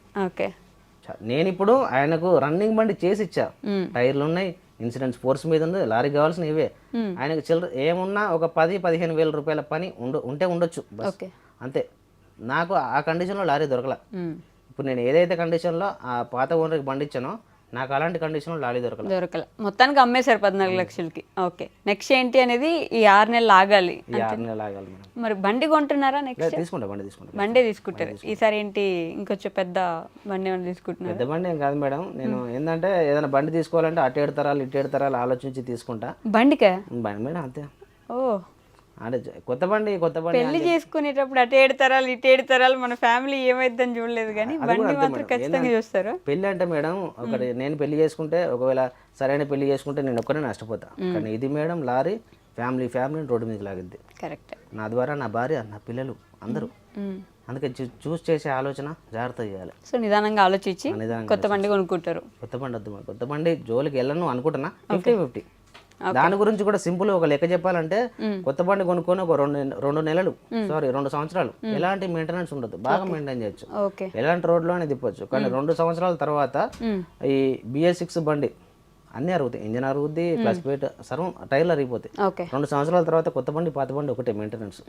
నేను ఇప్పుడు ఆయనకు రన్నింగ్ బండి చేసి ఇచ్చా, టైర్లు ఉన్నాయి, ఇన్సూరెన్స్ ఫోర్స్ మీద ఉంది, లారీకి కావాల్సిన ఇవే. ఆయనకు చిల్లర ఏమున్నా ఒక 10-15 వేల రూపాయల పని ఉంటే ఉండొచ్చు అంతే. నాకు ఆ కండిషన్లో లారీ దొరకలా. ఇప్పుడు నేను ఏదైతే కండిషన్లో ఆ పాత ఓనర్కి బండి ఇచ్చానో నాకు అలాంటి కండిషన్లో లారీ దొరకలే. మొత్తానికి అమ్మేశారు 14 లక్షలకి. ఓకే. నెక్స్ట్ ఏంటి అనేది ఈ 6 నెలలు ఆగాలి. 6 నెలలు ఆగాలి మేడం. మరి బండి కొంటున్నారా? నెక్స్ట్ బండి తీసుకుంటారు. ఈసారి ఏంటి ఇంకొంచెం పెద్ద బండి ఏమైనా తీసుకుంటున్నారు? పెద్ద బండి ఏం కాదు మేడం. నేను ఏంటంటే ఏదైనా బండి తీసుకోవాలంటే అటు 7 తరాలు ఇటు 7 తరాలు ఆలోచించి తీసుకుంటా. బండికే మేడం అంతే. ఓ, అంటే కొత్త బండి పెళ్లి చేసుకునేటప్పుడు అటు 7 తరాలు ఇటు 7 తరాలు మన ఫ్యామిలీ ఏమైందని చూడలేదు, కానీ బండి మాత్రం ఖచ్చితంగా చూస్తారు. పెళ్లి అంటే మేడం ఒకటి, నేను పెళ్లి చేసుకుంటే ఒకవేళ సరైన పెళ్లి చేసుకుంటే నేను ఒక్కనే నష్టపోతా. కానీ ఇది మేడం లారీ ఫ్యామిలీని రోడ్డు మీదకి లాగిద్ది. కరెక్ట్. నా ద్వారా నా భార్య, నా పిల్లలు అందరూ. అందుకే చూస్ చేసే ఆలోచన జాగ్రత్త చేయాలి. సో నిదానంగా ఆలోచించి కొత్త బండి కొనుక్కుంటారు. కొత్త బండి వద్దు, కొత్త బండి జోలికి వెళ్ళను అనుకుంటున్నా. 50-50 దాని గురించి కూడా సింపుల్ ఒక లెక్క చెప్పాలంటే కొత్త బండి కొనుక్కొని ఒక 2 నెలలు 2 సంవత్సరాలు ఎలాంటి మెయింటెనెన్స్ ఉండదు, బాగా మెయింటైన్ చేయొచ్చు, ఓకే ఎలాంటి రోడ్లోనే తిప్పొచ్చు. కానీ 2 సంవత్సరాల తర్వాత ఈ BS6 బండి అన్నీ అరుగుతాయి, ఇంజన్ అరుగుద్ది, క్లచ్ ప్లేట్ సర్వం టైర్లు అరిగిపోతాయి. ఓకే 2 సంవత్సరాల తర్వాత కొత్త బండి పాత బండి ఒకటే మెయింటెనెన్స్.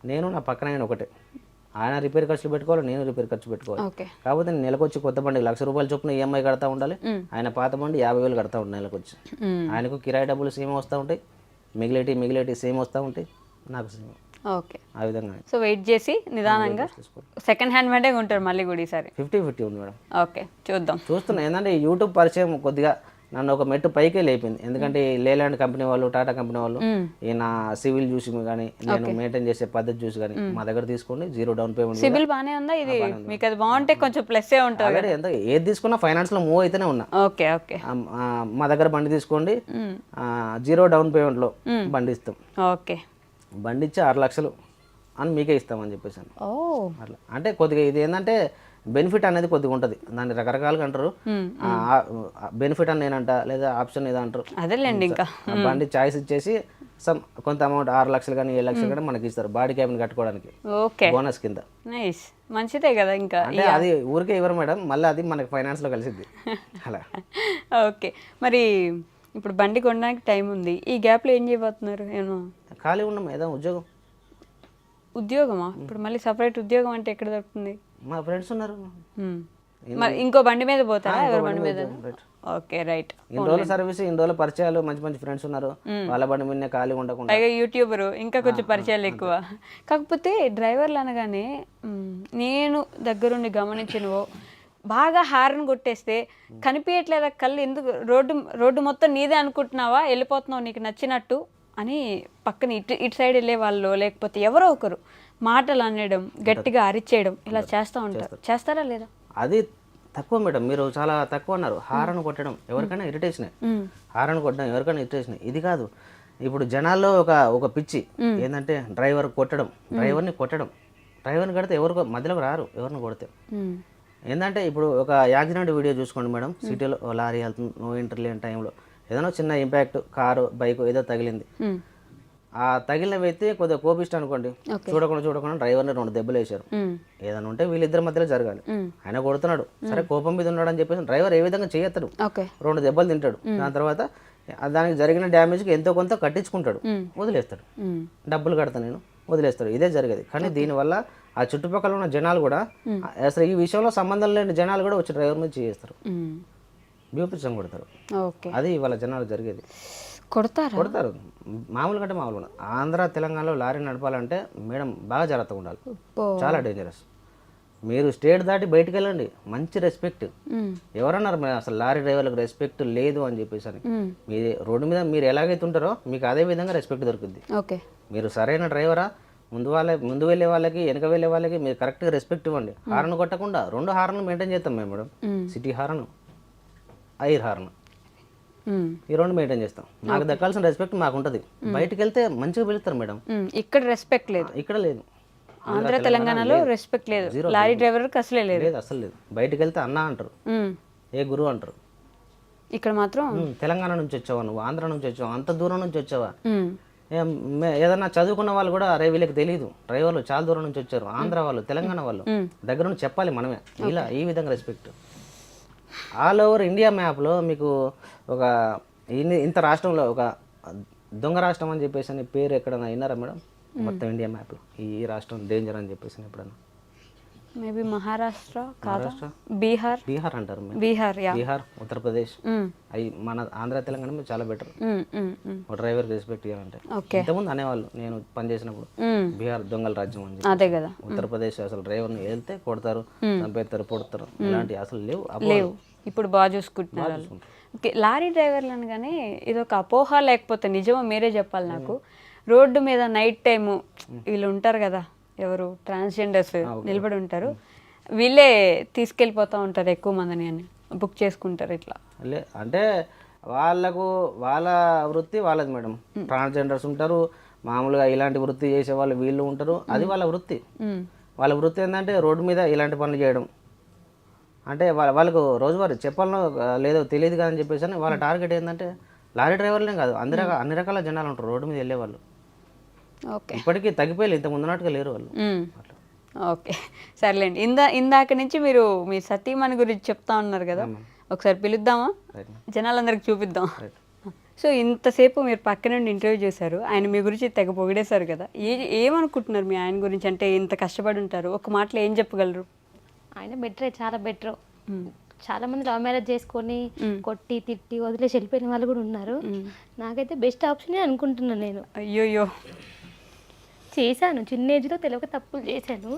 నేను నా పక్కన ఆయన ఒకటే, ఆయన రిపేర్ ఖర్చులు పెట్టుకోవాలి, నేను రిపేర్ ఖర్చు పెట్టుకోవాలి. ఓకే కాకపోతే నేను నెలకొచ్చి కొత్త బండి ₹1,00,000 చొప్పున EMI కడతా ఉండాలి, ఆయన పాత బండి 50,000 కడతా ఉండాలి నెలకొచ్చి. ఆయనకు కిరాయి డబ్బులు సేమ్ వస్తూ ఉంటాయి, మిగిలేటి సేమ్ వస్తూ ఉంటాయి, నాకు సేమ్. ఓకే ఆ విధంగా సో వెయిట్ చేసి నిదానంగా సెకండ్ హ్యాండ్ బండే కొంటారు మళ్ళీ కూడా ఈసారి. 50-50 ఉంది మేడం. ఓకే చూద్దాం. చూస్తున్నా ఏంటంటే యూట్యూబ్ పరిచయం కొద్దిగా నన్ను ఒక మెట్టు పైకే లేపింది. ఎందుకంటే ఈ లేలాండ్ కంపెనీ వాళ్ళు, టాటా కంపెనీ వాళ్ళు ఈ నా సివిల్ చూసి కానీ నేను మెయింటైన్ చేసే పద్ధతి చూసి కానీ మా దగ్గర తీసుకోండి, 0 డౌన్ పేమెంట్. సిబిల్ బాగానే ఉందా? ఇది మీకు అది బాగుంటే కొంచెం ప్లస్ ఉంటుంది. ఆల్రెడీ ఎంత ఏది తీసుకున్నా ఫైనాన్స్ లో మూవ్ అయితేనే ఉన్నా. ఓకే ఓకే మా దగ్గర బండి తీసుకోండి, 0 డౌన్ పేమెంట్ లో బండి ఇస్తాం. ఓకే బండి ఇచ్చి 6 లక్షలు అని మీకే ఇస్తామని చెప్పేసాను. ఓ అట్లా అంటే కొద్దిగా ఇది ఏంటంటే బెనిఫిట్ అనేది కొద్దిగా ఉంటుంది, దాన్ని రకరకాలుగా అంటారు. బెనిఫిట్ అని నేనంట, లేదా ఆప్షన్ ఏదో అంటారు. అదేలేండి. ఇంకా బండి చాయిస్ ఇచ్చేసి కొంత అమౌంట్ 6 లక్షలు కానీ 7 లక్షలు కానీ మనకి ఇస్తారు బాడీ క్యాబిన్ కట్టుకోవడానికి, ఓకే బోనస్ కింద. నైస్, మంచిదే కదా. ఇంకా అంటే అది ఊరికే ఇవ్వరు మేడం, మళ్ళీ అది మనకి ఫైనాన్స్ లో కలిసిద్ది అలా. ఓకే మరి ఇప్పుడు బండి కొనడానికి టైం ఉంది, ఈ గ్యాప్ లో ఏం చేయబోతున్నారు? ఏమో ఖాళీ ఉన్నాం, ఏదో ఉద్యోగమా? ఇప్పుడు మళ్ళీ సపరేట్ ఉద్యోగం అంటే ఎక్కడ దొరుకుతుంది? మా ఫ్రెండ్స్ ఉన్నారు. మరి ఇంకో బండి మీద పోతారా? ఎవరి బండి మీద? Okay right. ఇన్ని రోజులు సర్వీస్, ఇన్ని రోజులు పరిచయాలు, మంచి మంచి ఫ్రెండ్స్ ఉన్నారు, వాళ్ళ బండి మీద ఖాళీ ఉండకుండా. పైగా యూట్యూబర్, ఇంకా కొంచెం పరిచయాలు ఎక్కువ. కాకపోతే డ్రైవర్లు అనగానే నేను దగ్గరుండి గమనించినవో, బాగా హార్న్ కొట్టేస్తే కనిపించట్లేదా కళ్ళు, ఎందుకు రోడ్డు మొత్తం నీదే అనుకుంటున్నావా, వెళ్ళిపోతున్నావు నీకు నచ్చినట్టు అని పక్కన ఇటు సైడ్ వెళ్ళే వాళ్ళు లేకపోతే ఎవరో ఒకరు మాటలు అనడం, గట్టిగా అరిచేయడం ఇలా చేస్తూ ఉంటారు. చేస్తారా లేదా? అది తక్కువ మేడం, మీరు చాలా తక్కువ అన్నారు. హారన్ కొట్టడం ఎవరికైనా ఇరిటేషన్, హారన్ కొట్టడం ఎవరికైనా ఇరిటేషన్. ఇది కాదు, ఇప్పుడు జనాల్లో ఒక పిచ్చి ఏంటంటే డ్రైవర్ని కొట్టడం, డ్రైవర్ని కడితే ఎవరు మధ్యలోకి రారు, ఎవరిని కొడితే. ఏంటంటే ఇప్పుడు ఒక యాక్సిడెంట్ వీడియో చూసుకోండి మేడం, సిటీలో లారీ వెళ్తుంది, నో ఎంట్రీ లేని టైంలో ఏదైనా చిన్న ఇంపాక్ట్, కారు బైక్ ఏదో తగిలింది, ఆ తగిలిన వ్యక్తి కొద్దిగా కోపిష్ట అనుకోండి, చూడకుండా డ్రైవర్ని 2 దెబ్బలు వేశారు. ఏదైనా ఉంటే వీళ్ళిద్దరి మధ్యలో జరగాలి, ఆయన కొడుతున్నాడు సరే, కోపం మీద ఉన్నాడు అని చెప్పేసి డ్రైవర్ ఏ విధంగా చేయొస్తాడు, 2 దెబ్బలు తింటాడు, దాని తర్వాత దానికి జరిగిన డ్యామేజ్కి ఎంతో కొంత కట్టించుకుంటాడు, వదిలేస్తాడు, డబ్బులు కడతా నేను వదిలేస్తాడు, ఇదే జరిగేది. కానీ దీనివల్ల ఆ చుట్టుపక్కల ఉన్న జనాలు కూడా అసలు ఈ విషయంలో సంబంధం లేని జనాలు కూడా వచ్చి డ్రైవర్ మీద చేస్తారు, బీపీసం కొడతారు. అది ఇవాళ జనాలు జరిగేది. కొడతారు మామూలు కంటే మామూలు. ఆంధ్ర తెలంగాణలో లారీ నడపాలంటే మేడం బాగా జాగ్రత్తగా ఉండాలి, చాలా డేంజరస్. మీరు స్టేట్ దాటి బయటకు వెళ్ళండి, మంచి రెస్పెక్ట్. ఎవరన్నారు అసలు లారీ డ్రైవర్లకు రెస్పెక్ట్ లేదు అని చెప్పేసి అని? మీ రోడ్డు మీద మీరు ఎలాగైతే ఉంటారో మీకు అదే విధంగా రెస్పెక్ట్ దొరుకుద్ది. మీరు సరైన డ్రైవరా, ముందు వెళ్ళే వాళ్ళకి వెనక వెళ్ళే వాళ్ళకి మీరు కరెక్ట్గా రెస్పెక్ట్ ఇవ్వండి. హార్న్ కొట్టకుండా 2 హార్న్లు మెయింటైన్ చేస్తాం మేము మేడం, సిటీ హార్న్, ఐర్ హార్న్, ఈ 2 మెయింటైన్ చేస్తాం. నాకు దక్కాల్సిన రెస్పెక్ట్ మాకు ఉంటుంది. బయటకు వెళ్తే మంచిగా పిలుస్తారు మేడం, ఇక్కడ రెస్పెక్ట్ లేదు, ఇక్కడ లేదు. ఆంధ్ర తెలంగాణలో రెస్పెక్ట్ లేదు, లారీ డ్రైవర్ అసలే లేదు, అసలు లేదు. బయటకు వెళ్తే అన్న అంటారు, ఏ గురువు అంటారు. ఇక్కడ మాత్రం తెలంగాణ నుంచి వచ్చావా నువ్వు, ఆంధ్ర నుంచి వచ్చావా, అంత దూరం నుంచి వచ్చావా. ఏదన్నా చదువుకున్న వాళ్ళు కూడా అరే వీళ్ళకి తెలియదు, డ్రైవర్లు చాలా దూరం నుంచి వచ్చారు, ఆంధ్ర వాళ్ళు తెలంగాణ వాళ్ళు దగ్గర నుంచి చెప్పాలి మనమే, ఇలా ఈ విధంగా రెస్పెక్ట్. ఆల్ ఓవర్ ఇండియా మ్యాప్లో మీకు ఒక ఇంత రాష్ట్రంలో ఒక దొంగ రాష్ట్రం అని చెప్పేసి పేరు ఎక్కడైనా విన్నారా మేడం? మొత్తం ఇండియా మ్యాప్లో ఈ రాష్ట్రం డేంజర్ అని చెప్పేసి ఎప్పుడన్నా? మేబీ మహారాష్ట్ర, బీహార్ అంటారు, బీహార్, ఉత్తరప్రదేశ్, అవి మన ఆంధ్ర తెలంగాణ చాలా బెటర్. ఒక డ్రైవర్ రెస్పెక్ట్ ఇవ్వాలంటే ఇంతకుముందు అనేవాళ్ళు, నేను పనిచేసినప్పుడు బీహార్ దొంగల రాజ్యం అని చెప్పి. ఉత్తరప్రదేశ్ అసలు డ్రైవర్ని వెళ్తే కొడతారు, చంపేస్తారు, పొడతారు, ఇలాంటి అసలు లేవు. ఇప్పుడు బాగా చూసుకుంటున్నారు. లారీ డ్రైవర్లు అనగానే ఇదొక అపోహ లేకపోతే నిజమో మీరే చెప్పాలి నాకు. రోడ్డు మీద నైట్ టైము వీళ్ళు ఉంటారు కదా, ఎవరు ట్రాన్స్జెండర్స్ నిలబడి ఉంటారు, వీళ్ళే తీసుకెళ్ళిపోతూ ఉంటారు ఎక్కువ మందిని అని బుక్ చేసుకుంటారు. ఇట్లా అంటే వాళ్ళ వృత్తి వాళ్ళది మేడం. ట్రాన్స్జెండర్స్ ఉంటారు, మామూలుగా ఇలాంటి వృత్తి చేసే వాళ్ళు వీళ్ళు ఉంటారు, అది వాళ్ళ వృత్తి. వాళ్ళ వృత్తి ఏంటంటే రోడ్డు మీద ఇలాంటి పనులు చేయడం. అంటే వాళ్ళకు రోజువారీ చెప్పాలనో లేదో తెలియదు కదా అని చెప్పేసి వాళ్ళ టార్గెట్ ఏంటంటే లారీ డ్రైవర్లే కాదు అన్ని రకాల జనాలు ఉంటారు రోడ్డు మీద వెళ్ళేవాళ్ళు. ఓకే. ఇప్పటికీ తగ్గిపోయి ఇంత ముందున్నట్టుగా లేరు వాళ్ళు. అట్లా. ఓకే, సర్లేండి. ఇందాక నుంచి మీరు మీ సతీమణి గురించి చెప్తా ఉన్నారు కదా, ఒకసారి పిలుద్దామా, జనాలందరికి చూపిద్దాం. సో ఇంతసేపు మీరు పక్క నుండి ఇంటర్వ్యూ చేశారు, ఆయన మీ గురించి తెగ పొగిడేశారు కదా, ఏమనుకుంటున్నారు మీ ఆయన గురించి? అంటే ఇంత కష్టపడి ఉంటారు, ఒక మాటలో ఏం చెప్పగలరు? ఆయన బెటరే, చాలా బెటర్. చాలా మంది లవ్ మ్యారేజ్ చేసుకొని కొట్టి తిట్టి వదిలేసి వెళ్ళిపోయిన వాళ్ళు కూడా ఉన్నారు. నాకైతే బెస్ట్ ఆప్షనే అనుకుంటున్నాను నేను. అయ్యోయ్యో, చేశాను చిన్న ఏజ్లో తెలియక తప్పులు చేశాను,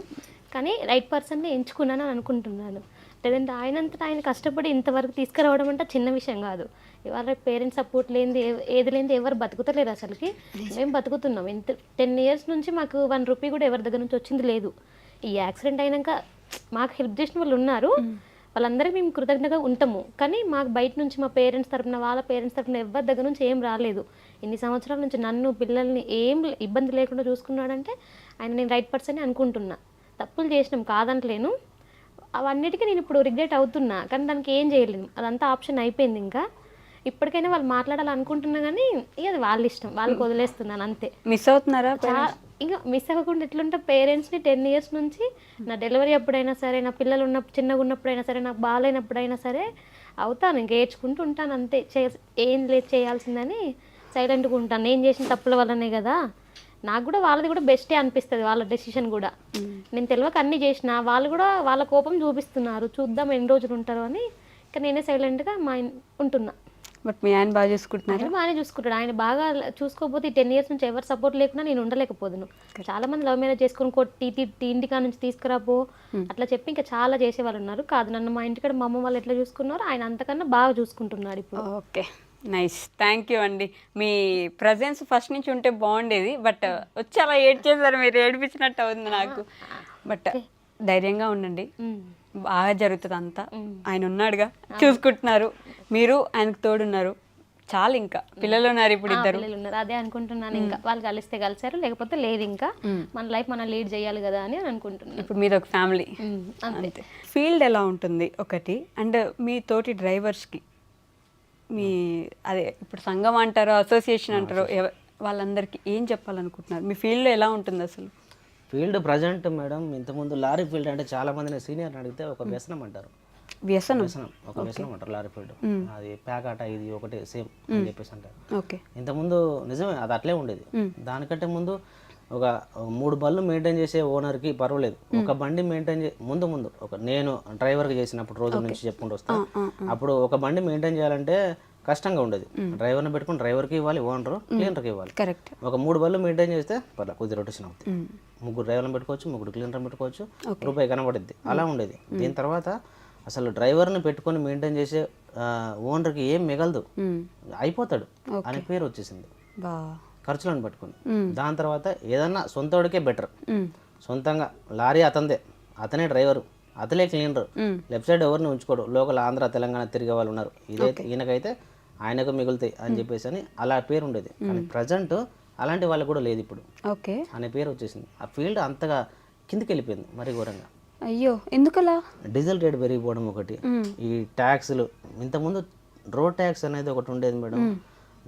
కానీ రైట్ పర్సన్ని ఎంచుకున్నాను అని అనుకుంటున్నాను. లేదంటే ఆయనంతటా ఆయన కష్టపడి ఇంతవరకు తీసుకురావడం అంటే చిన్న విషయం కాదు. ఇవాళ పేరెంట్స్ సపోర్ట్ లేనిది ఏది లేనిది ఎవరు బతుకుతలేరు. అసలుకి మేము బతుకుతున్నాం. 10 years నుంచి మాకు 1 రూపీ కూడా ఎవరి దగ్గర నుంచి వచ్చింది లేదు. ఈ యాక్సిడెంట్ అయినాక మాకు హెల్ప్ చేసిన వాళ్ళు ఉన్నారు, వాళ్ళందరికీ మేము కృతజ్ఞతగా ఉంటాము. కానీ మాకు బయట నుంచి మా పేరెంట్స్ తరఫున, వాళ్ళ పేరెంట్స్ తరఫున ఎవరి దగ్గర నుంచి ఏం రాలేదు. ఇన్ని సంవత్సరాల నుంచి నన్ను పిల్లల్ని ఏం ఇబ్బంది లేకుండా చూసుకున్నాడంటే ఆయన నేను రైట్ పర్సన్ అనుకుంటున్నా. తప్పులు చేసినాం కాదంటలేను, అవన్నిటికీ నేను ఇప్పుడు రిగ్రెట్ అవుతున్నా, కానీ దానికి ఏం చేయలేను. అదంతా ఆప్షన్ అయిపోయింది. ఇంకా ఇప్పటికైనా వాళ్ళు మాట్లాడాలనుకుంటున్నా కానీ ఇక అది వాళ్ళ ఇష్టం, వాళ్ళకి వదిలేస్తున్నాను అంతే. మిస్ అవుతున్నారా? ఇంకా మిస్ అవ్వకుండా ఎట్లుంటే పేరెంట్స్ని 10 years నుంచి నా డెలివరీ అప్పుడైనా సరే, నా పిల్లలు చిన్నగా ఉన్నప్పుడైనా సరే, నాకు బాగాలేనప్పుడైనా సరే అవుతాను, ఇంకా ఏడ్చుకుంటూ ఉంటాను అంతే. ఏం లేదు చేయాల్సిందని సైలెంట్గా ఉంటాను. నేను చేసిన తప్పుల వల్లనే కదా, నాకు కూడా వాళ్ళది కూడా బెస్టే అనిపిస్తుంది, వాళ్ళ డెసిషన్ కూడా. నేను తెలియక అన్నీ చేసిన, వాళ్ళు కూడా వాళ్ళ కోపం చూపిస్తున్నారు, చూద్దాం ఎన్ని రోజులు ఉంటారో అని. ఇంకా నేనే సైలెంట్గా ఉంటున్నా. బట్ మీ ఆయన బాగా చూసుకుంటున్నారు? ఆయన బాగానే చూసుకుంటాడు. ఆయన బాగా చూసుకోకపోతే 10 years నుంచి ఎవరు సపోర్ట్ లేకుండా నేను ఉండలేకపోదును. చాలా మంది లవ్ మ్యారేజ్ చేసుకొని కొట్టి తిట్టి ఇంటికా నుంచి తీసుకురాపో అట్లా చెప్పి ఇంకా చాలా చేసేవాళ్ళు ఉన్నారు. కాదు, నన్ను మా ఇంటికాడ మా అమ్మ వాళ్ళు ఎట్లా చూసుకున్నారో ఆయన అంతకన్నా బాగా చూసుకుంటున్నాడు ఇప్పుడు. ఓకే, నైస్, థ్యాంక్ యూ అండి. మీ ప్రజెన్స్ ఫస్ట్ నుంచి ఉంటే బాగుండేది, బట్ వచ్చి అలా ఏడ్చేసారు, మీరు ఏడిపించినట్టు అవుతుంది నాకు. బట్ ధైర్యంగా ఉండండి, బాగా జరుగుతుంది అంతా. ఆయన ఉన్నాడుగా, చూసుకుంటున్నారు, మీరు ఆయనకు తోడున్నారు, చాలు. ఇంకా పిల్లలు ఉన్నారు, ఇప్పుడు ఇద్దరు పిల్లలు ఉన్నారు, అదే అనుకుంటున్నాను. ఇంకా వాళ్ళు కలిస్తే కలిసారు, లేకపోతే లేదు. ఇంకా మన లైఫ్ మనం లీడ్ చేయాలి కదా అని అనుకుంటున్నాను. ఇప్పుడు మీద ఒక ఫ్యామిలీ అంతే. ఫీల్డ్ ఎలా ఉంటుంది ఒకటి, అండ్ మీ తోటి డ్రైవర్స్కి మీ అదే ఇప్పుడు సంఘం అంటారో అసోసియేషన్ అంటారో వాళ్ళందరికీ ఏం చెప్పాలనుకుంటున్నారు? మీ ఫీల్డ్లో ఎలా ఉంటుంది అసలు? ఫీల్డ్ ప్రజెంట్ మేడం, ఇంతకుముందు లారీ ఫీల్డ్ అంటే చాలా మందిని సీనియర్ని అడిగితే ఒక వ్యసనం అంటారు. వ్యసనం ఒక వ్యసనం అంటారు లారీ ఫీల్డ్. అది ప్యాకాట ఇది ఒకటే సేమ్ అని చెప్పేసి అంటారు. ఓకే. ఇంతకుముందు నిజమే అది అట్లే ఉండేది. దానికంటే ముందు ఒక 3 బళ్ళు మెయింటైన్ చేసే ఓనర్కి పర్వాలేదు. ఒక బండి మెయింటైన్ ముందు ఒక నేను డ్రైవర్కి చేసినప్పుడు రోజుల నుంచి చెప్పుకుంటూ వస్తాను, అప్పుడు ఒక బండి మెయింటైన్ చేయాలంటే కష్టంగా ఉండేది. డ్రైవర్ని పెట్టుకుని డ్రైవర్కి ఇవ్వాలి, ఓనర్ క్లీనర్కి ఇవ్వాలి. కరెక్ట్. ఒక 3 బళ్ళు మెయింటైన్ చేస్తే పర్లేదు, కొద్ది రొటేషన్ అవుతుంది. 3 డ్రైవర్లను పెట్టుకోవచ్చు, 3 క్లీనర్ని పెట్టుకోవచ్చు, రూపాయి కనబడుద్ది. అలా ఉండేది. దీని తర్వాత అసలు డ్రైవర్ని పెట్టుకొని మెయింటైన్ చేసే ఓనర్కి ఏం మిగలదు, అయిపోతాడు అనే పేరు వచ్చేసింది ఖర్చులను పట్టుకొని. దాని తర్వాత ఏదన్నా సొంతోడికే బెటర్. సొంతంగా లారీ అతనిదే, అతనే డ్రైవరు, అతలే క్లీనర్, లెఫ్ట్ సైడ్ ఎవరిని ఉంచుకోడు. లోకల్ ఆంధ్ర తెలంగాణ తిరిగే వాళ్ళు ఉన్నారు, ఇదైతే ఈయనకైతే ఆయనకు మిగులుతాయి అని చెప్పేసి అని అలా పేరు ఉండేది. కానీ ప్రజెంట్ అలాంటి వాళ్ళకు కూడా లేదు ఇప్పుడు. ఓకే అనే పేరు వచ్చేసింది. ఆ ఫీల్డ్ అంతగా కిందికి వెళ్ళిపోయింది మరీ ఘోరంగా. అయ్యో, ఎందుకలా? డీజిల్ రేట్ పెరిగిపోవడం ఒకటి, ఈ ట్యాక్స్లు. ఇంతకుముందు రోడ్ ట్యాక్స్ అనేది ఒకటి ఉండేది మేడం,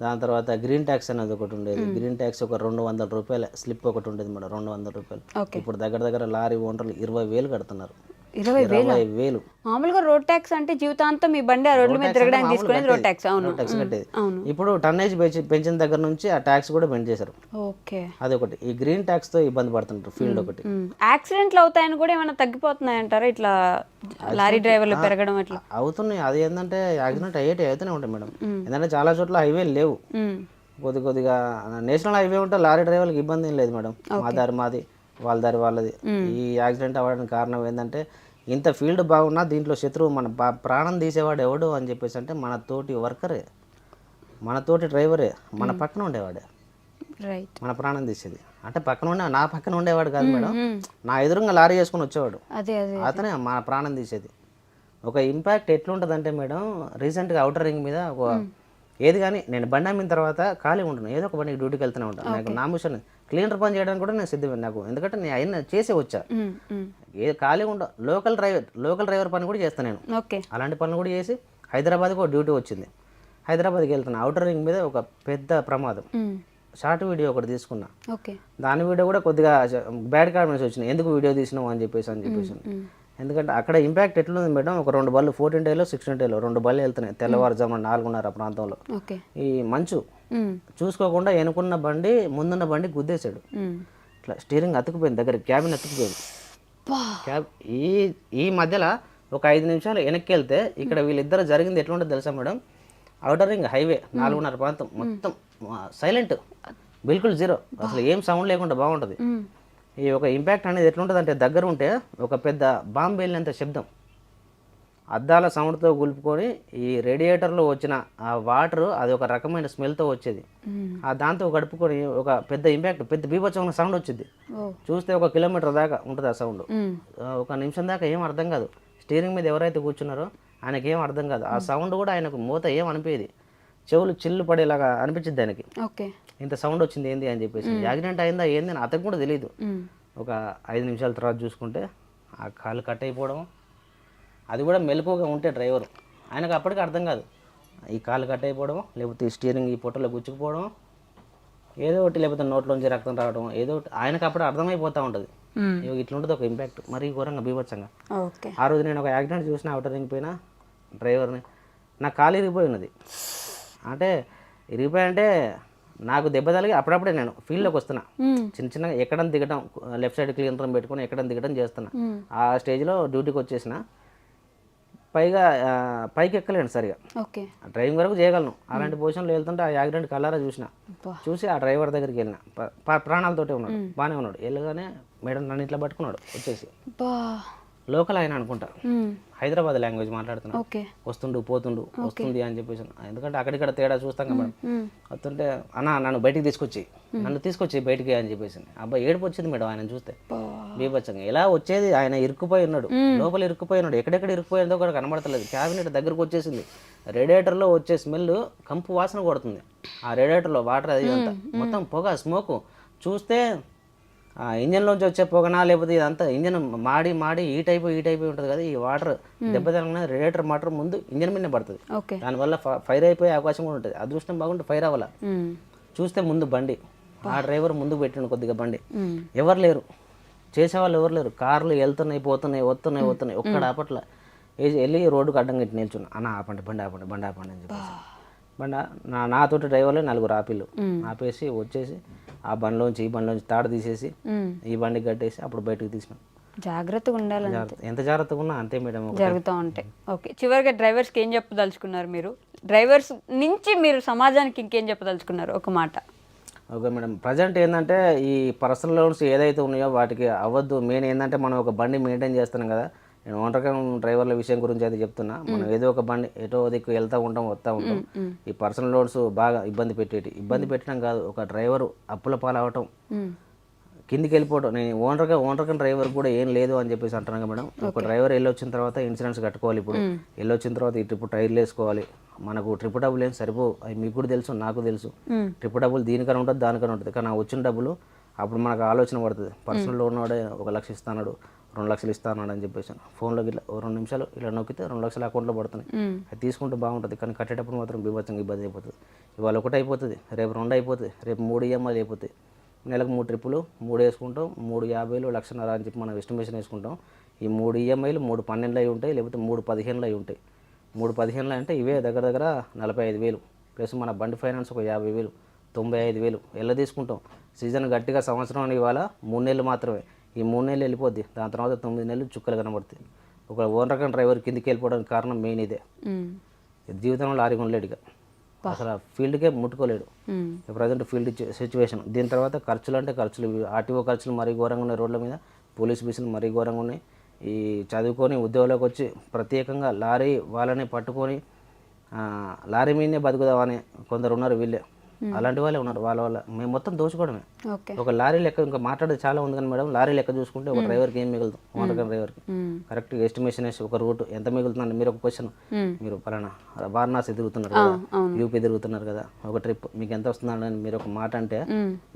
దాని తర్వాత గ్రీన్ ట్యాక్స్ అనేది ఒకటి ఉండేది. గ్రీన్ ట్యాక్స్ ఒక 200 రూపాయల స్లిప్ ఒకటి ఉండేది మేడం, 200 రూపాయలు. ఇప్పుడు దగ్గర లారీ ఓనర్లు 20,000 కడుతున్నారు. 20,000 మామూలుగా రోడ్ ట్యాక్స్ అంటే జీవితాంతం మీ బండి ఆ రోడ్ల మీద తిరగడానికి తీసుకునేది రోడ్ ట్యాక్స్. అవును, ట్యాక్స్ కట్టేది. ఇప్పుడు టన్నేజ్ పెంచిన దగ్గర నుంచి ఆ ట్యాక్స్ కూడా పెంచేశారు. ఓకే, అదొకటి. ఈ గ్రీన్ ట్యాక్స్ తో ఇబ్బంది పడుతుంటారు ఫీల్డ్ ఒకటి. యాక్సిడెంట్లు అవుతాయని కూడా ఏమైనా తగ్గిపోతున్నాయి అంటారా ఇట్లా లారీ డ్రైవర్లు పెరగడం? అట్లా అవుతున్నాయి. అది ఏంటంటే యాక్సిడెంట్ అవుతూనే ఉంటాయి మేడం. ఎందుకంటే చాలా చోట్ల హైవేలు లేవు. కొద్దిగా నేషనల్ హైవే ఉంటే లారీ డ్రైవర్లకు ఇబ్బంది ఏం లేదు మేడం. మా దారి మాది, వాళ్ళ దారి వాళ్ళది. ఈ యాక్సిడెంట్ అవ్వడానికి కారణం ఏంటంటే ఇంత ఫీల్డ్ బాగున్నా దీంట్లో శత్రువు మన ప్రాణం తీసేవాడు ఎవడు అని చెప్పేసి అంటే మన తోటి వర్కరే, మన తోటి డ్రైవరే, మన పక్కన ఉండేవాడే మన ప్రాణం తీసేది. అంటే నా పక్కన ఉండేవాడు కాదు మేడం, నా ఎదురుగా లారీ చేసుకుని వచ్చేవాడు, అతనే మన ప్రాణం తీసేది. ఒక ఇంపాక్ట్ ఎట్లుంటుంది అంటే మేడం, రీసెంట్గా అవుటర్ రింగ్ మీద ఒక ఏది కానీ నేను బండి అమ్మిన తర్వాత ఖాళీ ఉంటాను, ఏదో ఒక బండికి డ్యూటీకి వెళ్తూనే ఉంటాను. నాకు నా మిషన్ క్లీనర్ పని చేయడానికి కూడా నేను సిద్ధమే. నాకు ఎందుకంటే నేను అయినా చేసే వచ్చా, ఏ ఖాళీ ఉంటా. లోకల్ డ్రైవర్ పని కూడా చేస్తాను నేను. అలాంటి పనులు కూడా చేసి హైదరాబాద్కి ఒక డ్యూటీ వచ్చింది. హైదరాబాద్కి వెళ్తున్నా. అవుటర్ రింగ్ మీద ఒక పెద్ద ప్రమాదం. షార్ట్ వీడియో ఒకటి తీసుకున్నా. ఓకే. దాని వీడియో కూడా కొద్దిగా బ్యాడ్ కామెంట్స్ వచ్చినాయి, ఎందుకు వీడియో తీసినావు అని చెప్పేసి. ఎందుకంటే అక్కడ ఇంపాక్ట్ ఎట్లుంది మేడం, ఒక 2 బళ్ళు 14 డేలో 16 డేలో 2 బళ్ళు వెళ్తున్నాయి తెల్లవారుజామున 4:30 ప్రాంతంలో. ఈ మంచు చూసుకోకుండా ఎనుకున్న బండి ముందున్న బండి గుద్దేశాడు. ఇట్లా స్టీరింగ్ అతుకుపోయింది, దగ్గర క్యాబిన్ అతుకుపోయింది. ఈ మధ్యలో ఒక 5 నిమిషాలు వెనక్కి వెళ్తే ఇక్కడ వీళ్ళిద్దరు జరిగింది ఎట్లుంటుంది తెలుసా మేడం, అవుటర్ రింగ్ హైవే 4:30 ప్రాంతం మొత్తం సైలెంట్, బిల్కుల్ జీరో, అసలు ఏం సౌండ్ లేకుండా బాగుంటుంది. ఈ ఒక ఇంపాక్ట్ అనేది ఎట్లుంటుంది అంటే దగ్గర ఉంటే ఒక పెద్ద బాంబు వెళ్ళినంత శబ్దం, అద్దాల సౌండ్తో గులుపుకొని ఈ రేడియేటర్లో వచ్చిన ఆ వాటర్ అది ఒక రకమైన స్మెల్తో వచ్చేది. ఆ దాంతో గడుపుకొని ఒక పెద్ద ఇంపాక్ట్, పెద్ద బీభత్సమైన సౌండ్ వచ్చింది. చూస్తే 1 కిలోమీటర్ దాకా ఉంటుంది ఆ సౌండ్. 1 నిమిషం దాకా ఏం అర్థం కాదు, స్టీరింగ్ మీద ఎవరైతే కూర్చున్నారో ఆయనకి ఏం అర్థం కాదు. ఆ సౌండ్ కూడా ఆయనకు మూత ఏం అనిపించేది, చెవులు చిల్లు పడేలాగా అనిపించింది ఆయనకి. ఇంత సౌండ్ వచ్చింది ఏంది అని చెప్పేసి. యాక్సిడెంట్ అయిందా ఏంది అని అతనికి కూడా తెలియదు. ఒక 5 నిమిషాల తర్వాత చూసుకుంటే ఆ కాలు కట్ అయిపోవడం, అది కూడా మెలకుగా ఉంటే డ్రైవర్ ఆయనకు అప్పటికి అర్థం కాదు, ఈ కాలు కట్ అయిపోవడం, లేకపోతే ఈ స్టీరింగ్ ఈ పొట్టలో గుచ్చుకుపోవడం, ఏదో ఒకటి, లేకపోతే నోట్లోంచి రక్తం రావడం, ఏదో ఒకటి ఆయనకు అప్పుడు అర్థమైపోతూ ఉంటుంది. ఇట్లుంటుంది ఒక ఇంపాక్ట్, మరీ ఘోరంగా బీభత్సంగా. ఆ రోజు నేను ఒక యాక్సిడెంట్ చూసిన అవుటర్ రింగ్ పైన డ్రైవర్ని, నా కాలు ఇరిగిపోయి ఉన్నది. అంటే ఇరిగిపోయి అంటే నాకు దెబ్బ తగిలి అప్పుడప్పుడే నేను ఫీల్డ్లోకి వస్తున్నా, చిన్న ఎక్కడం దిగడం, లెఫ్ట్ సైడ్ క్లీనర్ పెట్టుకుని ఎక్కడం దిగడం చేస్తున్నా. ఆ స్టేజ్లో డ్యూటీకి వచ్చేసిన, పైగా పైకి ఎక్కలేను సరిగా, డ్రైవింగ్ వరకు చేయగలను. అలాంటి పొజిషన్లో వెళ్తుంటే ఆ యాక్సిడెంట్ కలరా చూసి ఆ డ్రైవర్ దగ్గరికి వెళ్ళిన, ప్రాణాలతోటే ఉన్నాడు, బాగానే ఉన్నాడు. వెళ్ళగానే మేడం నన్ను ఇట్లా పట్టుకున్నాడు వచ్చేసి. లోకల్ ఆయన అనుకుంటా, హైదరాబాద్ లాంగ్వేజ్ మాట్లాడుతున్నా, వస్తుండు పోతుండు వస్తుంది అని చెప్పేసి. ఎందుకంటే అక్కడిక్కడ తేడా చూస్తాం కదా మేడం. వస్తుంటే అన్న నన్ను బయటికి తీసుకొచ్చి బయటికి అని చెప్పేసి. అబ్బాయి ఏడుపు వచ్చింది మేడం ఆయన చూస్తే బీభత్సంగా. ఎలా వచ్చేది, ఆయన ఇరుక్కుపోయి ఉన్నాడు, లోపల ఇరుక్కుపోయి ఉన్నాడు, ఎక్కడెక్కడ ఇరుక్కుపోయిందో కూడా కనబడతలేదు. క్యాబినెట్ దగ్గరకు వచ్చేసింది, రేడియేటర్లో వచ్చే స్మెల్ కంపు వాసన కొడుతుంది. ఆ రేడియేటర్లో వాటర్ అది అంతా మొత్తం పొగ, స్మోకు. చూస్తే ఇంజన్లోంచి వచ్చే పొగనా, లేకపోతే ఇదంతా ఇంజన్ మాడి హీట్ అయిపోయి ఉంటుంది కదా. ఈ వాటర్ దెబ్బ తగిలిన రేడియేటర్ వాటర్ ముందు ఇంజన్ మీదనే పడుతుంది, దానివల్ల ఫైర్ అయిపోయే అవకాశం కూడా ఉంటుంది. అదృష్టం బాగుంటే ఫైర్ అవ్వాల. చూస్తే ముందు బండి, ఆ డ్రైవర్ ముందుకు పెట్టిండు కొద్దిగా బండి, ఎవరు లేరు, చేసేవాళ్ళు ఎవరు లేరు. కార్లు వెళ్తున్నాయి పోతున్నాయి వస్తున్నాయి, ఒక్కడ ఆపట్ల. వెళ్ళి రోడ్డుకు అడ్డం కట్టి నిల్చున్నా, అన్న ఆపండి బండి అని చెప్పేసి. నాతోటి డ్రైవర్లే 4 ఆపిల్లు ఆపేసి వచ్చేసి ఆ బండిలోంచి ఈ బండిలోంచి తాడు తీసేసి ఈ బండికి కట్టేసి అప్పుడు బయటకు తీసినాం. జాగ్రత్తగా ఉండాలి, ఎంత జాగ్రత్తగా ఉన్నా అంతే మేడం జరుగుతూ ఉంటాయి. ఓకే, చివరిగా డ్రైవర్స్కి ఏం చెప్పదలుచుకున్నారు మీరు? డ్రైవర్స్ నుంచి మీరు సమాజానికి ఇంకేం చెప్పదలుచుకున్నారు ఒక మాట? ఓకే మేడం, ప్రజెంట్ ఏంటంటే ఈ పర్సనల్ లోన్స్ ఏదైతే ఉన్నాయో వాటికి అవ్వద్దు. మెయిన్ ఏంటంటే మనం ఒక బండి మెయింటైన్ చేస్తున్నాం కదా, నేను ఓనర్కం డ్రైవర్ల విషయం గురించి అయితే చెప్తున్నా. మనం ఏదో ఒక బండి ఎటో దిక్కు వస్తూ ఉంటాం. ఈ పర్సనల్ లోన్స్ బాగా ఇబ్బంది పెట్టడం కాదు, ఒక డ్రైవరు అప్పుల పాలవటం, కిందికి వెళ్ళిపోవడం. నేను ఓనర్కం డ్రైవర్ కూడా ఏం లేదు అని చెప్పేసి అంటున్నాను మేడం. ఒక డ్రైవర్ వెళ్ళొచ్చిన తర్వాత ఇన్సూరెన్స్ కట్టుకోవాలి. ఇప్పుడు వెళ్ళొచ్చిన తర్వాత ఈ ట్రిప్ టైర్లు వేసుకోవాలి. మనకు ట్రిప్ డబ్బులు ఏం సరిపో, అవి మీకు కూడా తెలుసు నాకు తెలుసు. ట్రిప్ డబ్బులు దీనికన్నా ఉంటుంది దానికన్నా ఉంటుంది, కానీ ఆ వచ్చిన డబ్బులు అప్పుడు మనకు ఆలోచన పడుతుంది. పర్సనల్ లోన్ వాడే 1 లక్ష ఇస్తాడు, 2 లక్షలు ఇస్తాను అని చెప్పేసి ఫోన్లోకి ఇట్లా 2 నిమిషాలు ఇలా నొక్కితే 2 లక్షలు అకౌంట్లో పడుతున్నాయి. అది తీసుకుంటే బాగుంటుంది, కానీ కట్టేటప్పుడు మాత్రం బీభత్సంగా ఇబ్బంది అయిపోతుంది. ఇవాళ 1 అయిపోతుంది, రేపు 2 అయిపోతుంది, రేపు 3 ఈఎంఐలు అయిపోతాయి. నెలకు 3 ట్రిప్పులు, 3 వేసుకుంటాం, 350 1,50,000 అని చెప్పి మనం ఎస్టిమేషన్ వేసుకుంటాం. ఈ 3 ఈఎంఐలు 3 12 అయి ఉంటాయి, లేకపోతే 3 15 అయి ఉంటాయి. 3 15 అంటే ఇవే దగ్గర 45,000 ప్లస్ మన బండి ఫైనాన్స్ ఒక 50,000, 95,000 ఎలా తీసుకుంటాం. సీజన్ గట్టిగా సంవత్సరం ఇవాళ 3 నెలలు మాత్రమే. ఈ 3 నెలలు వెళ్ళిపోద్ది, దాని తర్వాత 9 నెలలు చుక్కలు కనబడుతాయి. ఒక ఓన్ రకం డ్రైవర్ కిందికి వెళ్ళిపోవడానికి కారణం మెయిన్ ఇదే. జీవితంలో లారీ కొనలేడు, ఇక అసలు ఆ ఫీల్డ్కే ముట్టుకోలేడు ప్రజెంట్ ఫీల్డ్ సిచ్యువేషన్. దీని తర్వాత ఖర్చులు అంటే ఖర్చులు, ఆర్టీఓ ఖర్చులు మరీ ఘోరంగా ఉన్నాయి రోడ్ల మీద, పోలీస్ బీసులు మరీ ఘోరంగా ఉన్నాయి. ఈ చదువుకొని ఉద్యోగంలోకి వచ్చి ప్రత్యేకంగా లారీ వాళ్ళని పట్టుకొని లారీ మీదనే బతుకుదామని కొందరు ఉన్నారు, వీళ్ళే అలాంటి వాళ్ళే ఉన్నారు. వాళ్ళ మేము మొత్తం దోచుకోవడమే. ఒక లారీ లెక్క ఇంకా మాట్లాడేది చాలా ఉంది కానీ మేడం, లారీ లెక్క చూసుకుంటే ఒక డ్రైవర్కి ఏం మిగులుతుంది, ఓనర్ డ్రైవర్కి కరెక్ట్గా ఎస్టిమేషన్ వేసి ఒక రూట్ ఎంత మిగులుతుందండి. మీరు ఒక క్వశ్చన్, మీరు పలానా వారణాసి తిరుగుతున్నారు కదా, యూపీ తిరుగుతున్నారు కదా, ఒక ట్రిప్ మీకు ఎంత వస్తుందని మీరు ఒక మాట అంటే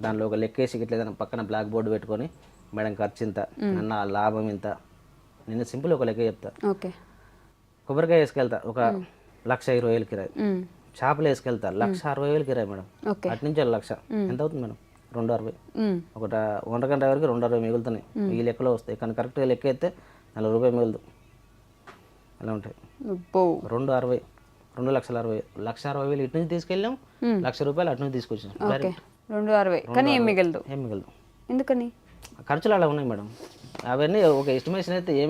దానిలో ఒక లెక్కేసి ఇట్లా ఏదైనా పక్కన బ్లాక్ బోర్డు పెట్టుకొని మేడం ఖర్చు ఇంత, నన్న లాభం ఇంత, నేను సింపుల్ ఒక లెక్క చెప్తా. కొబ్బరికాయ వేసుకెళ్తా ఒక 1,20,000 కిరాయి, షాపులో వేసుకెళ్తారు 1,60,000 కిరాయి మేడం. ఓకే. అటు నుంచి 1,00,000 ఎంత అవుతుంది మేడం? 260. ఒకట ఓనర్ గంట డ్రైవర్కి 260 మిగులుతున్నాయి. ఈ లెక్కలో వస్తాయి కానీ కరెక్ట్గా లెక్క అయితే 40 రూపాయలు మిగులుదు. అలా ఉంటాయి. 260, 2,60,60,000, 1,60,000 ఇటు నుంచి తీసుకెళ్ళాం, 1,00,000 రూపాయలు అటు నుంచి తీసుకొచ్చాం. 260 కానీ ఏం మిగలదు. ఏం మిగలదు. ఎందుకని? ఖర్చులు అలా ఉన్నాయి మేడం. అవన్నీ ఒక ఎస్టిమేషన్ అయితే ఏం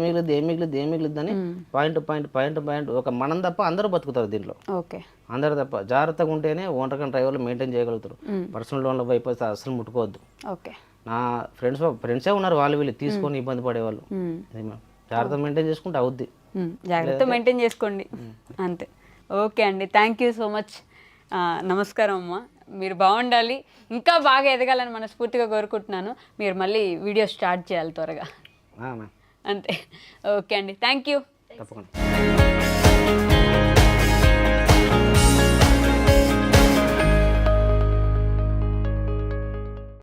మిగులుద్ది అని పాయింట్ ఒక మనం తప్ప అందరూ బతుకుతారు దీంట్లో. ఓకే. అందరూ తప్ప జాగ్రత్తగా ఉంటేనే ఓనర్ కన్నా డ్రైవర్లు మెయింటైన్ చేయగలుగుతారు. పర్సనల్ లోన్ల వైపు అయితే అసలు ముట్టుకోవద్దు. ఓకే. నా ఫ్రెండ్సే ఉన్నారు వాళ్ళు వీళ్ళు తీసుకొని ఇబ్బంది పడేవాళ్ళు. అది మేడం జాగ్రత్త మెయింటైన్ చేసుకుంటే అవుద్ది. జాగ్రత్త మెయింటైన్ చేసుకోండి అంతే. ఓకే అండి, థ్యాంక్ యూ సో మచ్. నమస్కారం అమ్మ, మీరు బాగుండాలి, ఇంకా బాగా ఎదగాలని మనస్ఫూర్తిగా కోరుకుంటున్నాను. మీరు మళ్ళీ వీడియో స్టార్ట్ చేయాలి త్వరగా మ్యామ్ అంతే. ఓకే అండి, థ్యాంక్ యూ. తప్పకుండా.